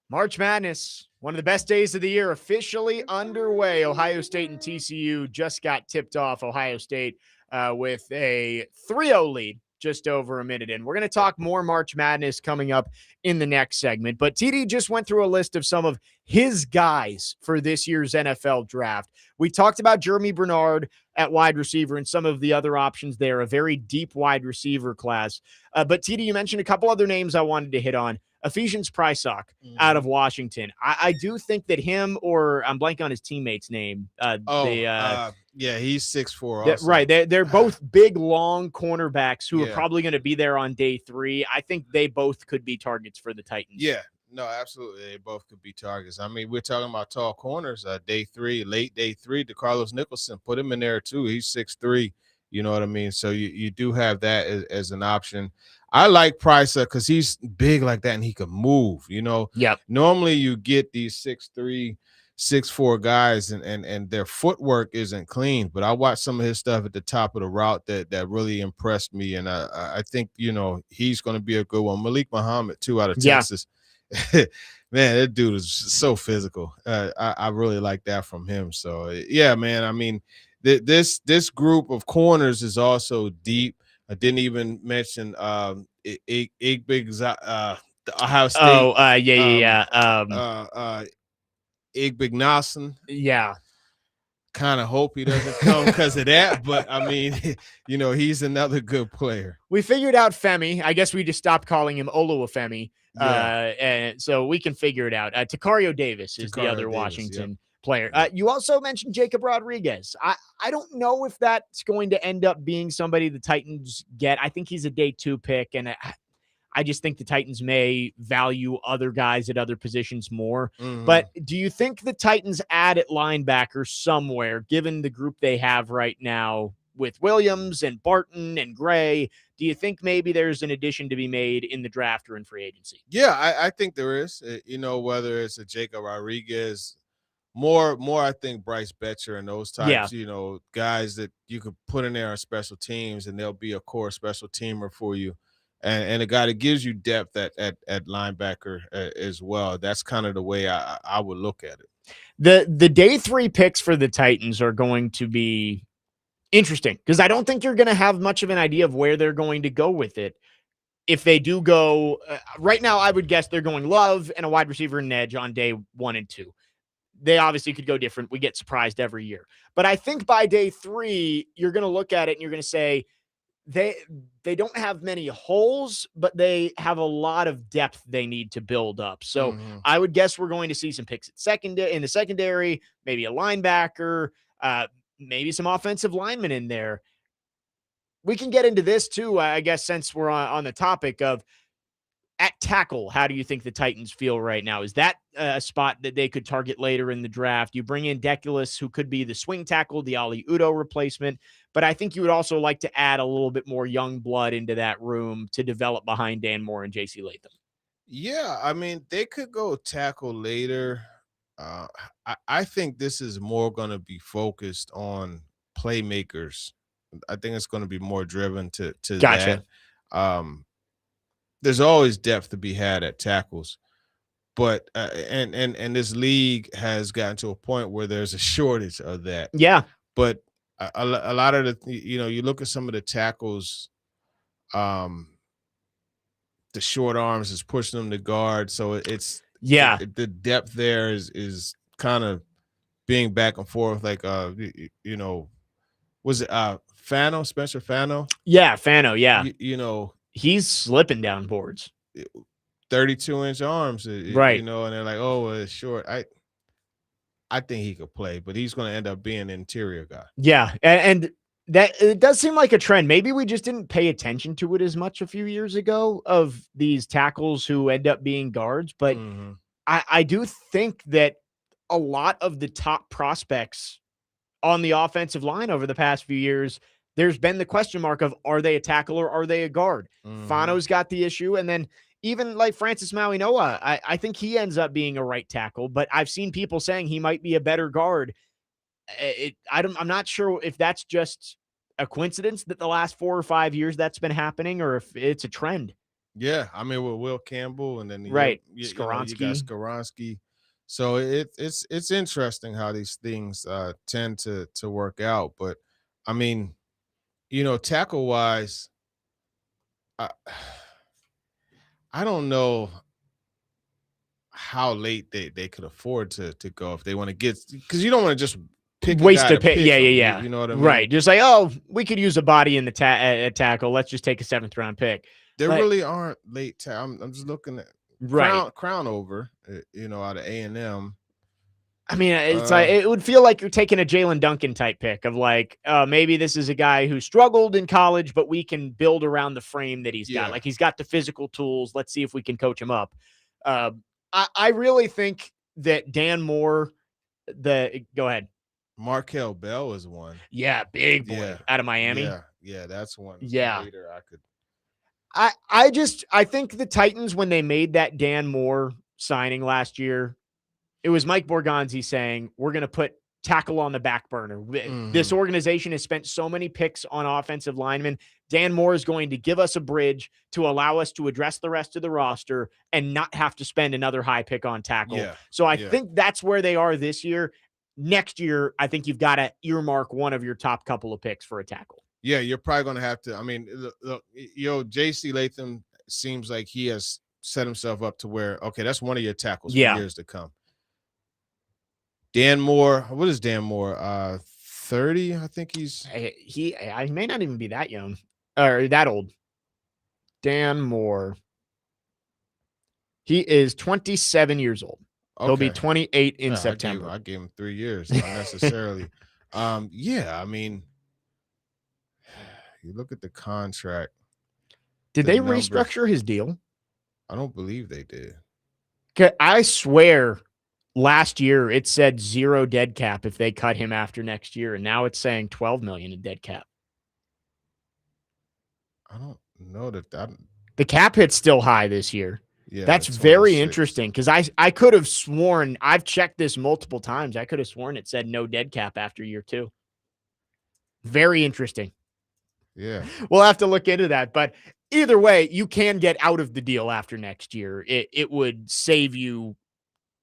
March Madness, one of the best days of the year, officially underway. Ohio State and TCU just got tipped off. Ohio State with a 3-0 lead just over a minute in. We're going to talk more March Madness coming up in the next segment, but TD just went through a list of some of his guys for this year's NFL draft. We talked about Jeremy Bernard at wide receiver and some of the other options there, a very deep wide receiver class. But TD, you mentioned a couple other names I wanted to hit on. Ephesians Prysock out of Washington. I do think that him, or I'm blanking on his teammate's name. Yeah, he's 6'4". Right. They're both big, long cornerbacks who are Yeah. probably going to be there on day 3. I think they both could be targets for the Titans. Yeah, no, absolutely. They both could be targets. I mean, we're talking about tall corners. Day 3, late day 3, to Carlos Nicholson. Put him in there too. He's 6'3". You know what I mean? So you do have that as an option. I like Price because he's big like that and he can move. Yep. Normally you get these 6'3", 6'4" guys and their footwork isn't clean. But I watched some of his stuff at the top of the route that really impressed me. And I think, he's going to be a good one. Malik Muhammad, too, out of Texas. Man, that dude is so physical. I really like that from him. So, yeah, man, I mean, this group of corners is also deep. I didn't even mention the Ohio State. Oh, Igbinosun. Yeah. Kind of hope he doesn't come because of that, but I mean, he's another good player. We figured out Femi. I guess we just stopped calling him Oluwafemi. Yeah. And so we can figure it out. Takario Davis is the other Washington player. You also mentioned Jacob Rodriguez. I don't know if that's going to end up being somebody the Titans get. I think he's a day 2 pick, and I just think the Titans may value other guys at other positions more. Mm-hmm. But do you think the Titans add at linebacker somewhere, given the group they have right now with Williams and Barton and Gray? Do you think maybe there's an addition to be made in the draft or in free agency? Yeah, I think there is. Whether it's a Jacob Rodriguez, more I think Bryce Betcher and those types, guys that you could put in there on special teams and they'll be a core special teamer for you. And a guy that gives you depth at linebacker as well. That's kind of the way I would look at it. The day 3 picks for the Titans are going to be interesting because I don't think you're going to have much of an idea of where they're going to go with it. If they do go right now, I would guess they're going Love and a wide receiver and edge on day 1 and 2. They obviously could go different. We get surprised every year. But I think by day 3, you're going to look at it and you're going to say, they don't have many holes, but they have a lot of depth they need to build up. So I would guess we're going to see some picks in the secondary, maybe a linebacker, maybe some offensive linemen in there. We can get into this too, I guess, since we're on the topic of at tackle. How do you think the Titans feel right now? Is that a spot that they could target later in the draft? You bring in Deculus, who could be the swing tackle, the Ali Udo replacement, but I think you would also like to add a little bit more young blood into that room to develop behind Dan Moore and JC Latham. Yeah, I mean, they could go tackle later. I think this is more going to be focused on playmakers. I think it's going to be more driven to Gotcha. that. There's always depth to be had at tackles, but and this league has gotten to a point where there's a shortage of that. Yeah, but a lot of the you look at some of the tackles, the short arms is pushing them to guard, so it's the depth there is kind of being back and forth. Like was it Fano, Spencer Fano? Yeah, Fano. Yeah, he's slipping down boards. 32-inch arms, right? And they're like, oh, well, it's short. I think he could play, but he's going to end up being an interior guy. Yeah, and that it does seem like a trend. Maybe we just didn't pay attention to it as much a few years ago of these tackles who end up being guards, but I do think that a lot of the top prospects on the offensive line over the past few years, there's been the question mark of, are they a tackle or are they a guard? Fano's got the issue. And then even like Francis Mauigoa, I think he ends up being a right tackle, but I've seen people saying he might be a better guard. I'm not sure if that's just a coincidence that the last 4 or 5 years that's been happening or if it's a trend. Yeah. I mean, with Will Campbell and then Skoronski. You got Skoronski. So it's interesting how these things tend to work out. But I mean, tackle wise, I, I don't know how late they could afford to go if they want to get, because you don't want to just pick a Waste guy a to pick. pick Yeah, him. yeah. You know what I mean? Right. Just like, oh, we could use a body in the tackle. Let's just take a 7th round pick. There Like- really aren't late. I'm just looking at Right. Crown over, out of A&M. I mean, it's like it would feel like you're taking a Jalen Duncan type pick of like, maybe this is a guy who struggled in college, but we can build around the frame that he's got. Like he's got the physical tools. Let's see if we can coach him up. I really think that Dan Moore, go ahead. Markel Bell is one. Yeah, big boy out of Miami. Yeah, that's one. Yeah. Later I could. I think the Titans, when they made that Dan Moore signing last year, it was Mike Borgonzi saying, we're going to put tackle on the back burner. This organization has spent so many picks on offensive linemen. Dan Moore is going to give us a bridge to allow us to address the rest of the roster and not have to spend another high pick on tackle. Yeah. So I think that's where they are this year. Next year, I think you've got to earmark one of your top couple of picks for a tackle. Yeah, you're probably going to have to. I mean, J.C. Latham seems like he has set himself up to where, okay, that's one of your tackles for years to come. Dan Moore, what is Dan Moore? 30, I think he's. He may not even be that young or that old. Dan Moore. He is 27 years old. Okay. He'll be 28 in September. I gave him 3 years, not necessarily. Yeah, I mean, you look at the contract. Did they restructure his deal? I don't believe they did. I swear last year it said 0 dead cap if they cut him after next year, and now it's saying 12 million in dead cap. I don't know that the cap hit's still high this year. Yeah, that's very interesting because I could have sworn, I've checked this multiple times. I could have sworn it said no dead cap after year 2. Very interesting. Yeah. We'll have to look into that. But either way, you can get out of the deal after next year. It would save you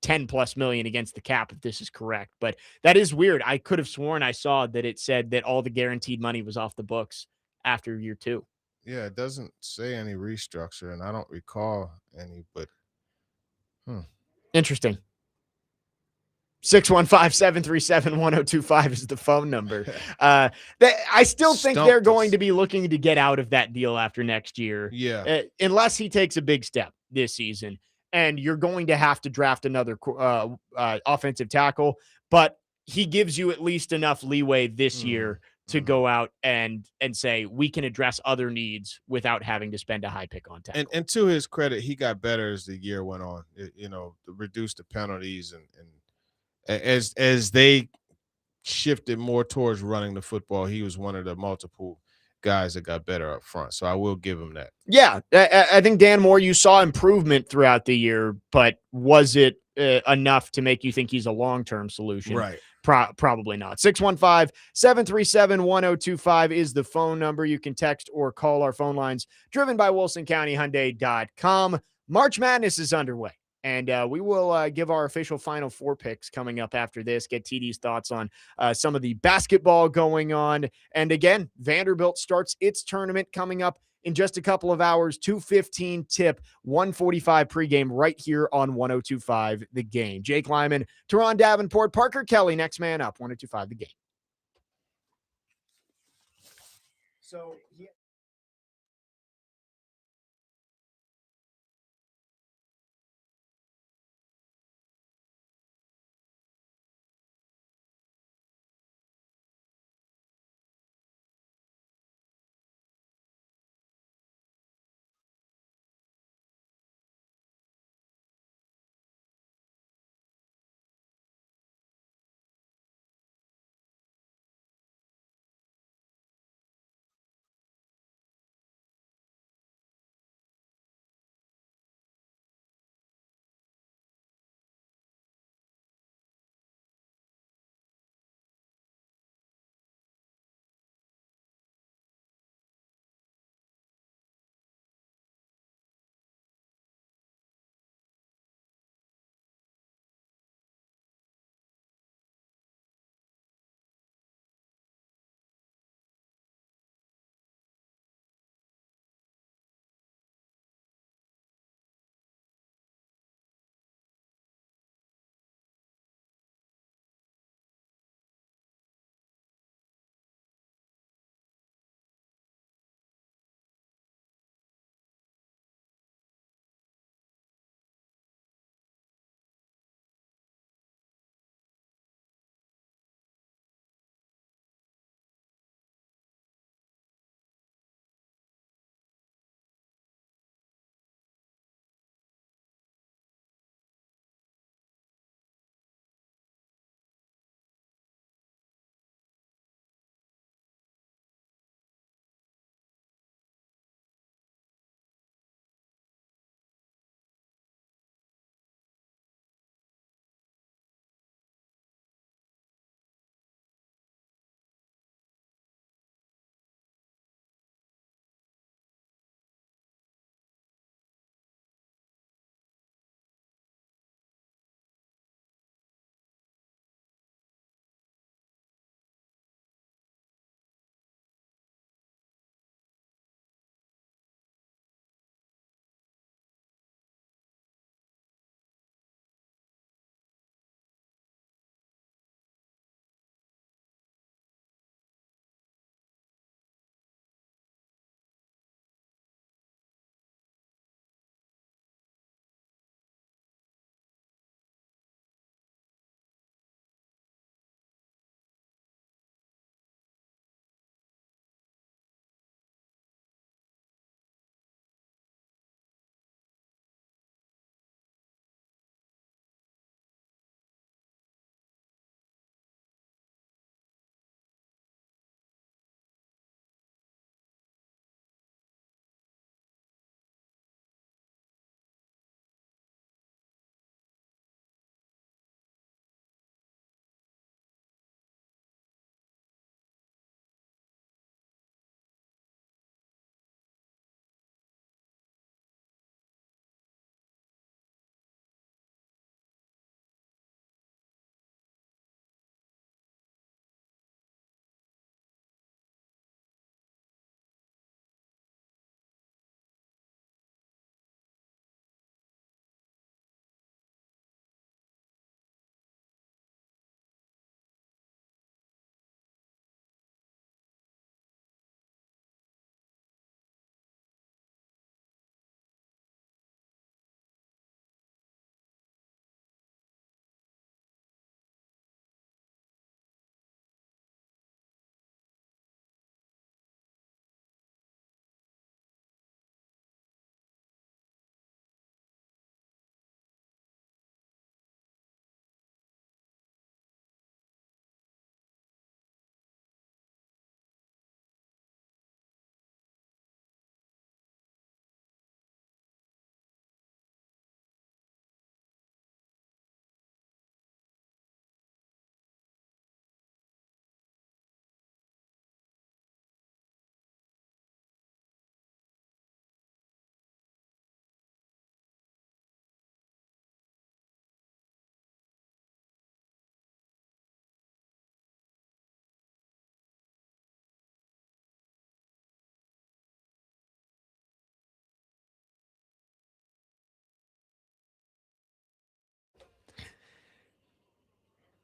10 plus million against the cap if this is correct. But that is weird. I could have sworn I saw that it said that all the guaranteed money was off the books after year 2. Yeah, it doesn't say any restructure, and I don't recall any, but interesting. 615-737-1025 is the phone number. I still think they're going to be looking to get out of that deal after next year. Yeah. Unless he takes a big step this season. And you're going to have to draft another offensive tackle. But he gives you at least enough leeway this year to go out and say, we can address other needs without having to spend a high pick on tackle. And to his credit, he got better as the year went on, reduce the penalties and as they shifted more towards running the football, he was one of the multiple guys that got better up front. So I will give him that. Yeah. I think Dan Moore, you saw improvement throughout the year, but was it enough to make you think he's a long-term solution? Right. Probably not. 615-737-1025 is the phone number. You can text or call our phone lines, driven by WilsonCountyHyundai.com. March Madness is underway, and we will give our official Final Four picks coming up after this, get TD's thoughts on some of the basketball going on. And again, Vanderbilt starts its tournament coming up in just a couple of hours, 2:15 tip, 1:45 pregame right here on 102.5 The Game. Jake Lyman, Teron Davenport, Parker Kelly, next man up, 102.5 The Game. So, yeah.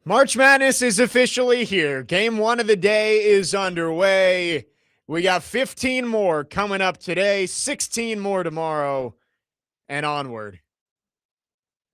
March Madness is officially here. Game 1 of the day is underway. We got 15 more coming up today, 16 more tomorrow, and onward.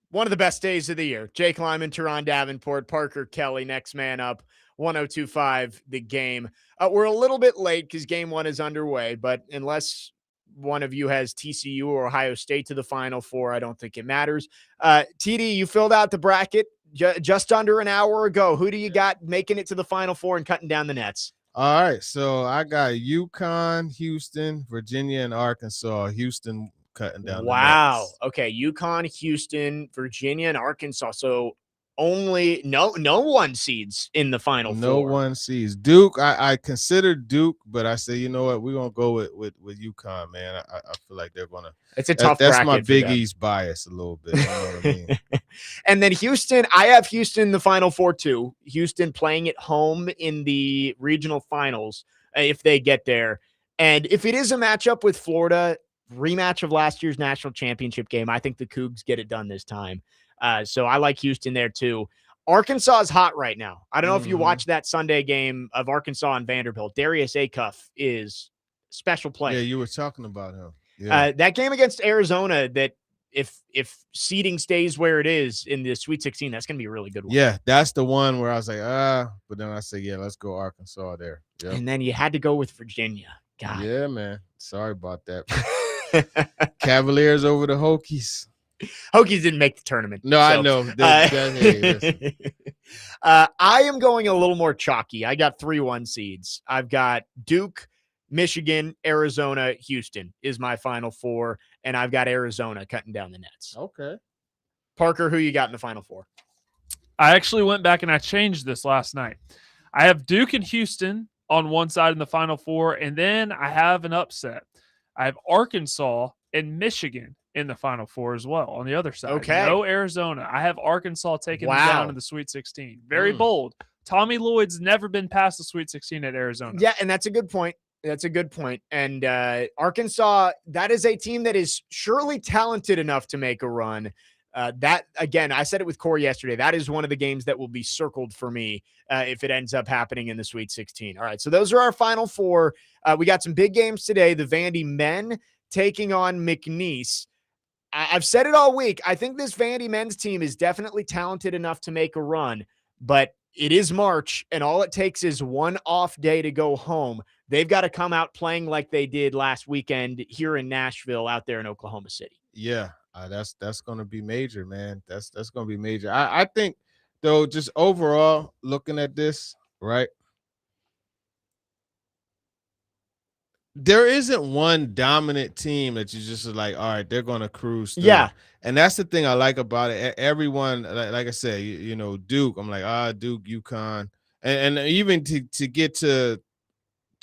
One of the best days of the year. Jake Lyman, Teron Davenport, Parker Kelly, next man up, 102.5 The Game. We're a little bit late because Game 1 is underway, but unless one of you has TCU or Ohio State to the Final Four, I don't think it matters. TD, you filled out the bracket just under an hour ago. Who do you got making it to the Final Four and cutting down the nets? All right, so I got UConn, Houston, Virginia, and Arkansas. Houston cutting down. Wow. The nets. Okay, UConn, Houston, Virginia, and Arkansas. So only no one seeds in the Final No Four. one sees Duke. I considered Duke, but I say, you know what, we're gonna go with UConn, man. I feel like they're gonna. It's a tough. That's my bracket Big for them. East bias a little bit. You know what I mean? And then Houston, I have Houston in the Final Four too. Houston playing at home in the regional finals if they get there. And if it is a matchup with Florida, rematch of last year's national championship game, I think the Cougs get it done this time. So I like Houston there too. Arkansas is hot right now. I don't know if you watched that Sunday game of Arkansas and Vanderbilt. Darius Acuff is special player. Yeah, you were talking about him. Yeah. That game against Arizona, that if seeding stays where it is in the Sweet 16, that's going to be a really good one. Yeah, that's the one where I was like, but then I said, yeah, let's go Arkansas there. Yeah. And then you had to go with Virginia. God. Yeah, man. Sorry about that. Cavaliers over the Hokies. Hokies didn't make the tournament. No, I know. Hey, I am going a little more chalky. I got 3-1 seeds. I've got Duke, Michigan, Arizona, Houston is my Final Four, and I've got Arizona cutting down the nets. Okay. Parker, who you got in the Final Four? I actually went back and I changed this last night. I have Duke and Houston on one side in the Final Four, and then I have an upset. I have Arkansas and Michigan in the Final Four as well on the other side. Okay. No Arizona. I have Arkansas taking them down in the Sweet 16. Very bold. Tommy Lloyd's never been past the Sweet 16 at Arizona. Yeah, and that's a good point. That's a good point. And Arkansas, that is a team that is surely talented enough to make a run. That, again, I said it with Corey yesterday. That is one of the games that will be circled for me if it ends up happening in the Sweet 16. All right, so those are our Final Four. We got some big games today. The Vandy men taking on McNeese. I've said it all week. I think this Vandy men's team is definitely talented enough to make a run, but it is March, and all it takes is one off day to go home. They've got to come out playing like they did last weekend here in Nashville, out there in Oklahoma City. Yeah, that's going to be major, man. That's going to be major. I think, though, just overall looking at this, right? There isn't one dominant team that you just are like, all right, they're going to cruise through. Yeah. And that's the thing I like about it. Everyone, like I said, you know, Duke, I'm like, Duke, UConn. And even to get to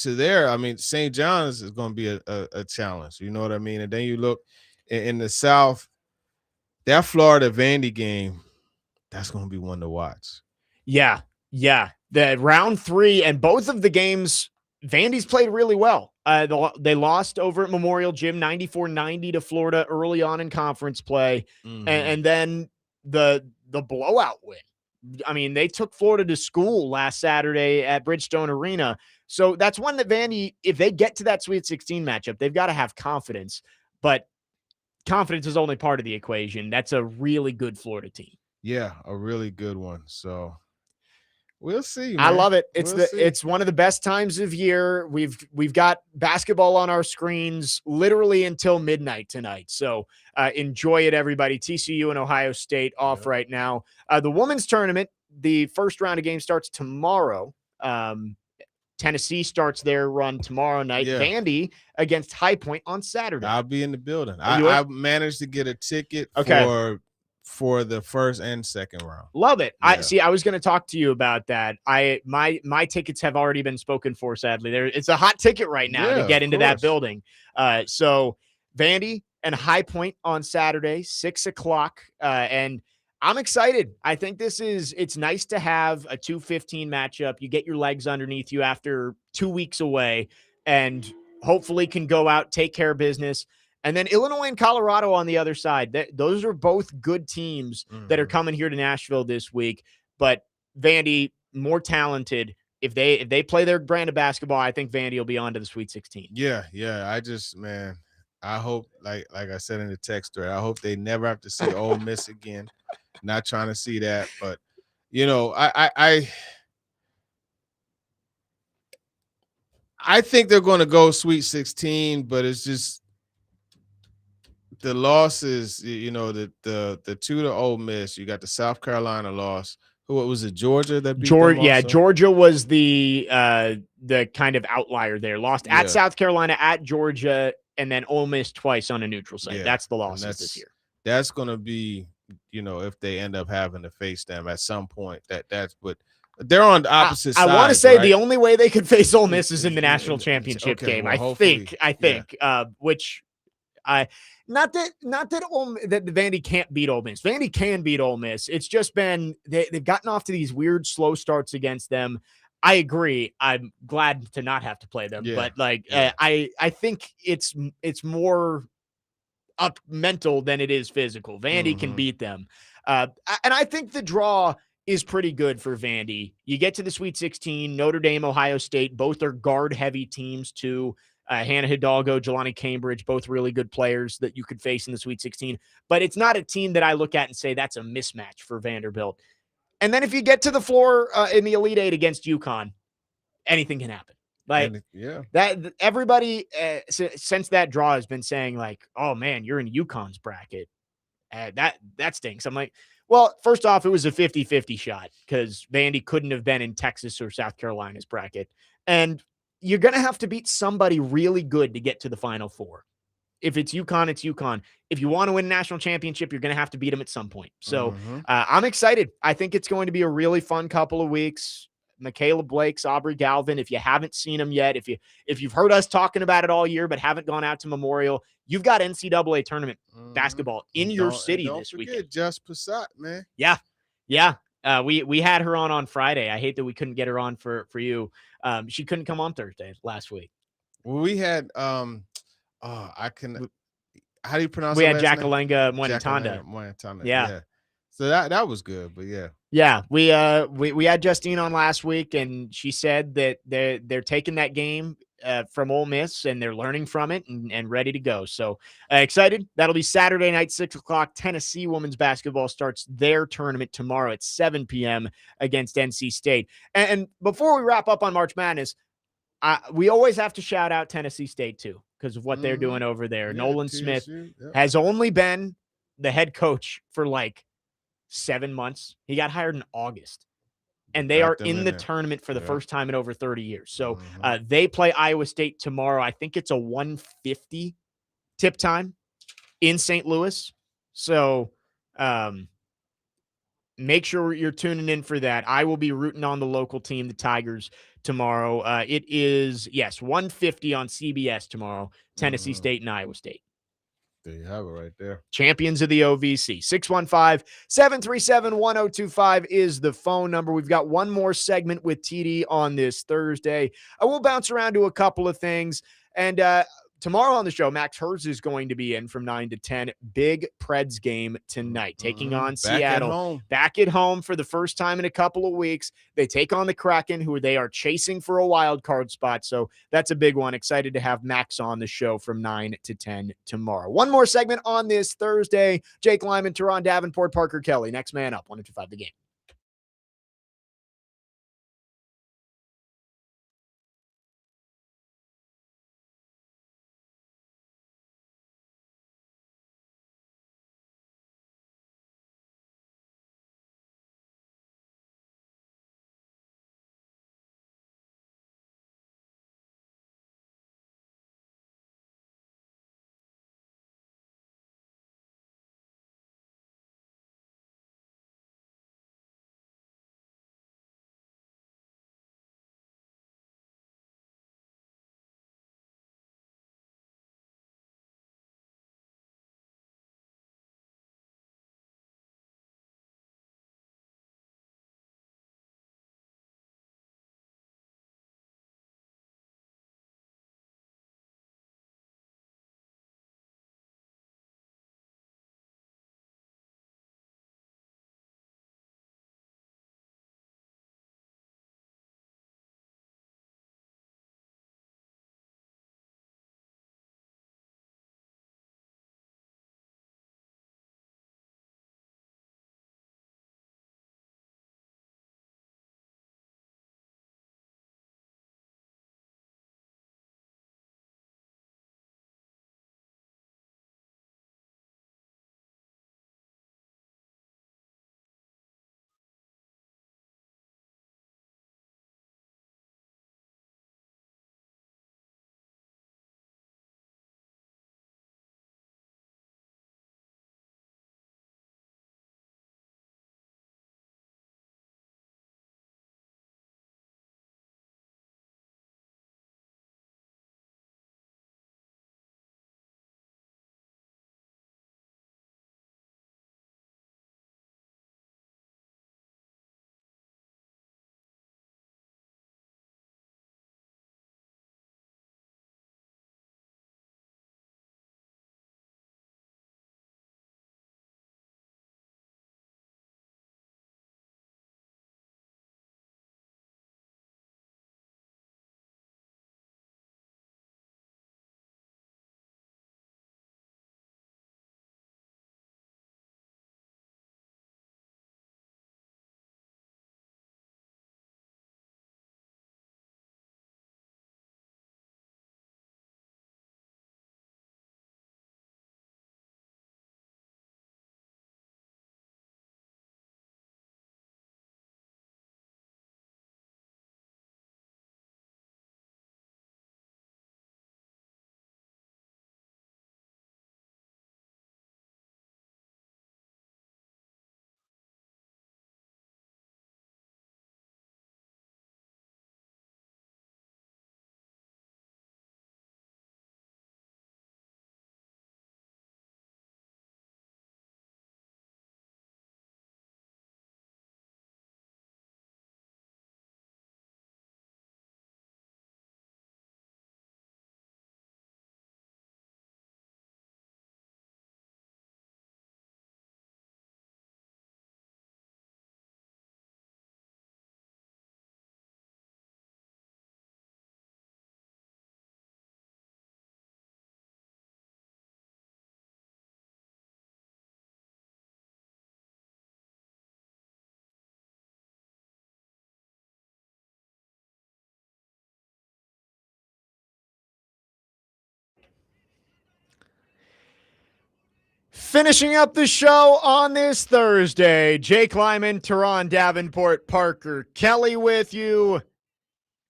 there, I mean, St. John's is going to be a challenge. You know what I mean? And then you look in the South, that Florida Vandy game, that's going to be one to watch. Yeah. The round 3 and both of the games, Vandy's played really well. They lost over at Memorial Gym 94-90 to Florida early on in conference play. And then the blowout win. I mean, they took Florida to school last Saturday at Bridgestone Arena. So that's one that Vandy, if they get to that Sweet 16 matchup, they've got to have confidence. But confidence is only part of the equation. That's a really good Florida team. Yeah, a really good one. So we'll see. Man. I love it. We'll see. It's one of the best times of year. We've got basketball on our screens literally until midnight tonight. So enjoy it, everybody. TCU and Ohio State off right now. The women's tournament, the first round of games starts tomorrow. Tennessee starts their run tomorrow night. Yeah. Vandy against High Point on Saturday. I'll be in the building. I managed to get a ticket for the first and second round. Love it. Yeah. I was going to talk to you about that. My tickets have already been spoken for, sadly. It's a hot ticket right now to get into that building. So Vandy and High Point on Saturday, 6:00. And I'm excited. I think it's nice to have a 2:15 matchup. You get your legs underneath you after 2 weeks away and hopefully can go out, take care of business. And then Illinois and Colorado on the other side. Those are both good teams that are coming here to Nashville this week. But Vandy more talented. If they play their brand of basketball, I think Vandy will be on to the Sweet 16. Yeah. I hope, like I said in the text thread, I hope they never have to see Ole Miss again. Not trying to see that, but I think they're going to go Sweet 16, but it's just the losses. The 2 to Ole Miss. You got the South Carolina loss. What was it? Georgia that beat them also? Georgia was the kind of outlier there. Lost at South Carolina, at Georgia, and then Ole Miss twice on a neutral site. That's the losses this year. That's going to be, if they end up having to face them at some point. But they're on the opposite sides. I want to say right? the only way they could face Ole Miss is in the national championship game. Well, I think, which not that the Vandy can't beat Ole Miss. Vandy can beat Ole Miss. It's just been they've gotten off to these weird slow starts against them. I agree. I'm glad to not have to play them, but I think it's more up mental than it is physical. Vandy can beat them, and I think the draw is pretty good for Vandy. You get to the Sweet 16. Notre Dame, Ohio State, both are guard heavy teams too. Hannah Hidalgo, Jelani Cambridge, both really good players that you could face in the Sweet 16. But it's not a team that I look at and say that's a mismatch for Vanderbilt. And then if you get to the floor in the Elite Eight against UConn, anything can happen. That everybody since that draw has been saying like, oh man, you're in UConn's bracket. That stinks. I'm like, well, first off, it was a 50-50 shot because Vandy couldn't have been in Texas or South Carolina's bracket. And you're going to have to beat somebody really good to get to the Final Four. If it's UConn, it's UConn. If you want to win a national championship, you're going to have to beat them at some point. So I'm excited. I think it's going to be a really fun couple of weeks. Michaela Blakes, Aubrey Galvin. If you haven't seen them yet, if you've heard us talking about it all year but haven't gone out to Memorial, you've got NCAA tournament basketball in your city this weekend. Just Passat, man. Yeah. We had her on Friday. I hate that we couldn't get her on for you. She couldn't come on Thursday last week. Well, we had how do you pronounce? We had Jackalenga Moenatanda. Yeah. So that was good, but yeah. Yeah, we had Justine on last week, and she said that they're taking that game from Ole Miss and they're learning from it and ready to go. So excited. That'll be Saturday night, 6:00. Tennessee women's basketball starts their tournament tomorrow at 7 p.m. against NC State. And before we wrap up on March Madness, we always have to shout out Tennessee State too because of what they're doing over there. Nolan TSU, Smith has only been the head coach for like 7 months. He got hired in August. And they are in the tournament for the first time in over 30 years. So they play Iowa State tomorrow. I think it's a 1:50 tip time in St. Louis. So make sure you're tuning in for that. I will be rooting on the local team, the Tigers, tomorrow. It is, 1:50 on CBS tomorrow, Tennessee State and Iowa State. There you have it right there. Champions of the OVC. 615-737-1025 is the phone number. We've got one more segment with TD on this Thursday. I will bounce around to a couple of things. And tomorrow on the show, Max Hers is going to be in from 9 to 10. Big Preds game tonight, taking on Seattle. Back at home for the first time in a couple of weeks. They take on the Kraken, who they are chasing for a wild card spot. So that's a big one. Excited to have Max on the show from 9 to 10 tomorrow. One more segment on this Thursday. Jake Lyman, Teron Davenport, Parker Kelly. Next man up, 102.5 The Game. Finishing up the show on this Thursday, Jake Lyman, Teron Davenport, Parker Kelly with you.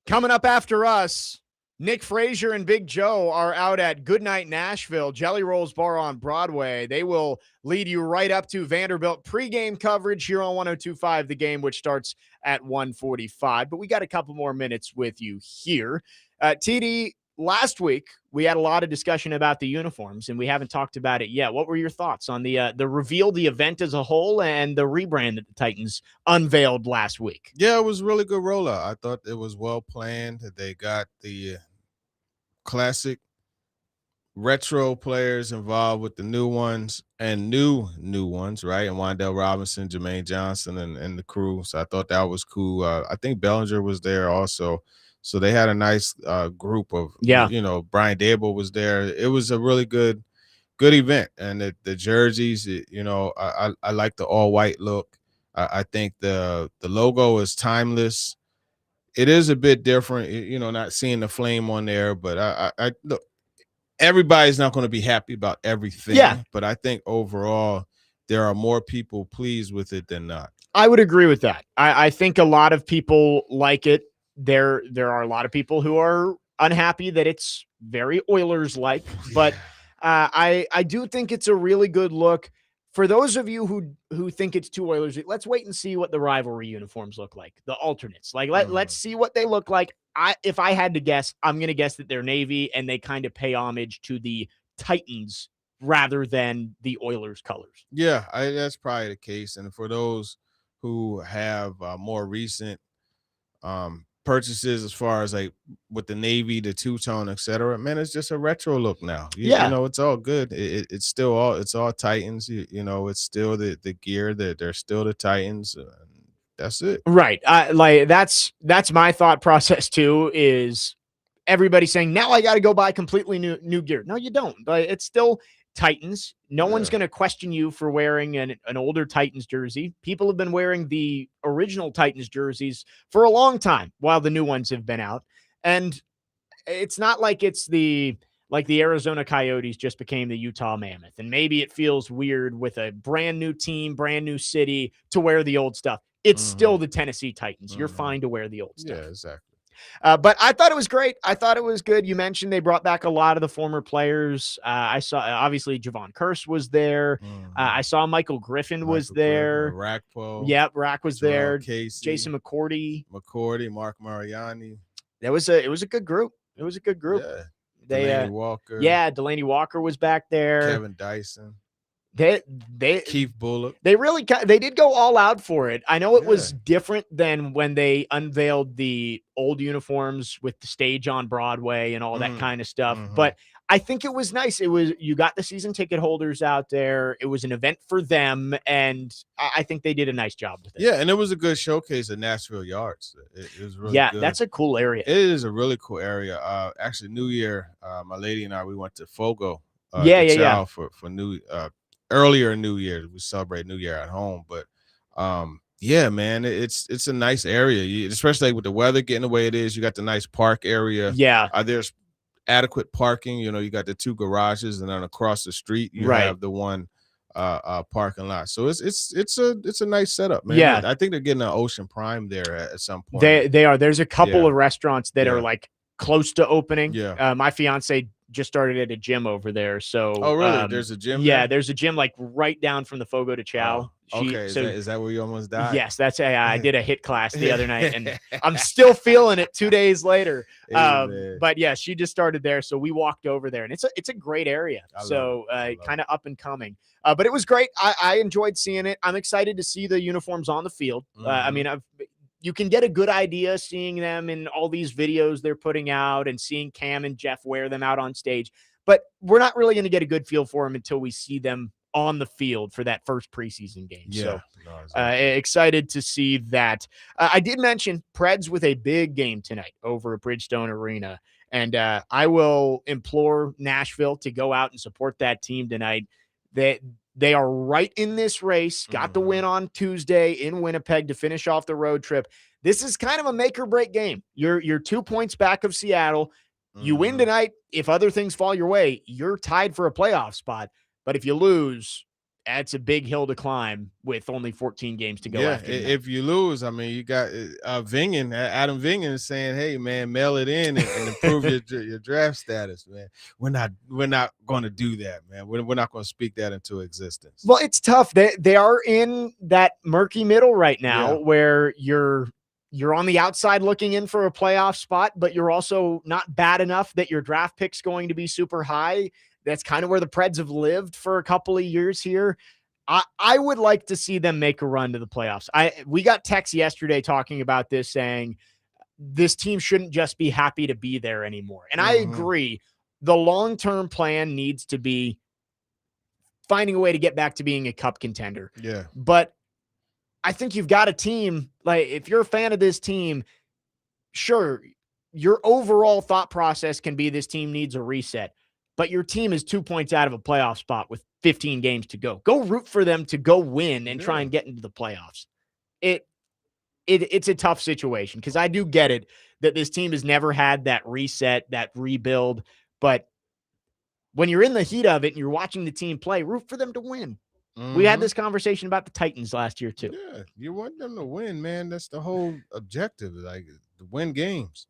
Coming up after us, Nick Frazier and Big Joe are out at Goodnight Nashville, Jelly Rolls Bar on Broadway. They will lead you right up to Vanderbilt pregame coverage here on 102.5 The Game, which starts at 1:45. But we got a couple more minutes with you here. TD, last week we had a lot of discussion about the uniforms, and we haven't talked about it yet. What were your thoughts on the reveal, the event as a whole, and the rebrand that the Titans unveiled last week? Yeah, it was a really good rollout. I thought it was well planned. They got the classic retro players involved with the new ones and new ones, right? And Wan'Dale Robinson, Jermaine Johnson, and the crew. So I thought that was cool. I think Bellinger was there also. So they had a nice group of, Brian Dable was there. It was a really good event. And the jerseys, I like the all white look. I think the logo is timeless. It is a bit different, not seeing the flame on there, but I look, everybody's not going to be happy about everything. Yeah. But I think overall there are more people pleased with it than not. I would agree with that. I think a lot of people like it. There are a lot of people who are unhappy that it's very Oilers-like, but I do think it's a really good look. For those of you who think it's too Oilers, let's wait and see what the rivalry uniforms look like, the alternates. Like let's see what they look like. If I had to guess, I'm going to guess that they're Navy and they kind of pay homage to the Titans rather than the Oilers colors. Yeah, that's probably the case. And for those who have more recent purchases as far as like with the Navy, the two-tone, etc., man, it's just a retro look now. You know, it's all good. It's still all Titans. It's still the gear that they're still the Titans. That's it. Right. Like that's my thought process too, is everybody saying now I got to go buy completely new gear. No, you don't. But it's still Titans. No one's going to question you for wearing an older Titans jersey. People have been wearing the original Titans jerseys for a long time while the new ones have been out. And it's not like it's the Arizona Coyotes just became the Utah Mammoth. And maybe it feels weird with a brand new team, brand new city to wear the old stuff. It's still the Tennessee Titans. You're fine to wear the old stuff. Yeah, exactly. But I thought it was great. I thought it was good. You mentioned they brought back a lot of the former players. I saw, obviously, Javon Curse was there. I saw Michael Griffin was there. Rackpo. Yep, Rack was there. Casey, Jason McCourty, Mark Mariani. It was a good group. It was a good group. Yeah. Delaney Walker. Yeah, Delaney Walker was back there. Kevin Dyson. They Keith Bullock. They did go all out for it. I know it was different than when they unveiled the old uniforms with the stage on Broadway and all that kind of stuff. But I think it was nice. You got the season ticket holders out there. It was an event for them, and I think they did a nice job with it. Yeah, and it was a good showcase of Nashville Yards. It was really good. That's a cool area. It is a really cool area. Actually, New Year, my lady and I, we went to Fogo. For New earlier New Year. We celebrate New Year at home, but yeah, man, it's a nice area, especially with the weather getting the way it is. You got the nice park area. Yeah, there's adequate parking. You got the two garages, and then across the street you have the one parking lot. So it's a nice setup, man. Yeah, I think they're getting an Ocean Prime there at some point. They are. There's a couple of restaurants that are like close to opening. Yeah, my fiance just started at a gym over there. So really? There's a gym there? there? There's a gym like right down from the Fogo de Chao. Okay, is that where you almost died? Yes, that's I did a HIIT class the other night, and I'm still feeling it 2 days later. But yeah, she just started there, so we walked over there, and it's a great area. So kind of up and coming. But it was great. I enjoyed seeing it. I'm excited to see the uniforms on the field. I mean, you can get a good idea seeing them in all these videos they're putting out and seeing Cam and Jeff wear them out on stage. But we're not really going to get a good feel for them until we see them on the field for that first preseason game. Yeah, so excited to see that. I did mention Preds with a big game tonight over at Bridgestone Arena. And I will implore Nashville to go out and support that team tonight. They are right in this race, got the win on Tuesday in Winnipeg to finish off the road trip. This is kind of a make or break game. You're 2 points back of Seattle. You win tonight. If other things fall your way, you're tied for a playoff spot. But if you lose, that's a big hill to climb with only 14 games to go. Yeah, after that. if you lose, I mean, you got Vingan, Adam Vingan is saying, "Hey, man, mail it in and improve your draft status, man." We're not going to do that, man. We're not going to speak that into existence. Well, it's tough. They are in that murky middle right now where you're on the outside looking in for a playoff spot, but you're also not bad enough that your draft pick's going to be super high. That's kind of where the Preds have lived for a couple of years here. I would like to see them make a run to the playoffs. We got texts yesterday talking about this, saying this team shouldn't just be happy to be there anymore. And I agree. The long-term plan needs to be finding a way to get back to being a cup contender. Yeah. But I think you've got a team, like if you're a fan of this team, sure, your overall thought process can be this team needs a reset, but your team is 2 points out of a playoff spot with 15 games to go. Go root for them to go win and try and get into the playoffs. It's a tough situation because I do get it that this team has never had that reset, that rebuild, but when you're in the heat of it and you're watching the team play, root for them to win. We had this conversation about the Titans last year too. Yeah, you want them to win, man. That's the whole objective, like to win games.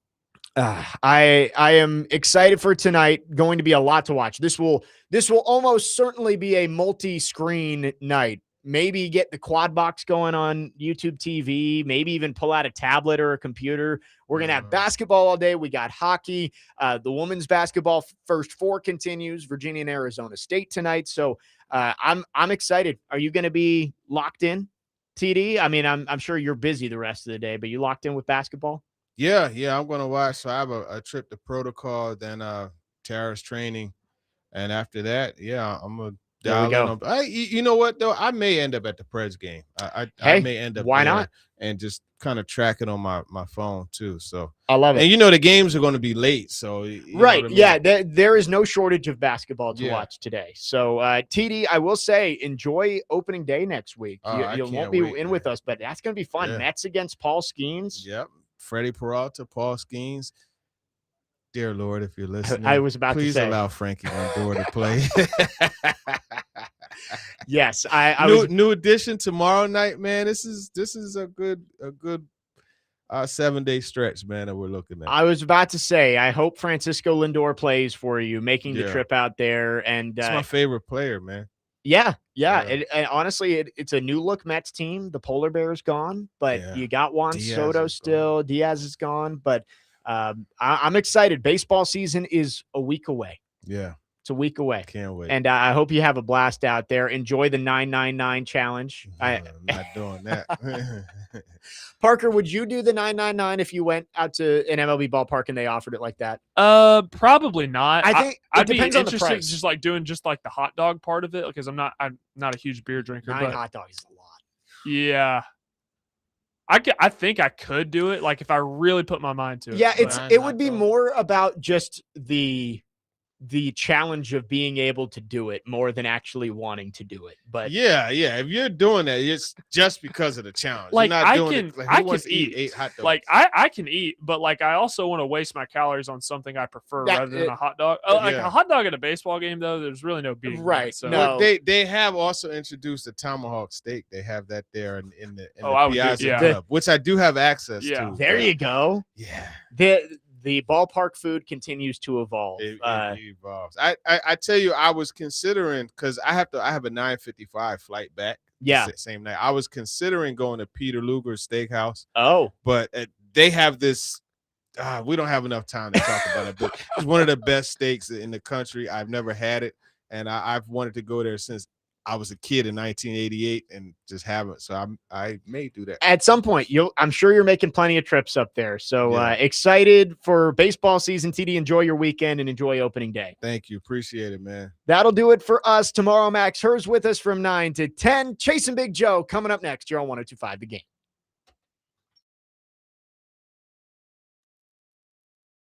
I am excited for tonight. Going to be a lot to watch. This will almost certainly be a multi-screen night. Maybe get the quad box going on YouTube TV, maybe even pull out a tablet or a computer. We're going to have basketball all day. We got hockey. The women's basketball first four continues, Virginia and Arizona State tonight. So I'm excited. Are you going to be locked in, TD? I mean, I'm sure you're busy the rest of the day, but you locked in with basketball? Yeah, I'm going to watch. So I have a trip to Protocol, then Tara's training. And after that, I'm going to dial in. You know what, though? I may end up at the Preds game. I may end up why there not? And just kind of track it on my phone, too. So I love it. And, the games are going to be late. So right. I mean? Yeah, there is no shortage of basketball to watch today. So, TD, I will say, enjoy opening day next week. You won't be in with us, but that's going to be fun. Yeah. Mets against Paul Skeens. Yep. Freddie Peralta, Paul Skeens. Dear Lord, if you're listening, I was about to say, please allow Frankie Lindor to play. Yes, new addition tomorrow night, man. This is a good 7-day stretch, man, that we're looking at. I was about to say, I hope Francisco Lindor plays for you, making the trip out there. And it's my favorite player, man. Yeah. Honestly, it's a new look Mets team. The Polar Bear's gone, but you got Juan Soto still. Diaz is gone, but I'm excited. Baseball season is a week away. Yeah. It's a week away. Can't wait. And I hope you have a blast out there. Enjoy the 999 challenge. I'm not doing that. Parker, would you do the 999 if you went out to an MLB ballpark and they offered it like that? Probably not. I think I'd it be depends on the interested price. just like doing just like the hot dog part of it because I'm not a huge beer drinker. 9 but hot dogs is a lot. Yeah. I think I could do it, like if I really put my mind to it. Yeah, but it would be more about just the challenge of being able to do it more than actually wanting to do it. But yeah, if you're doing that, it's just because of the challenge. Like you're not doing I can, it. Like, I who can wants to eat. 8 hot dogs? Like I can eat, but like I also want to waste my calories on something I prefer rather than a hot dog. Like a hot dog at a baseball game, though, there's really no beating. Right. That, so. No. Well, they have also introduced a tomahawk steak. They have that there in the Piazza Club, which I do have access to. There you go. Yeah. The ballpark food continues to evolve. It evolves. I tell you, I was considering because I have a 9:55 flight back. Yeah. Same night. I was considering going to Peter Luger's Steakhouse. Oh, but they have this. We don't have enough time to talk about it, but it's one of the best steaks in the country. I've never had it, and I've wanted to go there since I was a kid in 1988 and just haven't. So I may do that. At some point, I'm sure you're making plenty of trips up there. So excited for baseball season, TD. Enjoy your weekend and enjoy opening day. Thank you. Appreciate it, man. That'll do it for us tomorrow. Max Hers with us from 9 to 10. Chasing Big Joe coming up next. You're on 102.5 The Game.